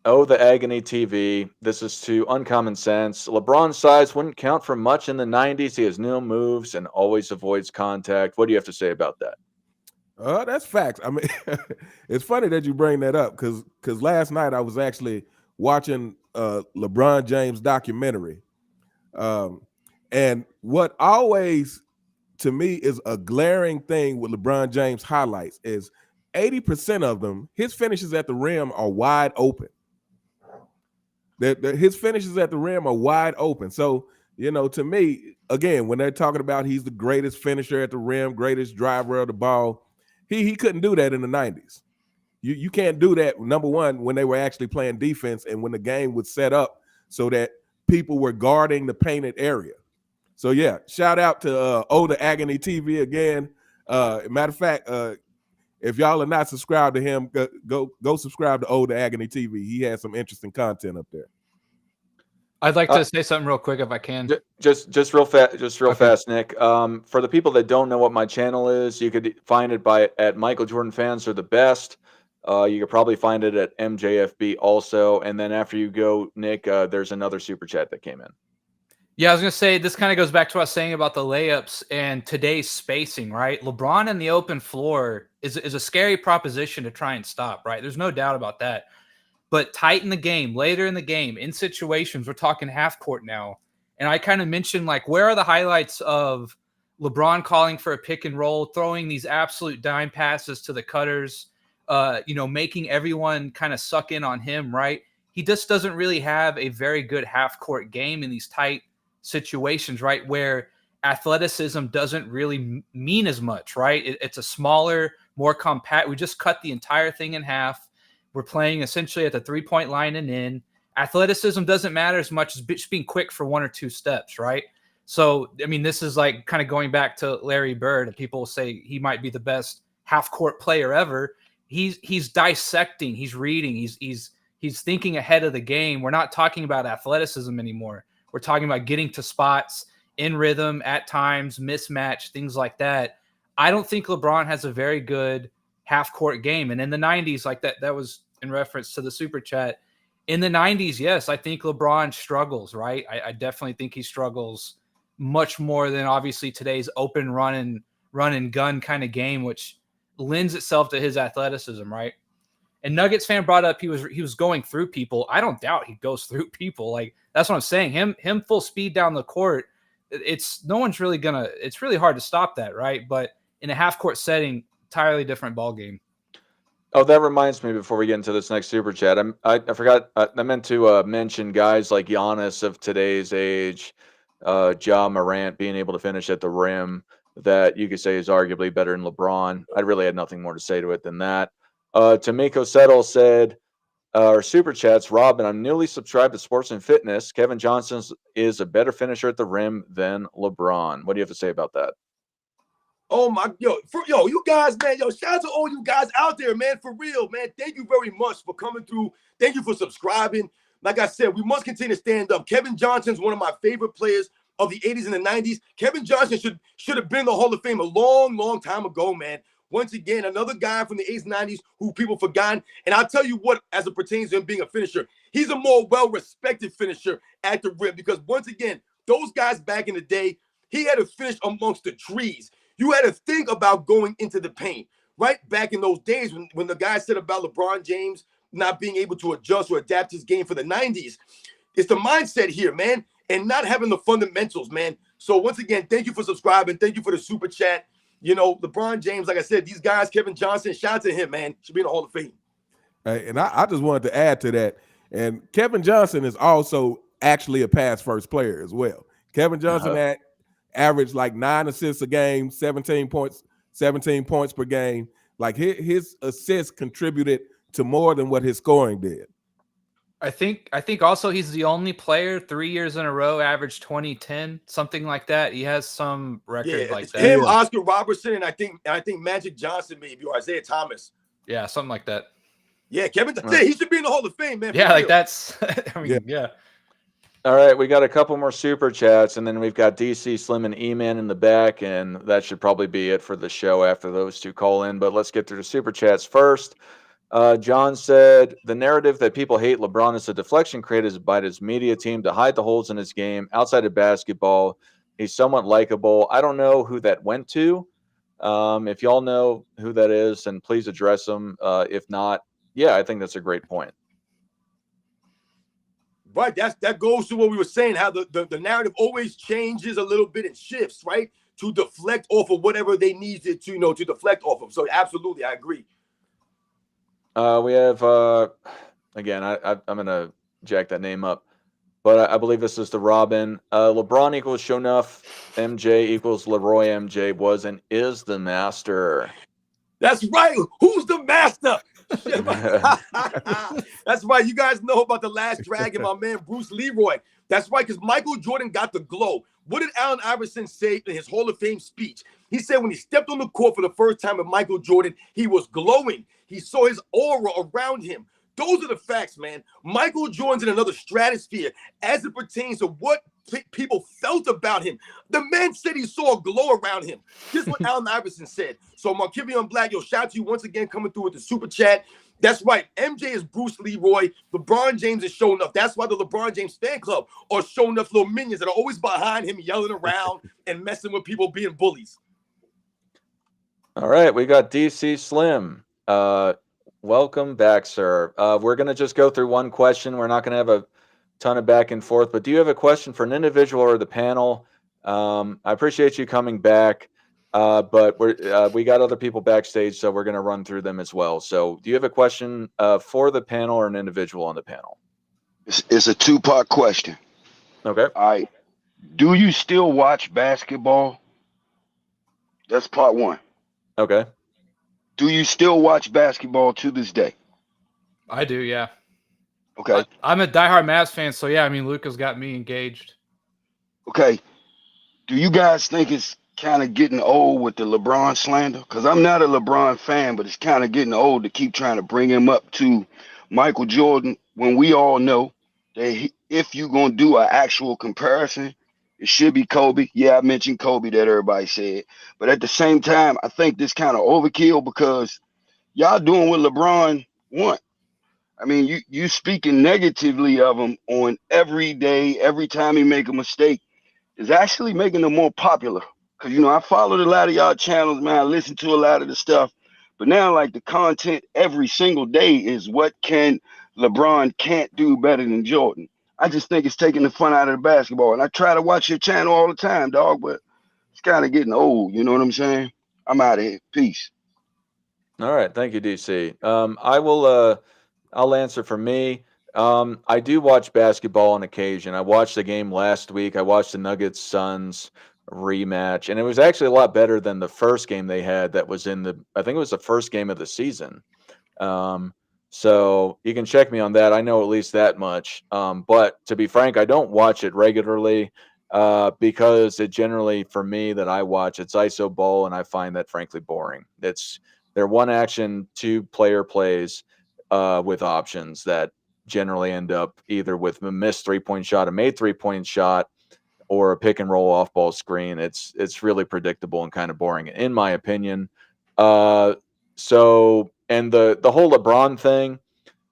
Oh, the Agony TV. This is to Uncommon Sense. LeBron's size wouldn't count for much in the 90s. He has no moves and always avoids contact. What do you have to say about that? That's facts. I mean, it's funny that you bring that up, because last night I was actually watching LeBron James documentary. And what always, to me, is a glaring thing with LeBron James highlights is 80% of them, his finishes at the rim are wide open. His finishes at the rim are wide open. So, to me, again, when they're talking about he's the greatest finisher at the rim, greatest driver of the ball, he couldn't do that in the 90s. You can't do that, number one, when they were actually playing defense and when the game was set up so that people were guarding the painted area. So, yeah, shout out to the Agony TV again. Matter of fact, if y'all are not subscribed to him, go subscribe to the Agony TV. He has some interesting content up there. I'd like to say something real quick if I can. Just real fast, Nick. For the people that don't know what my channel is, you could find it at Michael Jordan Fans Are the Best. You could probably find it at MJFB also. And then after you go, Nick, there's another super chat that came in. Yeah, I was going to say, this kind of goes back to what I was saying about the layups and today's spacing, right? LeBron in the open floor is a scary proposition to try and stop, right? There's no doubt about that. But tight in the game, later in the game, in situations, we're talking half court now. And I kind of mentioned, like, where are the highlights of LeBron calling for a pick and roll, throwing these absolute dime passes to the cutters, making everyone kind of suck in on him, right? He just doesn't really have a very good half court game in these tight situations, right? Where athleticism doesn't really mean as much, right? It's a smaller, more compact. We just cut the entire thing in half. We're playing essentially at the 3-point line and in. Athleticism doesn't matter as much as just being quick for 1 or 2 steps, right? So, I mean, this is like kind of going back to Larry Bird, and people say he might be the best half-court player ever. He's dissecting, he's reading, he's thinking ahead of the game. We're not talking about athleticism anymore. We're talking about getting to spots in rhythm at times, mismatch, things like that. I don't think LeBron has a very good half-court game. And in the 90s, like that was in reference to the super chat. In the 90s, yes, I think LeBron struggles, right? I definitely think he struggles much more than obviously today's open run and gun kind of game, which lends itself to his athleticism, right? And Nuggets fan brought up he was going through people. I don't doubt he goes through people. Like, that's what I'm saying. Him full speed down the court. It's really hard to stop that, right? But in a half court setting, entirely different ball game. Oh, that reminds me, before we get into this next super chat, I forgot, I meant to mention guys like Giannis of today's age, Ja Morant being able to finish at the rim, that you could say is arguably better than LeBron. I really had nothing more to say to it than that. Tamiko Settle said, our super chats, Robin, I'm newly subscribed to Sports and Fitness. Kevin Johnson is a better finisher at the rim than LeBron. What do you have to say about that? Oh my, you guys, man, shout out to all you guys out there, man, for real, man. Thank you very much for coming through. Thank you for subscribing. Like I said, we must continue to stand up. Kevin Johnson's one of my favorite players of the 80s and the 90s. Kevin Johnson should have been in the Hall of Fame a long, long time ago, man. Once again, another guy from the 80s and 90s who people forgotten. And I'll tell you what, as it pertains to him being a finisher, he's a more well-respected finisher at the rim because, once again, those guys back in the day, he had to finish amongst the trees. You had to think about going into the paint, right? Back in those days when the guy said about LeBron James not being able to adjust or adapt his game for the 90s, it's the mindset here, man, and not having the fundamentals, man. So once again, thank you for subscribing. Thank you for the super chat. You know, LeBron James, like I said, these guys, Kevin Johnson, shout out to him, man. Should be in the Hall of Fame. And I just wanted to add to that. And Kevin Johnson is also actually a pass first player as well. Kevin Johnson had averaged like 9 assists a game, 17 points per game. Like his assists contributed to more than what his scoring did. I think also he's the only player 3 years in a row averaged 20-10, something like that. He has some record like that. Him, Oscar Robertson, and I think Magic Johnson maybe, or Isaiah Thomas. Yeah, something like that. Yeah, Kevin, he should be in the Hall of Fame, man. Yeah, like that's I mean, yeah. All right, we got a couple more super chats, and then we've got DC Slim and E-Man in the back, and that should probably be it for the show after those two call in. But let's get through the super chats first. John said, the narrative that people hate LeBron is a deflection created by his media team to hide the holes in his game. Outside of basketball, he's somewhat likable. I don't know who that went to. If y'all know who that is, then please address them. If not, yeah, I think that's a great point. Right, that goes to what we were saying, how the narrative always changes a little bit and shifts, right, to deflect off of whatever they needed to, to deflect off of. So absolutely, I agree. We have, again, I'm going to jack that name up, but I believe this is the Robin. LeBron equals show enough. MJ equals Leroy. MJ was and is the master. That's right. Who's the master? That's right. You guys know about The Last Dragon, my man Bruce Leroy. That's right, because Michael Jordan got the glow. What did Allen Iverson say in his Hall of Fame speech? He said when he stepped on the court for the first time with Michael Jordan, he was glowing. He saw his aura around him. Those are the facts, man. Michael Jordan's in another stratosphere as it pertains to what people felt about him. The man said he saw a glow around him. This is what Allen Iverson said. So Markivion Black, shout out to you once again coming through with the super chat. That's right. MJ is Bruce Leroy. LeBron James is showing up. That's why the LeBron James fan club are showing up little minions that are always behind him, yelling around and messing with people being bullies. All right, we got DC Slim. Welcome back, sir. We're going to just go through one question. We're not going to have a ton of back and forth, but do you have a question for an individual or the panel? I appreciate you coming back, but we got other people backstage, so we're going to run through them as well. So do you have a question for the panel or an individual on the panel? It's a two-part question. Okay. All right. Do you still watch basketball? That's part one. Okay. Do you still watch basketball to this day? I do, yeah. Okay. I'm a diehard Mavs fan, so yeah, I mean, Luka's got me engaged. Okay. Do you guys think it's kind of getting old with the LeBron slander? Because I'm not a LeBron fan, but it's kind of getting old to keep trying to bring him up to Michael Jordan when we all know that if you're going to do an actual comparison, it should be Kobe. Yeah, I mentioned Kobe that everybody said. But at the same time, I think this kind of overkill because y'all doing what LeBron want. I mean, you speaking negatively of him on every day, every time he make a mistake is actually making him more popular. Because, I followed a lot of y'all channels, man. I listen to a lot of the stuff. But now, like, the content every single day is what LeBron can't do better than Jordan. I just think it's taking the fun out of the basketball. And I try to watch your channel all the time, dog, but it's kind of getting old. You know what I'm saying? I'm out of here. Peace. All right. Thank you, DC. I'll answer for me. I do watch basketball on occasion. I watched the game last week. I watched the Nuggets-Suns rematch, and it was actually a lot better than the first game they had that was I think it was the first game of the season. So you can check me on that. I know at least that much. But to be frank, I don't watch it regularly. because it generally, for me, that I watch, it's ISO ball, and I find that frankly boring. They're one action, two player plays with options that generally end up either with a missed 3-point shot, a made 3-point shot, or a pick and roll off ball screen. It's really predictable and kind of boring, in my opinion. So, and the whole LeBron thing,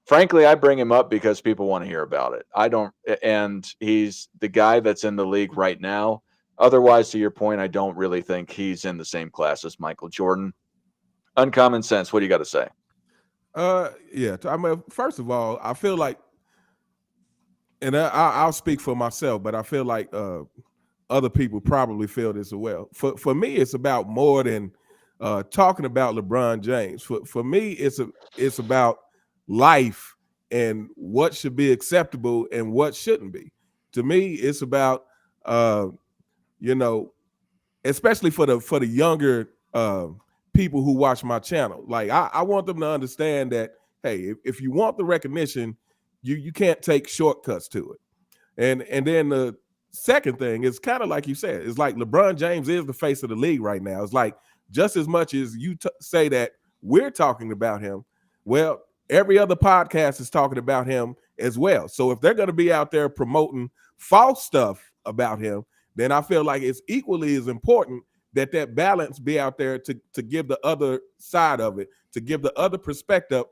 frankly, I bring him up because people want to hear about it. I don't, and he's the guy that's in the league right now. Otherwise, to your point, I don't really think he's in the same class as Michael Jordan. Uncommon sense. What do you got to say? Yeah. I mean, first of all, I feel like, and I'll speak for myself, but I feel like other people probably feel this as well. For me, it's about more than talking about LeBron James. For me, it's about life and what should be acceptable and what shouldn't be. To me, it's about especially for the younger people who watch my channel. Like I want them to understand that, hey, if you want the recognition, you can't take shortcuts to it. And then the second thing is kind of like you said, it's like LeBron James is the face of the league right now. It's like just as much as you say that we're talking about him, well, every other podcast is talking about him as well. So if they're going to be out there promoting false stuff about him, then I feel like it's equally as important that balance be out there to give the other side of it, to give the other perspective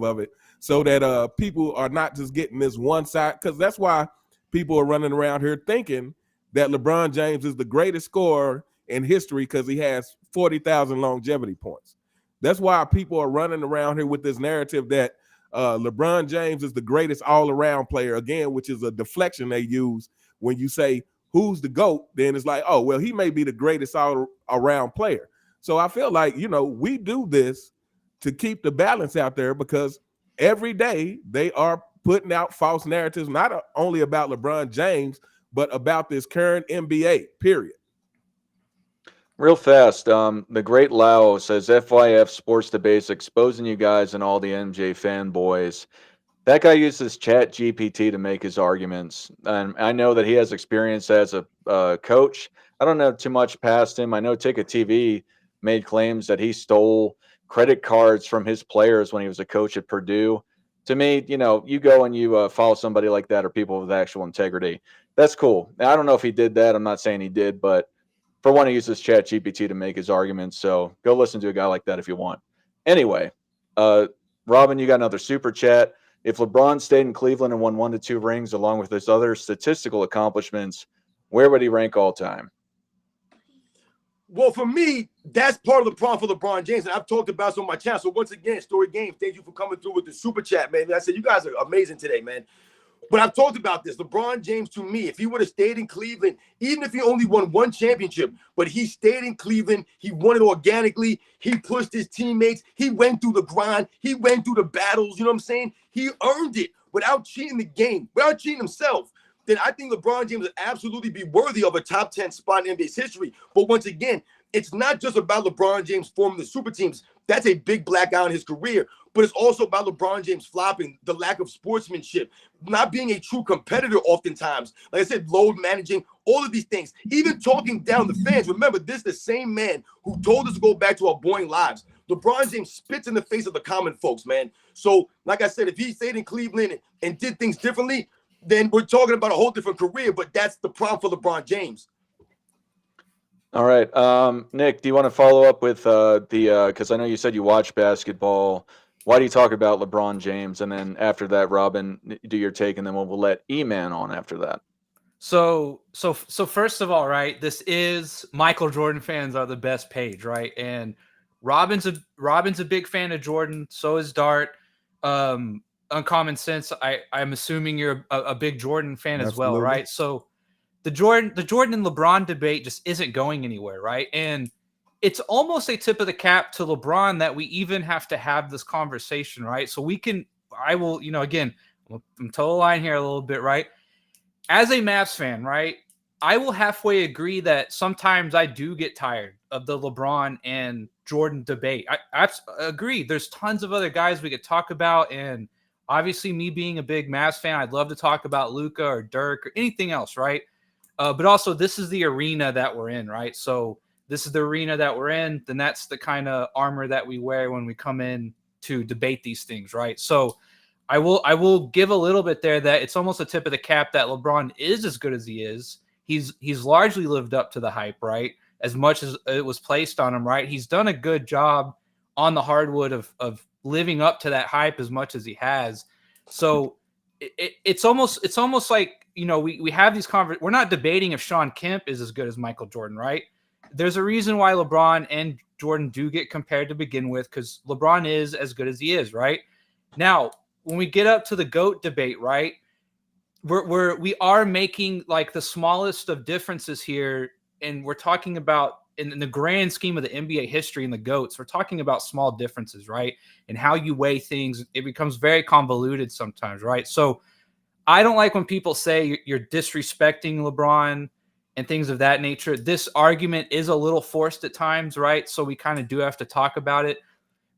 of it, so that people are not just getting this one side, because that's why people are running around here thinking that LeBron James is the greatest scorer in history because he has 40,000 longevity points. That's why people are running around here with this narrative that LeBron James is the greatest all-around player, again, which is a deflection they use when you say who's the GOAT, then it's like, oh, well, he may be the greatest all-around player. So I feel like, we do this to keep the balance out there, because every day they are putting out false narratives, not only about LeBron James, but about this current NBA, period. Real fast, the great Lau says, FYF Sports Debates exposing you guys and all the MJ fanboys. That guy uses Chat GPT to make his arguments, and I know that he has experience as a coach. I don't know too much past him. I know Ticket TV made claims that he stole credit cards from his players when he was a coach at Purdue. To me, you go and you follow somebody like that, or people with actual integrity. That's cool. Now, I don't know if he did that. I'm not saying he did, but for one, he uses Chat GPT to make his arguments. So go listen to a guy like that if you want. Anyway, Robin, you got another super chat. If LeBron stayed in Cleveland and won 1 to 2 rings along with his other statistical accomplishments, where would he rank all time? Well, for me, that's part of the problem for LeBron James, and I've talked about this on my channel. So once again, Story Games, thank you for coming through with the super chat, man. I said, you guys are amazing today, man. But I've talked about this. LeBron James, to me, if he would have stayed in Cleveland, even if he only won 1 championship, but he stayed in Cleveland, he won it organically, he pushed his teammates, he went through the grind, he went through the battles, you know what I'm saying? He earned it without cheating the game, without cheating himself. Then I think LeBron James would absolutely be worthy of a top 10 spot in NBA's history. But once again, it's not just about LeBron James forming the super teams. That's a big black eye in his career. But it's also about LeBron James flopping, the lack of sportsmanship, not being a true competitor oftentimes. Like I said, load managing, all of these things, even talking down the fans. Remember, this is the same man who told us to go back to our boring lives. LeBron James spits in the face of the common folks, man. So, like I said, if he stayed in Cleveland and did things differently, then we're talking about a whole different career. But that's the problem for LeBron James. All right. Nick, do you want to follow up with because I know you said you watch basketball. Why do you talk about LeBron James? And then after that, Robin, do your take, and then we'll let E-Man on after that. So first of all, right, this is Michael Jordan fans are the best page, right? And Robin's a big fan of Jordan. So is Dart. Uncommon Sense, I'm assuming you're a big Jordan fan as well, right? So the Jordan and LeBron debate just isn't going anywhere, right? And it's almost a tip of the cap to LeBron that we even have to have this conversation, right? So I will, again, I'm toe the line here a little bit, right? As a Mavs fan, right, I will halfway agree that sometimes I do get tired of the LeBron and Jordan debate. I agree. There's tons of other guys we could talk about, and obviously me being a big Mavs fan, I'd love to talk about Luka or Dirk or anything else, right? But also, this is the arena that we're in, right? So this is the arena that we're in. Then that's the kind of armor that we wear when we come in to debate these things, right? So I will give a little bit there that it's almost a tip of the cap that LeBron is as good as he is. He's largely lived up to the hype, right? As much as it was placed on him, right? He's done a good job on the hardwood of living up to that hype as much as he has. So it's almost like, you know, we have these conversations. We're not debating if Sean Kemp is as good as Michael Jordan, right? There's a reason why LeBron and Jordan do get compared to begin with, because LeBron is as good as he is, right? Now, when we get up to the GOAT debate, right, we are making like the smallest of differences here, and we're talking about in the grand scheme of the NBA history and the GOATs, we're talking about small differences, right? And how you weigh things, it becomes very convoluted sometimes, right? So I don't like when people say you're disrespecting LeBron and things of that nature. This argument is a little forced at times, right? So we kind of do have to talk about it.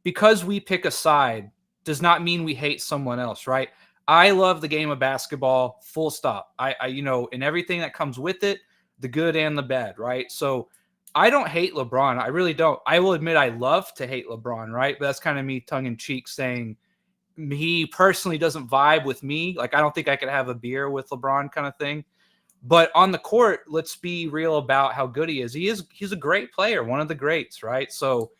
Because we pick a side does not mean we hate someone else, right? I love the game of basketball, full stop. I you know, and everything that comes with it, the good and the bad, right? So I don't hate LeBron. I really don't. I will admit I love to hate LeBron, right? But that's kind of me tongue in cheek saying he personally doesn't vibe with me. Like, I don't think I could have a beer with LeBron kind of thing. But on the court, let's be real about how good he is. He's a great player, one of the greats, right? So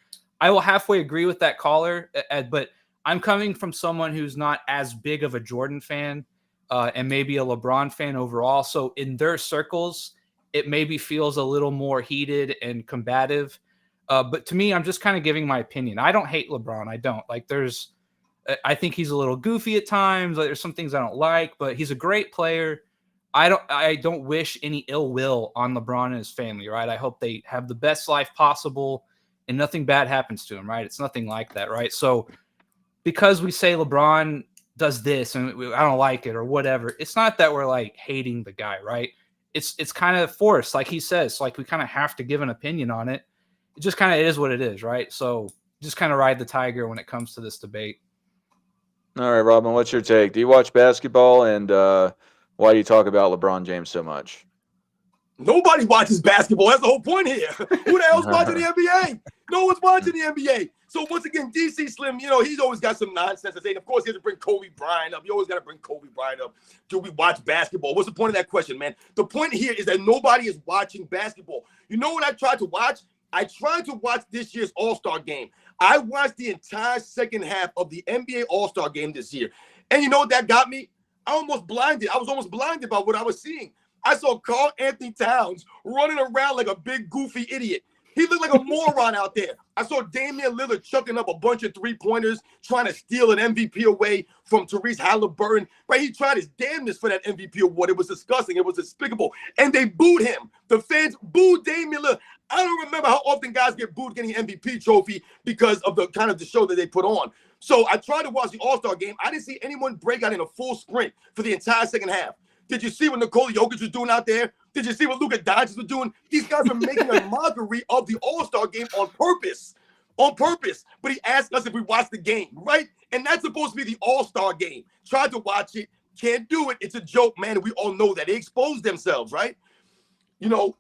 I will halfway agree with that caller, but I'm coming from someone who's not as big of a Jordan fan and maybe a LeBron fan overall. So in their circles, it maybe feels a little more heated and combative. But to me, I'm just kind of giving my opinion. I don't hate LeBron. I don't. Like, I think he's a little goofy at times. Like, there's some things I don't like, but he's a great player. I don't wish any ill will on LeBron and his family, right? I hope they have the best life possible and nothing bad happens to him, right? It's nothing like that, right? So because we say LeBron does this and I don't like it or whatever, it's not that we're like hating the guy, right? It's kind of forced, like he says, like we kind of have to give an opinion on it. It just kind of is what it is, right? So just kind of ride the tiger when it comes to this debate. All right, Robin, what's your take? Do you watch basketball, and why do you talk about LeBron James so much? Nobody watches basketball. That's the whole point here. Who the hell's watching the NBA? No one's watching the NBA. So once again, DC Slim, you know, he's always got some nonsense to say. And of course, he has to bring Kobe Bryant up. You always got to bring Kobe Bryant up. Do we watch basketball? What's the point of that question, man? The point here is that nobody is watching basketball. You know what I tried to watch? I tried to watch this year's All-Star game. I watched the entire second half of the NBA All-Star game this year. And you know what that got me? I was almost blinded by what I was seeing. I saw Karl Anthony Towns running around like a big goofy idiot. He looked like a moron out there. I saw Damian Lillard chucking up a bunch of three-pointers, trying to steal an MVP away from Tyrese Halliburton. Right? He tried his damnedest for that MVP award. It was disgusting. It was despicable. And they booed him. The fans booed Damian Lillard. I don't remember how often guys get booed getting an MVP trophy because of the kind of the show that they put on. So I tried to watch the All-Star game. I didn't see anyone break out in a full sprint for the entire second half. Did you see what Nikola Jokic was doing out there? Did you see what Luka Doncic was doing? These guys are making a mockery of the All-Star game on purpose. On purpose. But he asked us if we watched the game, right? And that's supposed to be the All-Star game. Tried to watch it. Can't do it. It's a joke, man. We all know that. They exposed themselves, right? You know,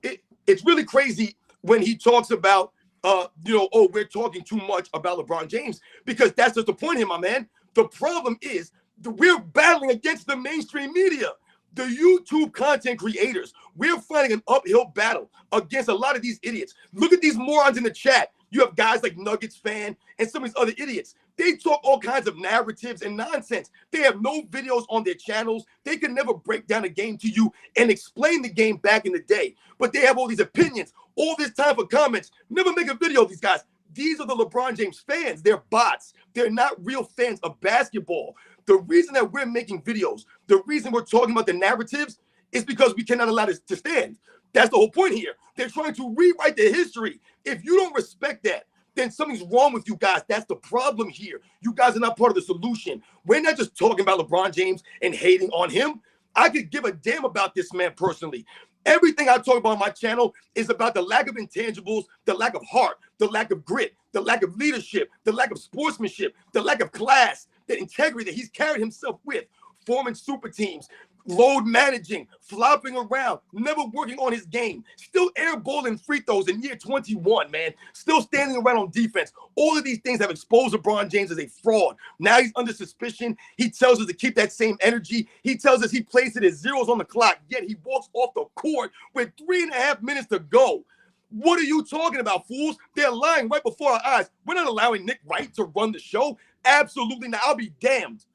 it's really crazy when he talks about, we're talking too much about LeBron James, because that's just the point here, my man. The problem is we're battling against the mainstream media. The YouTube content creators, we're fighting an uphill battle against a lot of these idiots. Look at these morons in the chat. You have guys like Nuggets fan and some of these other idiots. They talk all kinds of narratives and nonsense. They have no videos on their channels. They can never break down a game to you and explain the game back in the day. But they have all these opinions, all this time for comments. Never make a video of these guys. These are the LeBron James fans. They're bots. They're not real fans of basketball. The reason that we're making videos, the reason we're talking about the narratives is because we cannot allow this to stand. That's the whole point here. They're trying to rewrite the history. If you don't respect that, then something's wrong with you guys. That's the problem here. You guys are not part of the solution. We're not just talking about LeBron James and hating on him. I could give a damn about this man personally. Everything I talk about on my channel is about the lack of intangibles, the lack of heart, the lack of grit, the lack of leadership, the lack of sportsmanship, the lack of class, the integrity that he's carried himself with, forming super teams, load managing, flopping around, never working on his game, still airballing free throws in year 21, man, still standing around on defense. All of these things have exposed LeBron James as a fraud. Now he's under suspicion. He tells us to keep that same energy. He tells us he plays it at zeros on the clock, yet he walks off the court with 3.5 minutes to go. What are you talking about, fools? They're lying right before our eyes. We're not allowing Nick Wright to run the show. Absolutely not. I'll be damned.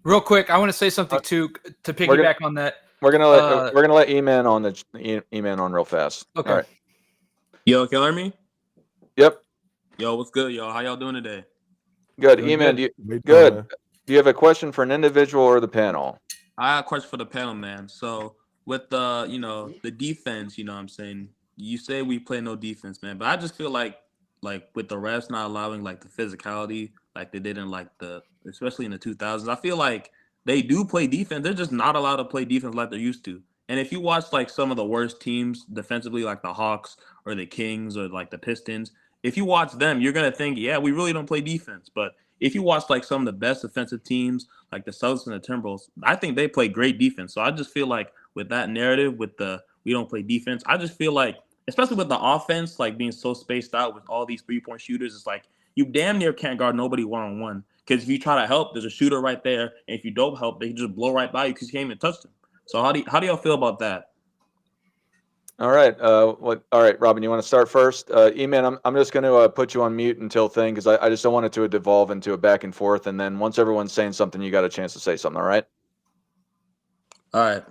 Real quick, I want to say something too to piggyback on that. We're gonna let E-Man on the E-Man on real fast. Okay. All right. Yo, can you hear me? Yep. Yo, what's good, y'all? How y'all doing today? Good. E-Man, do you have a question for an individual or the panel? I have a question for the panel, man. So with the the defense, what I'm saying, you say we play no defense, man, but I just feel like with the refs not allowing like the physicality like they did in especially in the 2000s, I feel like they do play defense. They're just not allowed to play defense like they're used to. And if you watch like some of the worst teams defensively, like the Hawks or the Kings or like the Pistons, if you watch them, you're gonna think, yeah, we really don't play defense. But if you watch like some of the best defensive teams, like the Celtics and the Timberwolves, I think they play great defense. So I just feel like with that narrative, with the we don't play defense, I just feel like, especially with the offense, like being so spaced out with all these 3-point shooters, it's like you damn near can't guard nobody one-on-one. Because if you try to help, there's a shooter right there. And if you don't help, they just blow right by you because you can't even touch them. So how do y'all feel about that? All right. All right, Robin, you want to start first? E-Man, I'm just going to put you on mute until thing because I just don't want it to devolve into a back and forth. And then once everyone's saying something, you got a chance to say something. All right. All right.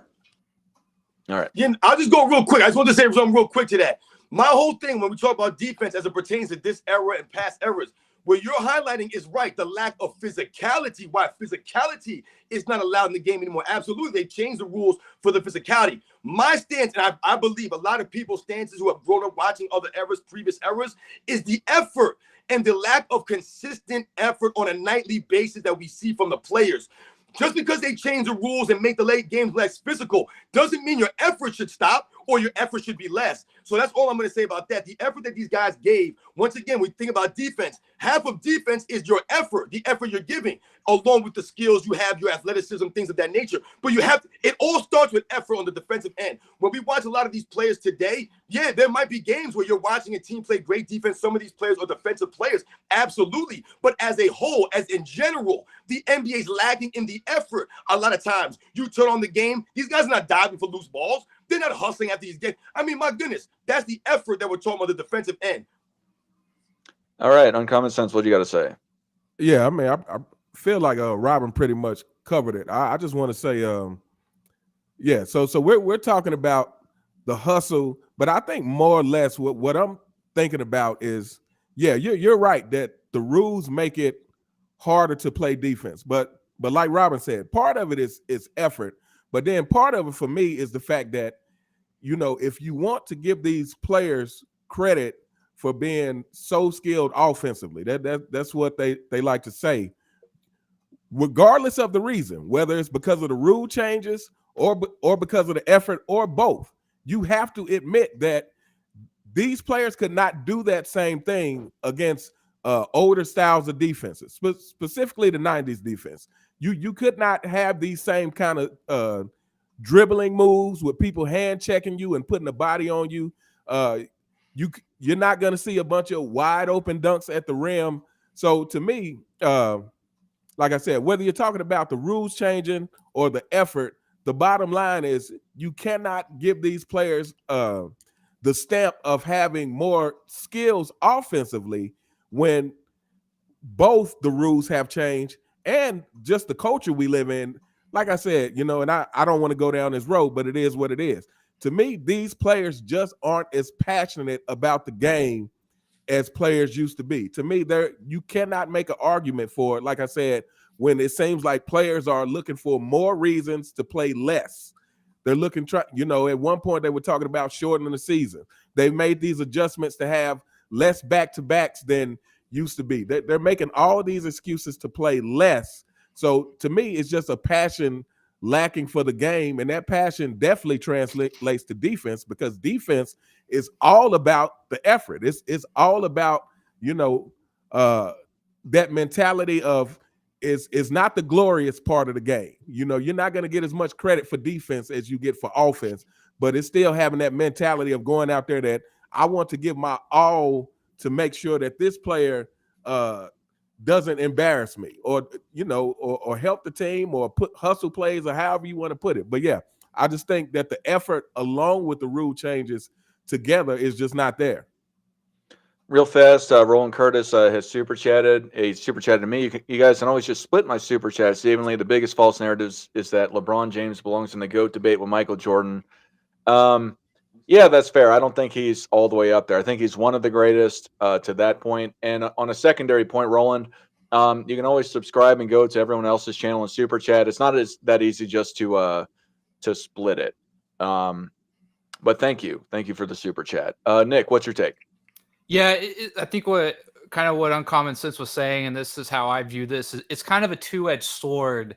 All right. Yeah, I'll just go real quick. I just want to say something real quick to that. My whole thing when we talk about defense as it pertains to this era and past eras, what you're highlighting is right, the lack of physicality. Why physicality is not allowed in the game anymore. Absolutely, they changed the rules for the physicality. My stance, and I believe a lot of people's stances who have grown up watching other eras, previous eras, is the effort and the lack of consistent effort on a nightly basis that we see from the players. Just because they change the rules and make the late games less physical doesn't mean your effort should stop or your effort should be less. So that's all I'm going to say about that. The effort that these guys gave, once again, we think about defense. Half of defense is your effort, the effort you're giving, along with the skills you have, your athleticism, things of that nature. But it all starts with effort on the defensive end. When we watch a lot of these players today, yeah, there might be games where you're watching a team play great defense. Some of these players are defensive players, absolutely. But as a whole, as in general, the NBA is lacking in the effort. A lot of times, you turn on the game, these guys are not diving for loose balls. They're not hustling at these games. I mean, my goodness, that's the effort that we're talking about, the defensive end. All right, Uncommon Sense, what do you got to say? Yeah, I mean, I feel like Robin pretty much covered it. I just want to say, yeah. So we're talking about the hustle, but I think more or less what I'm thinking about is, yeah, you're right that the rules make it harder to play defense, but like Robin said, part of it is effort, but then part of it for me is the fact that, if you want to give these players credit for being so skilled offensively, that's what they like to say, regardless of the reason, whether it's because of the rule changes or because of the effort or both, you have to admit that these players could not do that same thing against older styles of defenses, specifically the 90s defense. You could not have these same kind of dribbling moves with people hand checking you and putting a body on you. You're not going to see a bunch of wide open dunks at the rim. So to me, like I said, whether you're talking about the rules changing or the effort, the bottom line is you cannot give these players the stamp of having more skills offensively when both the rules have changed and just the culture we live in. Like I said, and I don't want to go down this road, but it is what it is. To me, these players just aren't as passionate about the game as players used to be. To me, you cannot make an argument for it, like I said, when it seems like players are looking for more reasons to play less. They're looking, at one point they were talking about shortening the season. They've made these adjustments to have less back-to-backs than used to be. They're making all these excuses to play less. So to me, it's just a passion lacking for the game, and that passion definitely translates to defense, because defense is all about the effort. It's all about that mentality of is not the glorious part of the game. You know, you're not going to get as much credit for defense as you get for offense, but it's still having that mentality of going out there that I want to give my all to make sure that this player doesn't embarrass me, or or help the team, or put hustle plays, or however you want to put it. But yeah, I just think that the effort along with the rule changes together is just not there. Real fast, Roland Curtis has super chatted. He super chatted to me. You guys can always just split my super chats evenly. The biggest false narrative is that LeBron James belongs in the GOAT debate with Michael Jordan. Yeah, that's fair. I don't think he's all the way up there. I think he's one of the greatest to that point. And on a secondary point, Roland, you can always subscribe and go to everyone else's channel and super chat. It's not that easy just to split it. But thank you for the super chat. Nick, what's your take? Yeah, I think what Uncommon Sense was saying, and this is how I view this, it's kind of a two-edged sword.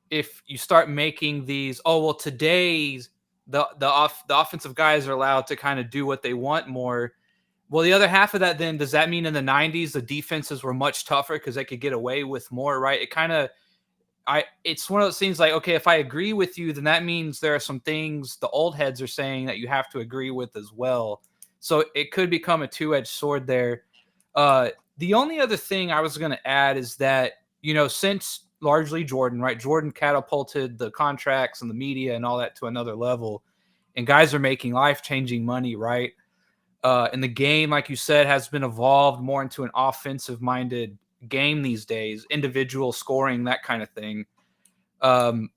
If you start making these, today's the offensive guys are allowed to kind of do what they want more. Well, the other half of that, then, does that mean in the 90s the defenses were much tougher because they could get away with more, right? It's one of those things like, okay, if I agree with you, then that means there are some things the old heads are saying that you have to agree with as well. So it could become a two-edged sword there. The only other thing I was going to add is that, since largely Jordan, right? Jordan catapulted the contracts and the media and all that to another level, and guys are making life-changing money, right? And the game, like you said, has been evolved more into an offensive-minded game these days, individual scoring, that kind of thing. And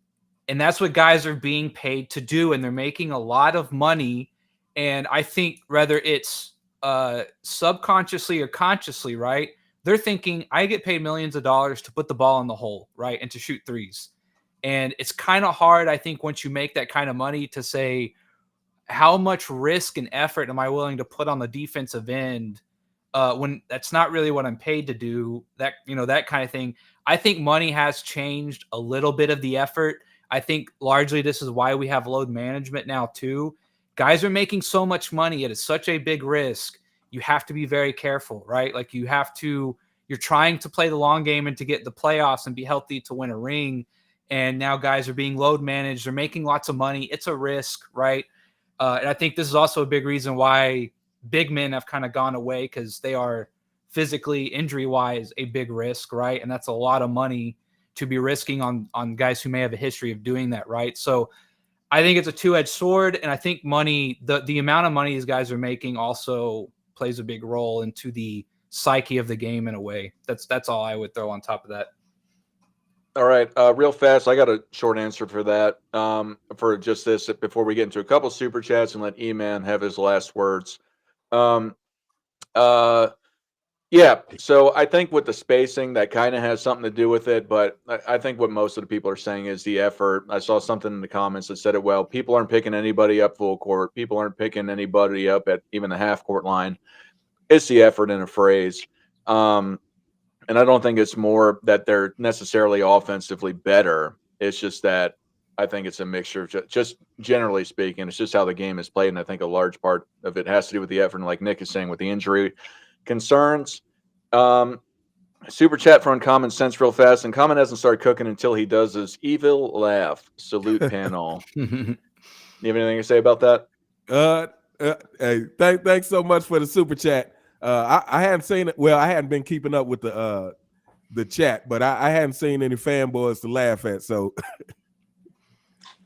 that's what guys are being paid to do, and they're making a lot of money. And I think whether it's subconsciously or consciously, right, they're thinking, I get paid millions of dollars to put the ball in the hole, right, and to shoot threes. And it's kind of hard, I think, once you make that kind of money to say, how much risk and effort am I willing to put on the defensive end when that's not really what I'm paid to do, that kind of thing. I think money has changed a little bit of the effort. I think largely this is why we have load management now too. Guys are making so much money. It is such a big risk. You have to be very careful, right? Like you're trying to play the long game and to get the playoffs and be healthy to win a ring. And now guys are being load managed. They're making lots of money. It's a risk, right? And I think this is also a big reason why big men have kind of gone away, because they are physically, injury-wise, a big risk, right? And that's a lot of money to be risking on guys who may have a history of doing that, right? So I think it's a two-edged sword, and I think money, the amount of money these guys are making also plays a big role into the psyche of the game in a way. That's all I would throw on top of that. All right, real fast, I got a short answer for that. For just this, before we get into a couple super chats and let E-Man have his last words. Yeah, so I think with the spacing, that kind of has something to do with it, but I think what most of the people are saying is the effort. I saw something in the comments that said it well. People aren't picking anybody up full court. People aren't picking anybody up at even the half court line. It's the effort in a phrase. And I don't think it's more that they're necessarily offensively better. It's just that I think it's a mixture of just generally speaking, it's just how the game is played. And I think a large part of it has to do with the effort. And like Nick is saying, with the injury concerns. Super chat from Common Sense real fast. And Common hasn't started cooking until he does his evil laugh. Salute panel. You have anything to say about that? Hey, thanks so much for the super chat. I hadn't seen it. Well, I hadn't been keeping up with the chat, but I hadn't seen any fanboys to laugh at. So,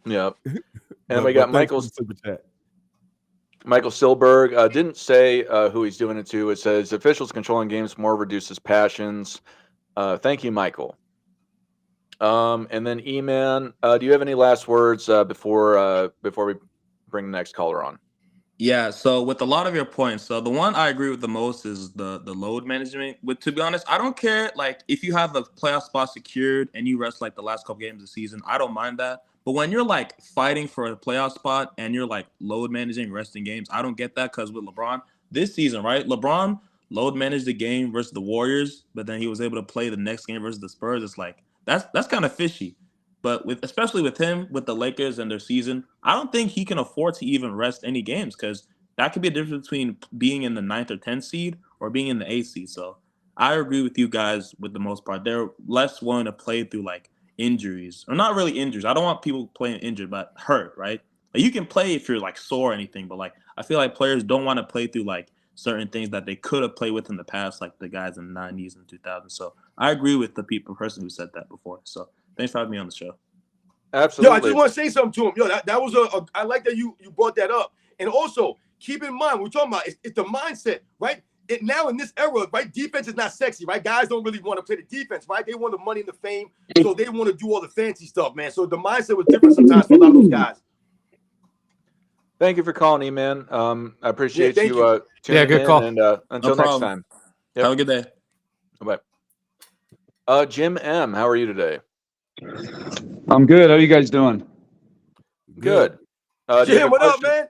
yeah. And we got Michael's super chat. Michael Silberg didn't say who he's doing it to. It says officials controlling games more reduces passions. Thank you, Michael. And then E-Man, do you have any last words before we bring the next caller on? Yeah, so with a lot of your points, so the one I agree with the most is the load management. But to be honest, I don't care. Like, if you have a playoff spot secured and you rest like the last couple games of the season, I don't mind that. But when you're like fighting for a playoff spot and you're like load managing, resting games, I don't get that, because with LeBron this season, right? LeBron load managed the game versus the Warriors, but then he was able to play the next game versus the Spurs. It's like that's kind of fishy. But especially with him, with the Lakers and their season, I don't think he can afford to even rest any games, because that could be a difference between being in the 9th or 10th seed or being in the 8th seed. So I agree with you guys with the most part. They're less willing to play through like injuries, or not really injuries. I don't want people playing injured, but hurt, right? Like, you can play if you're like sore or anything, but like I feel like players don't want to play through like certain things that they could have played with in the past, like the guys in the 90s and 2000s. So I agree with the person who said that before. So thanks for having me on the show. Absolutely. Yo, I just want to say something to him. Yo, that was I like that you brought that up. And also, keep in mind, we're talking about it's the mindset, right? Now in this era, right? Defense is not sexy, right? Guys don't really want to play the defense, right? They want the money and the fame, so they want to do all the fancy stuff, man. So the mindset was different sometimes for a lot of those guys. Thank you for calling, E-Man. I appreciate thank you. tuning good in, call. and until next time. Yep. Have a good day. Bye. Jim M., how are you today? I'm good. How you guys doing? Good. Do you have Jim, a what up, question? man?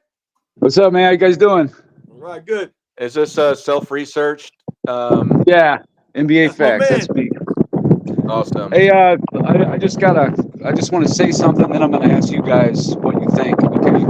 What's up, man? How you guys doing? All right, good. Is this self-researched? Yeah, NBA That's my facts. man. That's me. Awesome. Hey, I just want to say something, then I'm gonna ask you guys what you think. Okay.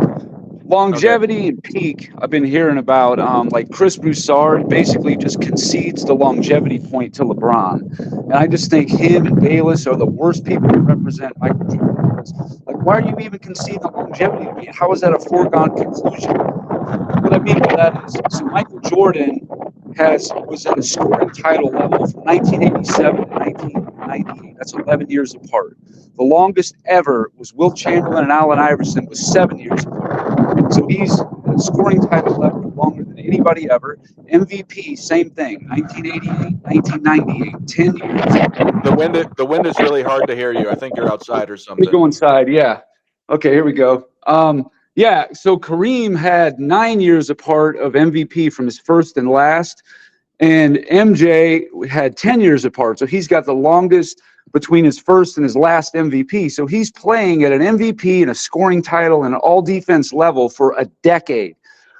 Longevity and peak, I've been hearing about. Like Chris Broussard basically just concedes the longevity point to LeBron, and I just think him and Bayless are the worst people to represent Michael Jordan. Like, why are you even conceding the longevity to me? How is that a foregone conclusion? What I mean by that is, so Michael Jordan was at a scoring title level from 1987 to 1998. That's 11 years apart. The longest ever was Wilt Chamberlain and Allen Iverson, was 7 years apart. So he's at a scoring title level longer than anybody ever. MVP, same thing. 1988, 1998, 10 years. The wind is really hard to hear you. I think you're outside or Let something. me go inside. Yeah. Okay, here we go. Yeah, so Kareem had 9 years apart of MVP from his first and last, and MJ had 10 years apart. So he's got the longest between his first and his last MVP. So he's playing at an MVP and a scoring title and an all-defense level for a decade.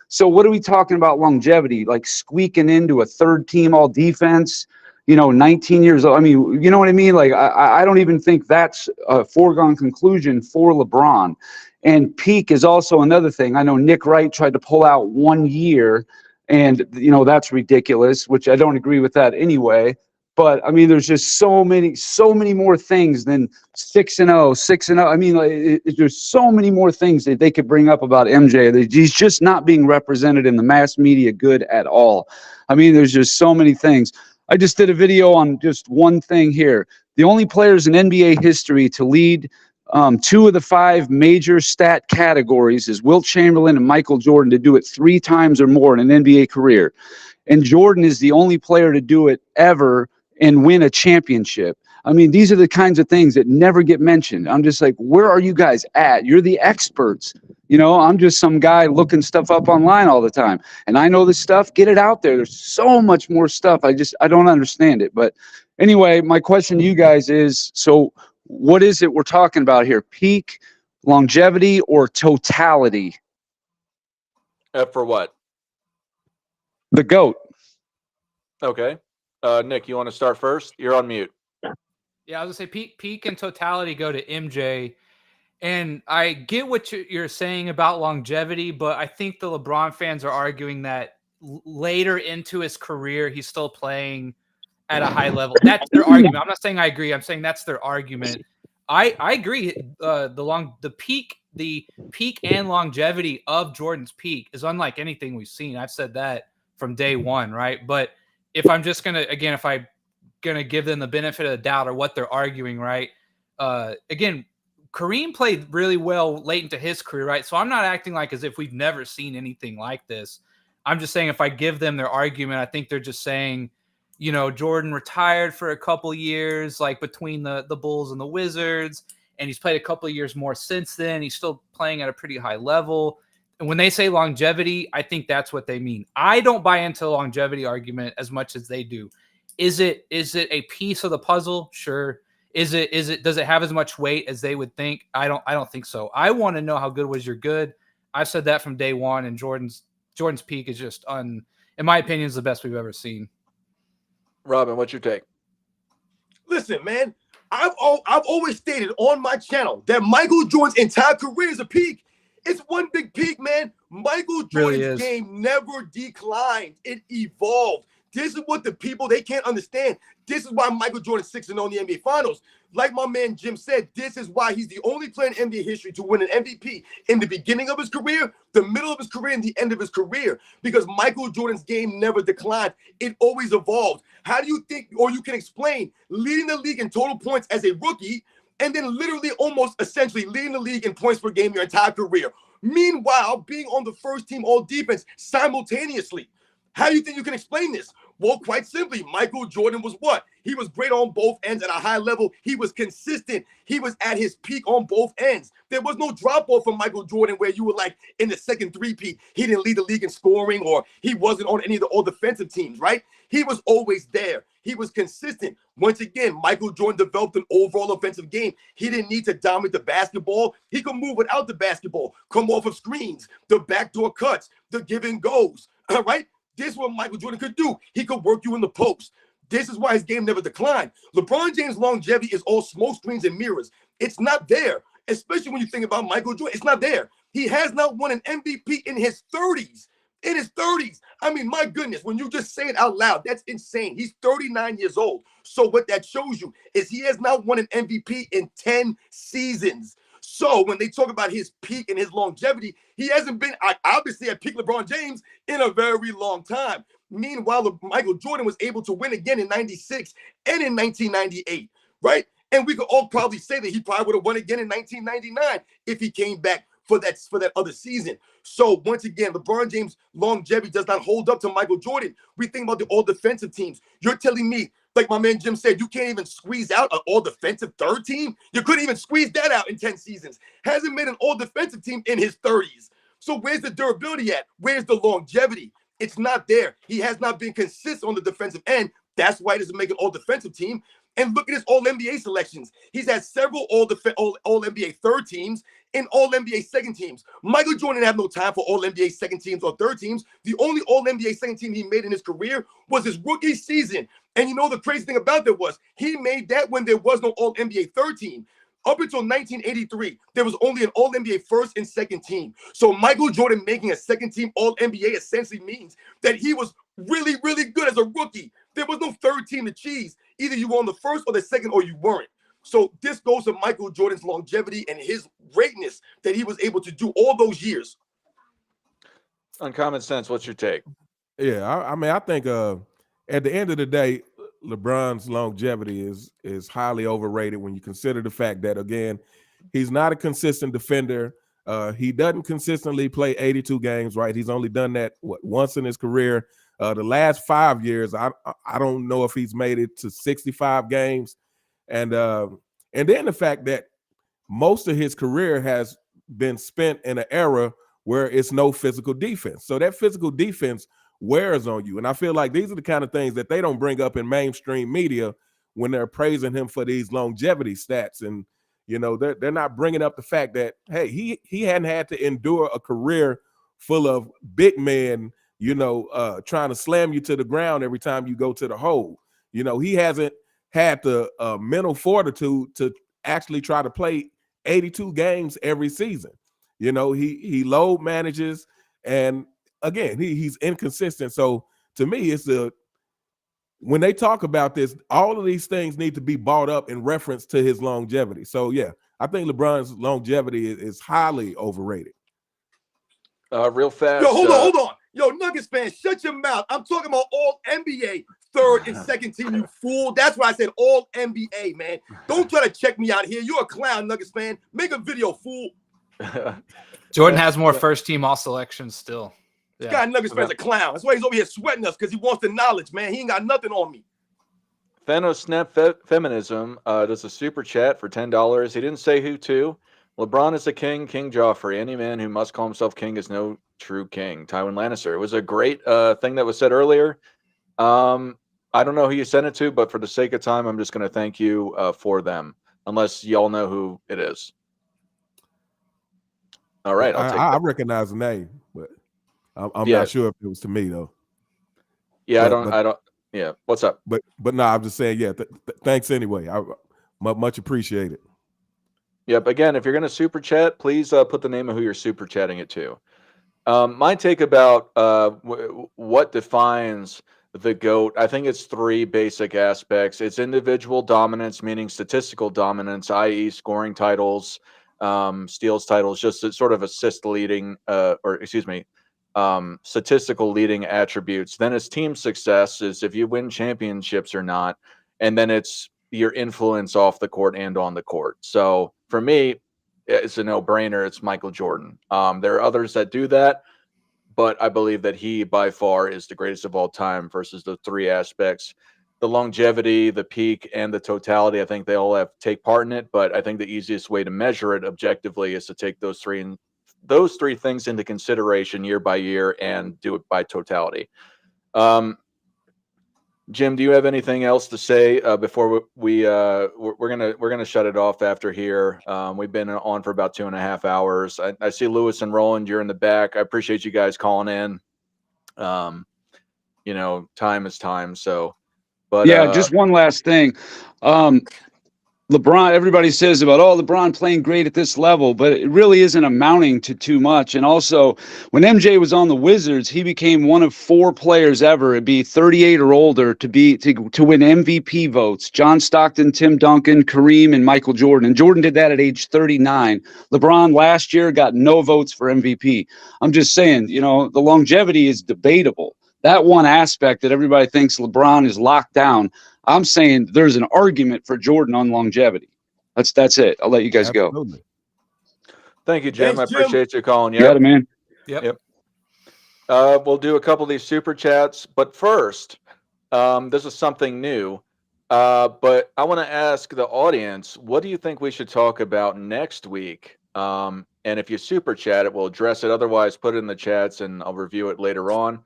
So what are we talking about longevity? Like squeaking into a third-team all-defense, 19 years old. I mean, you know what I mean? Like, I don't even think that's a foregone conclusion for LeBron. And peak is also another thing. I know Nick Wright tried to pull out 1 year, and that's ridiculous, which I don't agree with that anyway. But I mean, there's just so many more things than 6-0, 6-0. I mean, there's so many more things that they could bring up about MJ. He's just not being represented in the mass media good at all. I mean, there's just so many things. I just did a video on just one thing here. The only players in NBA history to lead 2 of the 5 major stat categories is Wilt Chamberlain and Michael Jordan to do it 3 times or more in an NBA career. And Jordan is the only player to do it ever and win a championship. I mean, these are the kinds of things that never get mentioned. I'm just like, where are you guys at? You're the experts. I'm just some guy looking stuff up online all the time. And I know this stuff. Get it out there. There's so much more stuff. I don't understand it. But anyway, my question to you guys is, so what is it we're talking about here? Peak, longevity, or totality? For what? The GOAT. Okay. Nick, you want to start first? You're on mute. Yeah, I was gonna say peak and totality go to MJ, and I get what you're saying about longevity, but I think the LeBron fans are arguing that later into his career he's still playing at a high level. That's their argument. I'm not saying I agree. I'm saying that's their argument. I agree. The peak and longevity of Jordan's peak is unlike anything we've seen. I've said that from day one, right? But if I'm just gonna give them the benefit of the doubt or what they're arguing, right? Again, Kareem played really well late into his career, right? So I'm not acting like as if we've never seen anything like this. I'm just saying if I give them their argument, I think they're just saying, Jordan retired for a couple years, like between the Bulls and the Wizards, and he's played a couple of years more since then. He's still playing at a pretty high level. And when they say longevity, I think that's what they mean. I don't buy into the longevity argument as much as they do. Is it a piece of the puzzle? Sure. Does it have as much weight as they would think? I don't think so. I want to know how good was your good. I've said that from day one, and Jordan's peak is just in my opinion, is the best we've ever seen. Robin, what's your take? Listen, man, I've always stated on my channel that Michael Jordan's entire career is a peak. It's one big peak, man. Michael Jordan's game never declined. It evolved. This is what the people, they can't understand. This is why Michael Jordan's 6-0 in the NBA Finals. Like my man Jim said, this is why he's the only player in NBA history to win an MVP in the beginning of his career, the middle of his career, and the end of his career. Because Michael Jordan's game never declined. It always evolved. How do you think, or you can explain, leading the league in total points as a rookie, and then literally almost essentially leading the league in points per game your entire career? Meanwhile, being on the first team all defense simultaneously. How do you think you can explain this? Well, quite simply, Michael Jordan was what? He was great on both ends at a high level. He was consistent. He was at his peak on both ends. There was no drop off from Michael Jordan where you were like in the second three-peat, he didn't lead the league in scoring, or he wasn't on any of the all defensive teams, right? He was always there. He was consistent. Once again, Michael Jordan developed an overall offensive game. He didn't need to dominate the basketball. He could move without the basketball, come off of screens, the backdoor cuts, the give and goes, all right? This is what Michael Jordan could do. He could work you in the post. This is why his game never declined. LeBron James' longevity is all smoke screens and mirrors. It's not there, especially when you think about Michael Jordan. It's not there. He has not won an MVP in his 30s. In his 30s. I mean, my goodness, when you just say it out loud, that's insane. He's 39 years old. So what that shows you is he has not won an MVP in 10 seasons. So when they talk about his peak and his longevity, he hasn't been obviously at peak LeBron James in a very long time. Meanwhile, Michael Jordan was able to win again in 96 and in 1998, right? And we could all probably say that he probably would have won again in 1999 if he came back for that other season. So once again, LeBron James' longevity does not hold up to Michael Jordan. We think about the all defensive teams. You're telling me, like my man Jim said, you can't even squeeze out an all defensive third team? You couldn't even squeeze that out in 10 seasons. Hasn't made an all defensive team in his 30s. So where's the durability at? Where's the longevity? It's not there. He has not been consistent on the defensive end. That's why he doesn't make an all defensive team. And look at his all NBA selections. He's had several all NBA third teams and all NBA second teams. Michael Jordan didn't have no time for all NBA second teams or third teams. The only all NBA second team he made in his career was his rookie season. And you know the crazy thing about that was he made that when there was no all NBA third team. Up until 1983, there was only an all NBA first and second team. So Michael Jordan making a second team all NBA essentially means that he was really, really good as a rookie. There was no third team to cheese. Either you were on the first or the second or you weren't. So this goes to Michael Jordan's longevity and his greatness that he was able to do all those years. Uncommon Sense, what's your take? Yeah, I mean, I think at the end of the day, LeBron's longevity is highly overrated when you consider the fact that, again, he's not a consistent defender. He doesn't consistently play 82 games, right? He's only done that once in his career. The last 5 years, I don't know if he's made it to 65 games. And then the fact that most of his career has been spent in an era where it's no physical defense. So that physical defense wears on you. And I feel like these are the kind of things that they don't bring up in mainstream media when they're praising him for these longevity stats. And, you know, they're not bringing up the fact that, hey, he hadn't had to endure a career full of big men, you know, trying to slam you to the ground every time you go to the hole. You know, he hasn't had the mental fortitude to actually try to play 82 games every season. You know, he load manages, and again, he's inconsistent. So to me, it's when they talk about this, all of these things need to be brought up in reference to his longevity. So yeah, I think LeBron's longevity is highly overrated. Real fast. Yo, hold on. Yo, Nuggets fans, shut your mouth. I'm talking about all NBA third and second team, you fool. That's why I said all NBA, man. Don't try to check me out here. You're a clown, Nuggets fan. Make a video, fool. Jordan has more first team all selections still. This guy Nuggets fan's a clown. That's why he's over here sweating us, because he wants the knowledge, man. He ain't got nothing on me. Thanos Feminism does a super chat for $10. He didn't say who to. LeBron is the king, King Joffrey. Any man who must call himself king is no true king. Tywin Lannister. It was a great thing that was said earlier. I don't know who you sent it to, but for the sake of time, I'm just going to thank you for them, unless y'all know who it is. All right, I'll take I recognize the name, but I'm not sure if it was to me though. Yeah, I don't. Yeah, what's up? But no, I'm just saying. Yeah, thanks anyway. I much appreciated. Yep. Again, if you're going to super chat, please put the name of who you're super chatting it to. My take about what defines the GOAT, I think it's three basic aspects. It's individual dominance, meaning statistical dominance, i.e., scoring titles, steals titles, just a sort of assist leading, statistical leading attributes. Then it's team success, is if you win championships or not. And then it's your influence off the court and on the court. So for me, it's a no-brainer. It's Michael Jordan. There are others that do that, but I believe that he by far is the greatest of all time versus the three aspects. The longevity, the peak, and the totality, I think they all take part in it, but I think the easiest way to measure it objectively is to take those three things into consideration year by year and do it by totality. Jim, do you have anything else to say before we're gonna shut it off after here? We've been on for about 2.5 hours. I see Lewis and Roland, you're in the back. I appreciate you guys calling in. Time is time. So, but yeah, just one last thing. LeBron, everybody says about, LeBron playing great at this level, but it really isn't amounting to too much. And also, when MJ was on the Wizards, he became one of 4 players ever to be 38 or older to win MVP votes. John Stockton, Tim Duncan, Kareem, and Michael Jordan. And Jordan did that at age 39. LeBron last year got no votes for MVP. I'm just saying, the longevity is debatable. That one aspect that everybody thinks LeBron is locked down, I'm saying there's an argument for Jordan on longevity. That's it. I'll let you guys Absolutely. go. Thank you, Jim. Thanks, I appreciate you calling. You got it, man. Yep. We'll do a couple of these super chats, but first, this is something new. But I want to ask the audience, what do you think we should talk about next week? And if you super chat it, we'll address it. Otherwise, put it in the chats and I'll review it later on.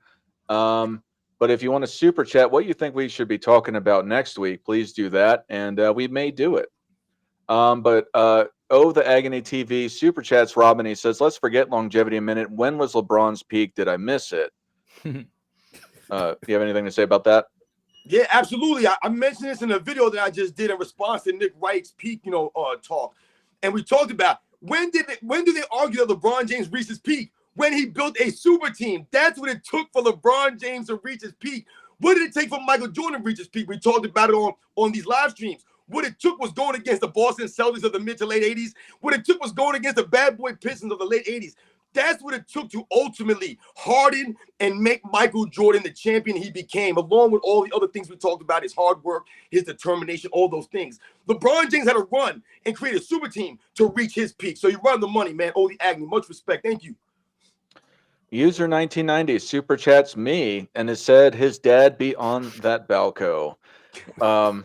But if you want to super chat what you think we should be talking about next week, please do that, and we may do it. The Agony TV super chats Robin. He says, "Let's forget longevity a minute. When was LeBron's peak? Did I miss it?" You have anything to say about that? Yeah, absolutely. I mentioned this in a video that I just did in response to Nick Wright's peak, talk, and we talked about when do they argue that LeBron James reached his peak? When he built a super team. That's what it took for LeBron James to reach his peak. What did it take for Michael Jordan to reach his peak? We talked about it on these live streams. What it took was going against the Boston Celtics of the mid to late 80s. What it took was going against the bad boy Pistons of the late 80s. That's what it took to ultimately harden and make Michael Jordan the champion he became, along with all the other things we talked about, his hard work, his determination, all those things. LeBron James had to run and create a super team to reach his peak. So you run the money, man. Odie Agnew, much respect. Thank you. User 1990 super chats me and has said his dad be on that Balco. I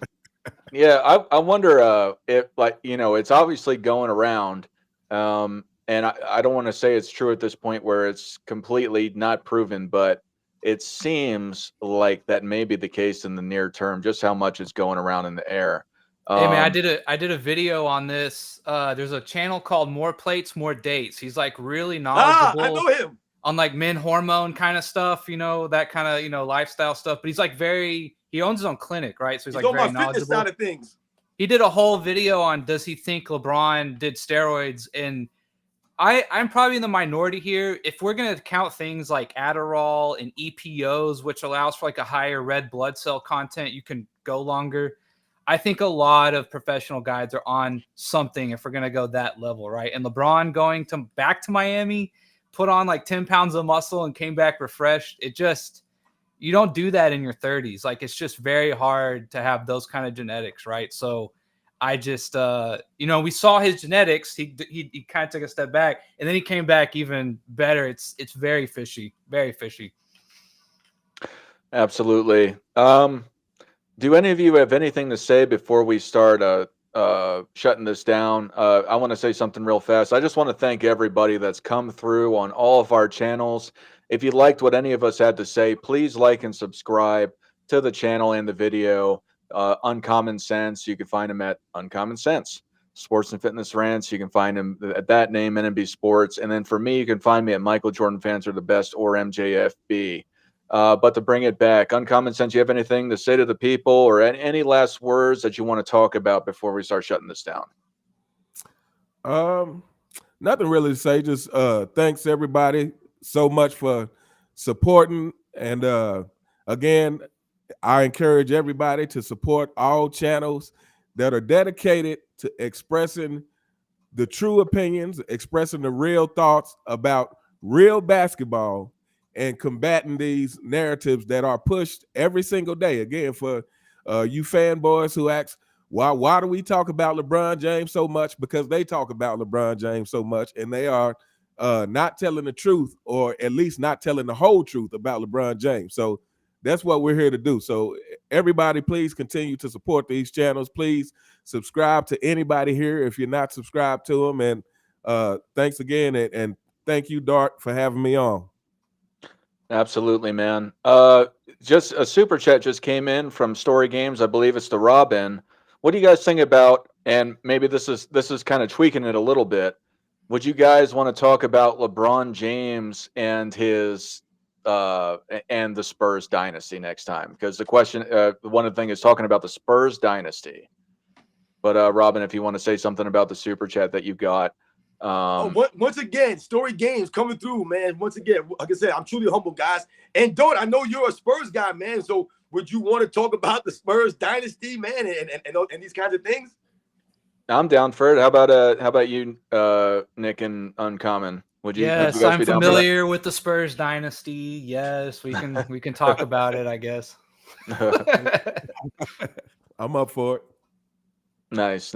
wonder if, it's obviously going around, and I don't want to say it's true at this point where it's completely not proven, but it seems like that may be the case in the near term. Just how much is going around in the air. Hey man, I did a video on this. There's a channel called More Plates, More Dates. He's like really knowledgeable. I know him. On like men hormone kind of stuff, that kind of, lifestyle stuff. But he's like he owns his own clinic, right? So he's like very knowledgeable. Fitness side of things. He did a whole video on does he think LeBron did steroids? And I'm probably in the minority here. If we're going to count things like Adderall and EPOs, which allows for like a higher red blood cell content, you can go longer. I think a lot of professional guys are on something if we're going to go that level, right? And LeBron going back to Miami, put on like 10 pounds of muscle and came back refreshed. You don't do that in your 30s. Like, it's just very hard to have those kind of genetics, right? So I just, we saw his genetics. He kind of took a step back and then he came back even better. It's very fishy, very fishy. Absolutely. Do any of you have anything to say before we start shutting this down? I want to say something real fast. I just want to thank everybody that's come through on all of our channels. If you liked what any of us had to say, please like and subscribe to the channel and the video. Uncommon Sense, you can find him at Uncommon Sense. Sports and Fitness Rants, you can find him at that name, NMB Sports. And then for me, you can find me at Michael Jordan Fans Are the Best or MJFB. But to bring it back, Uncommon Sense, you have anything to say to the people or any last words that you want to talk about before we start shutting this down? Nothing really to say. Just thanks everybody so much for supporting. And again, I encourage everybody to support all channels that are dedicated to expressing the true opinions, expressing the real thoughts about real basketball, and combating these narratives that are pushed every single day. Again, for you fanboys who ask, why do we talk about LeBron James so much? Because they talk about LeBron James so much, and they are not telling the truth, or at least not telling the whole truth about LeBron James. So that's what we're here to do. So everybody, please continue to support these channels. Please subscribe to anybody here if you're not subscribed to them. And thanks again, and thank you, Dart, for having me on. Absolutely, man. Just a super chat just came in from Story Games. I believe it's the Robin. What do you guys think about? And maybe this is kind of tweaking it a little bit. Would you guys want to talk about LeBron James and his and the Spurs dynasty next time? Because the question, one of the things is talking about the Spurs dynasty. But Robin, if you want to say something about the super chat that you got. Once again, Story Games coming through, man. Once again, like I said, I'm truly humble, guys. And Don't, I know you're a Spurs guy, man. So would you want to talk about the Spurs dynasty, man, and these kinds of things? I'm down for it. How about you, Nick and Uncommon? Would you? Yes, would you guys I'm be down for familiar with the Spurs dynasty. Yes, we can talk about it, I guess. I'm up for it. Nice.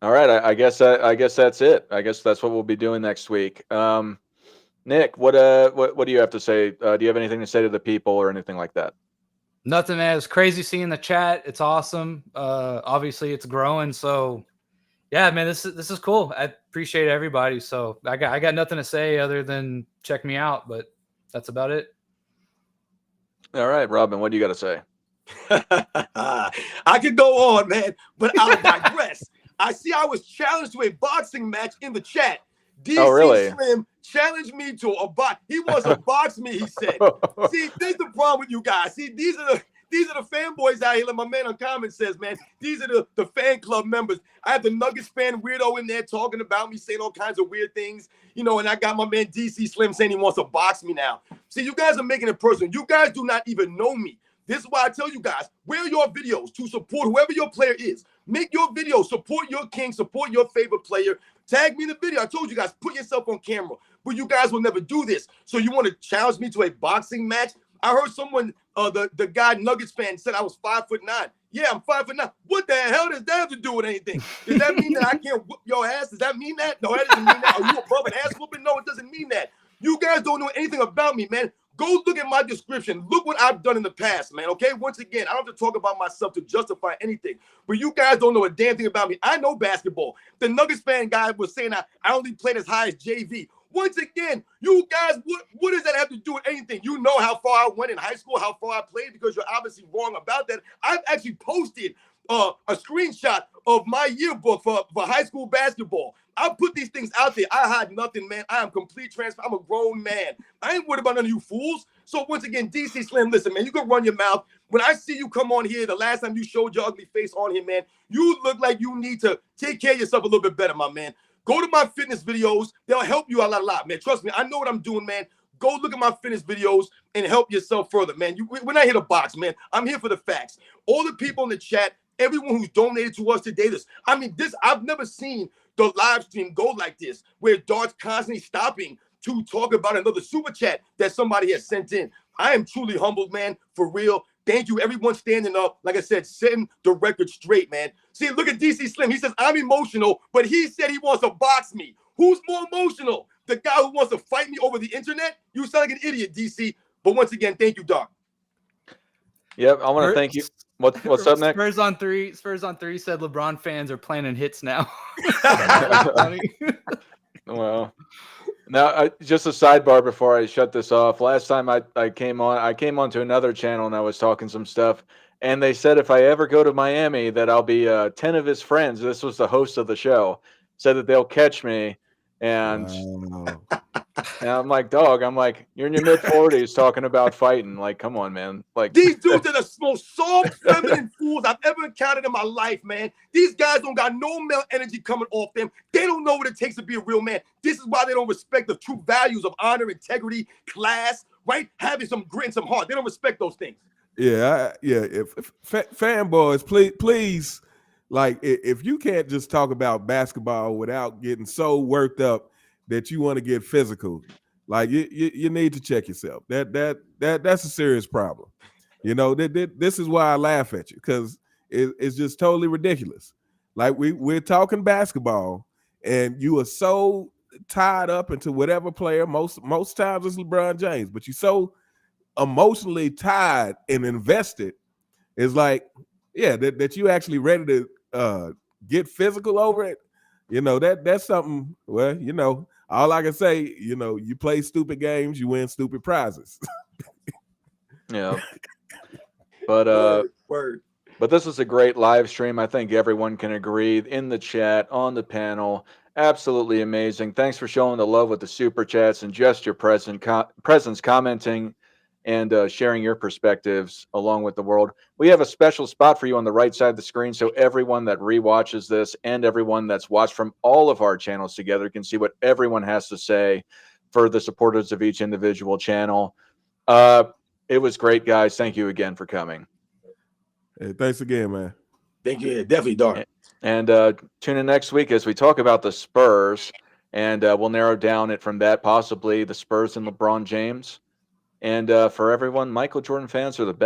All right, I guess that's it. I guess that's what we'll be doing next week. Nick, what do you have to say? Do you have anything to say to the people or anything like that? Nothing, man. It's crazy seeing the chat. It's awesome. Obviously, it's growing. So, yeah, man, this is cool. I appreciate everybody. So I got nothing to say other than check me out. But that's about it. All right, Robin, what do you got to say? I could go on, man, but I'll digress. I see I was challenged to a boxing match in the chat. DC really? Slim challenged me to a box. He wants to box me, he said. See, this is the problem with you guys. See, these are the fanboys out here. Like my man Uncommon says, man, these are the fan club members. I have the Nuggets fan weirdo in there talking about me, saying all kinds of weird things, and I got my man DC Slim saying he wants to box me now. See, you guys are making it personal. You guys do not even know me. This is why I tell you guys, wear your videos to support whoever your player is. Make your videos, support your king, support your favorite player. Tag me in the video. I told you guys, put yourself on camera. But you guys will never do this. So you want to challenge me to a boxing match? I heard someone, the guy Nuggets fan said I was 5'9". Yeah, I'm 5'9". What the hell does that have to do with anything? Does that mean that I can't whoop your ass? Does that mean that? No, that doesn't mean that. Are you above an ass whooping? No, it doesn't mean that. You guys don't know anything about me, man. Go look at my description. Look what I've done in the past, man, okay? Once again, I don't have to talk about myself to justify anything, but you guys don't know a damn thing about me. I know basketball. The Nuggets fan guy was saying I only played as high as JV. Once again, you guys, what does that have to do with anything? You know how far I went in high school, how far I played, because you're obviously wrong about that. I've actually posted a screenshot of my yearbook for high school basketball. I put these things out there. I hide nothing, man. I am complete transfer. I'm a grown man. I ain't worried about none of you fools. So once again, DC Slim, listen, man, you can run your mouth. When I see you come on here, the last time you showed your ugly face on here, man, you look like you need to take care of yourself a little bit better, my man. Go to my fitness videos. They'll help you out a lot, man. Trust me, I know what I'm doing, man. Go look at my fitness videos and help yourself further, man. We're not here to box, man. I'm here for the facts. All the people in the chat, everyone who's donated to us today, I've never seen the live stream go like this, where Dart's constantly stopping to talk about another super chat that somebody has sent in. I am truly humbled, man, for real. Thank you, everyone standing up. Like I said, setting the record straight, man. See, look at DC Slim. He says, I'm emotional, but he said he wants to box me. Who's more emotional? The guy who wants to fight me over the internet? You sound like an idiot, DC. But once again, thank you, Doc. Yep, I want to thank you. What's up, Nick? Spurs on three said LeBron fans are planning hits now. Well, now just a sidebar before I shut this off. Last time I came on to another channel and I was talking some stuff, and they said if I ever go to Miami that I'll be 10 of his friends. This was the host of the show, said that they'll catch me, and and I'm like, dog, you're in your mid-40s talking about fighting. Like, come on, man. Like, these dudes are the most soft, feminine fools I've ever encountered in my life, man. These guys don't got no male energy coming off them. They don't know what it takes to be a real man. This is why they don't respect the true values of honor, integrity, class, right? Having some grit and some heart. They don't respect those things. Yeah, If fanboys, please, like if you can't just talk about basketball without getting so worked up that you want to get physical, like you need to check yourself. That's a serious problem. You know, this is why I laugh at you, because it's just totally ridiculous. Like we're talking basketball, and you are so tied up into whatever player. Most times it's LeBron James, but you so emotionally tied and invested. Is like, yeah, that you actually ready to get physical over it. You know, that's something. Well, you know, all I can say, you know, you play stupid games, you win stupid prizes. Yeah. But Word. But this is a great live stream. I think everyone can agree in the chat, on the panel. Absolutely amazing. Thanks for showing the love with the super chats and just your presence, commenting, and sharing your perspectives along with the world. We have a special spot for you on the right side of the screen, so everyone that rewatches this and everyone that's watched from all of our channels together can see what everyone has to say for the supporters of each individual channel. It was great, guys. Thank you again for coming. Hey, thanks again, man. Thank you. Yeah, definitely, Dark. And tune in next week as we talk about the Spurs, and we'll narrow down it from that, possibly the Spurs and LeBron James. And for everyone, Michael Jordan fans are the best.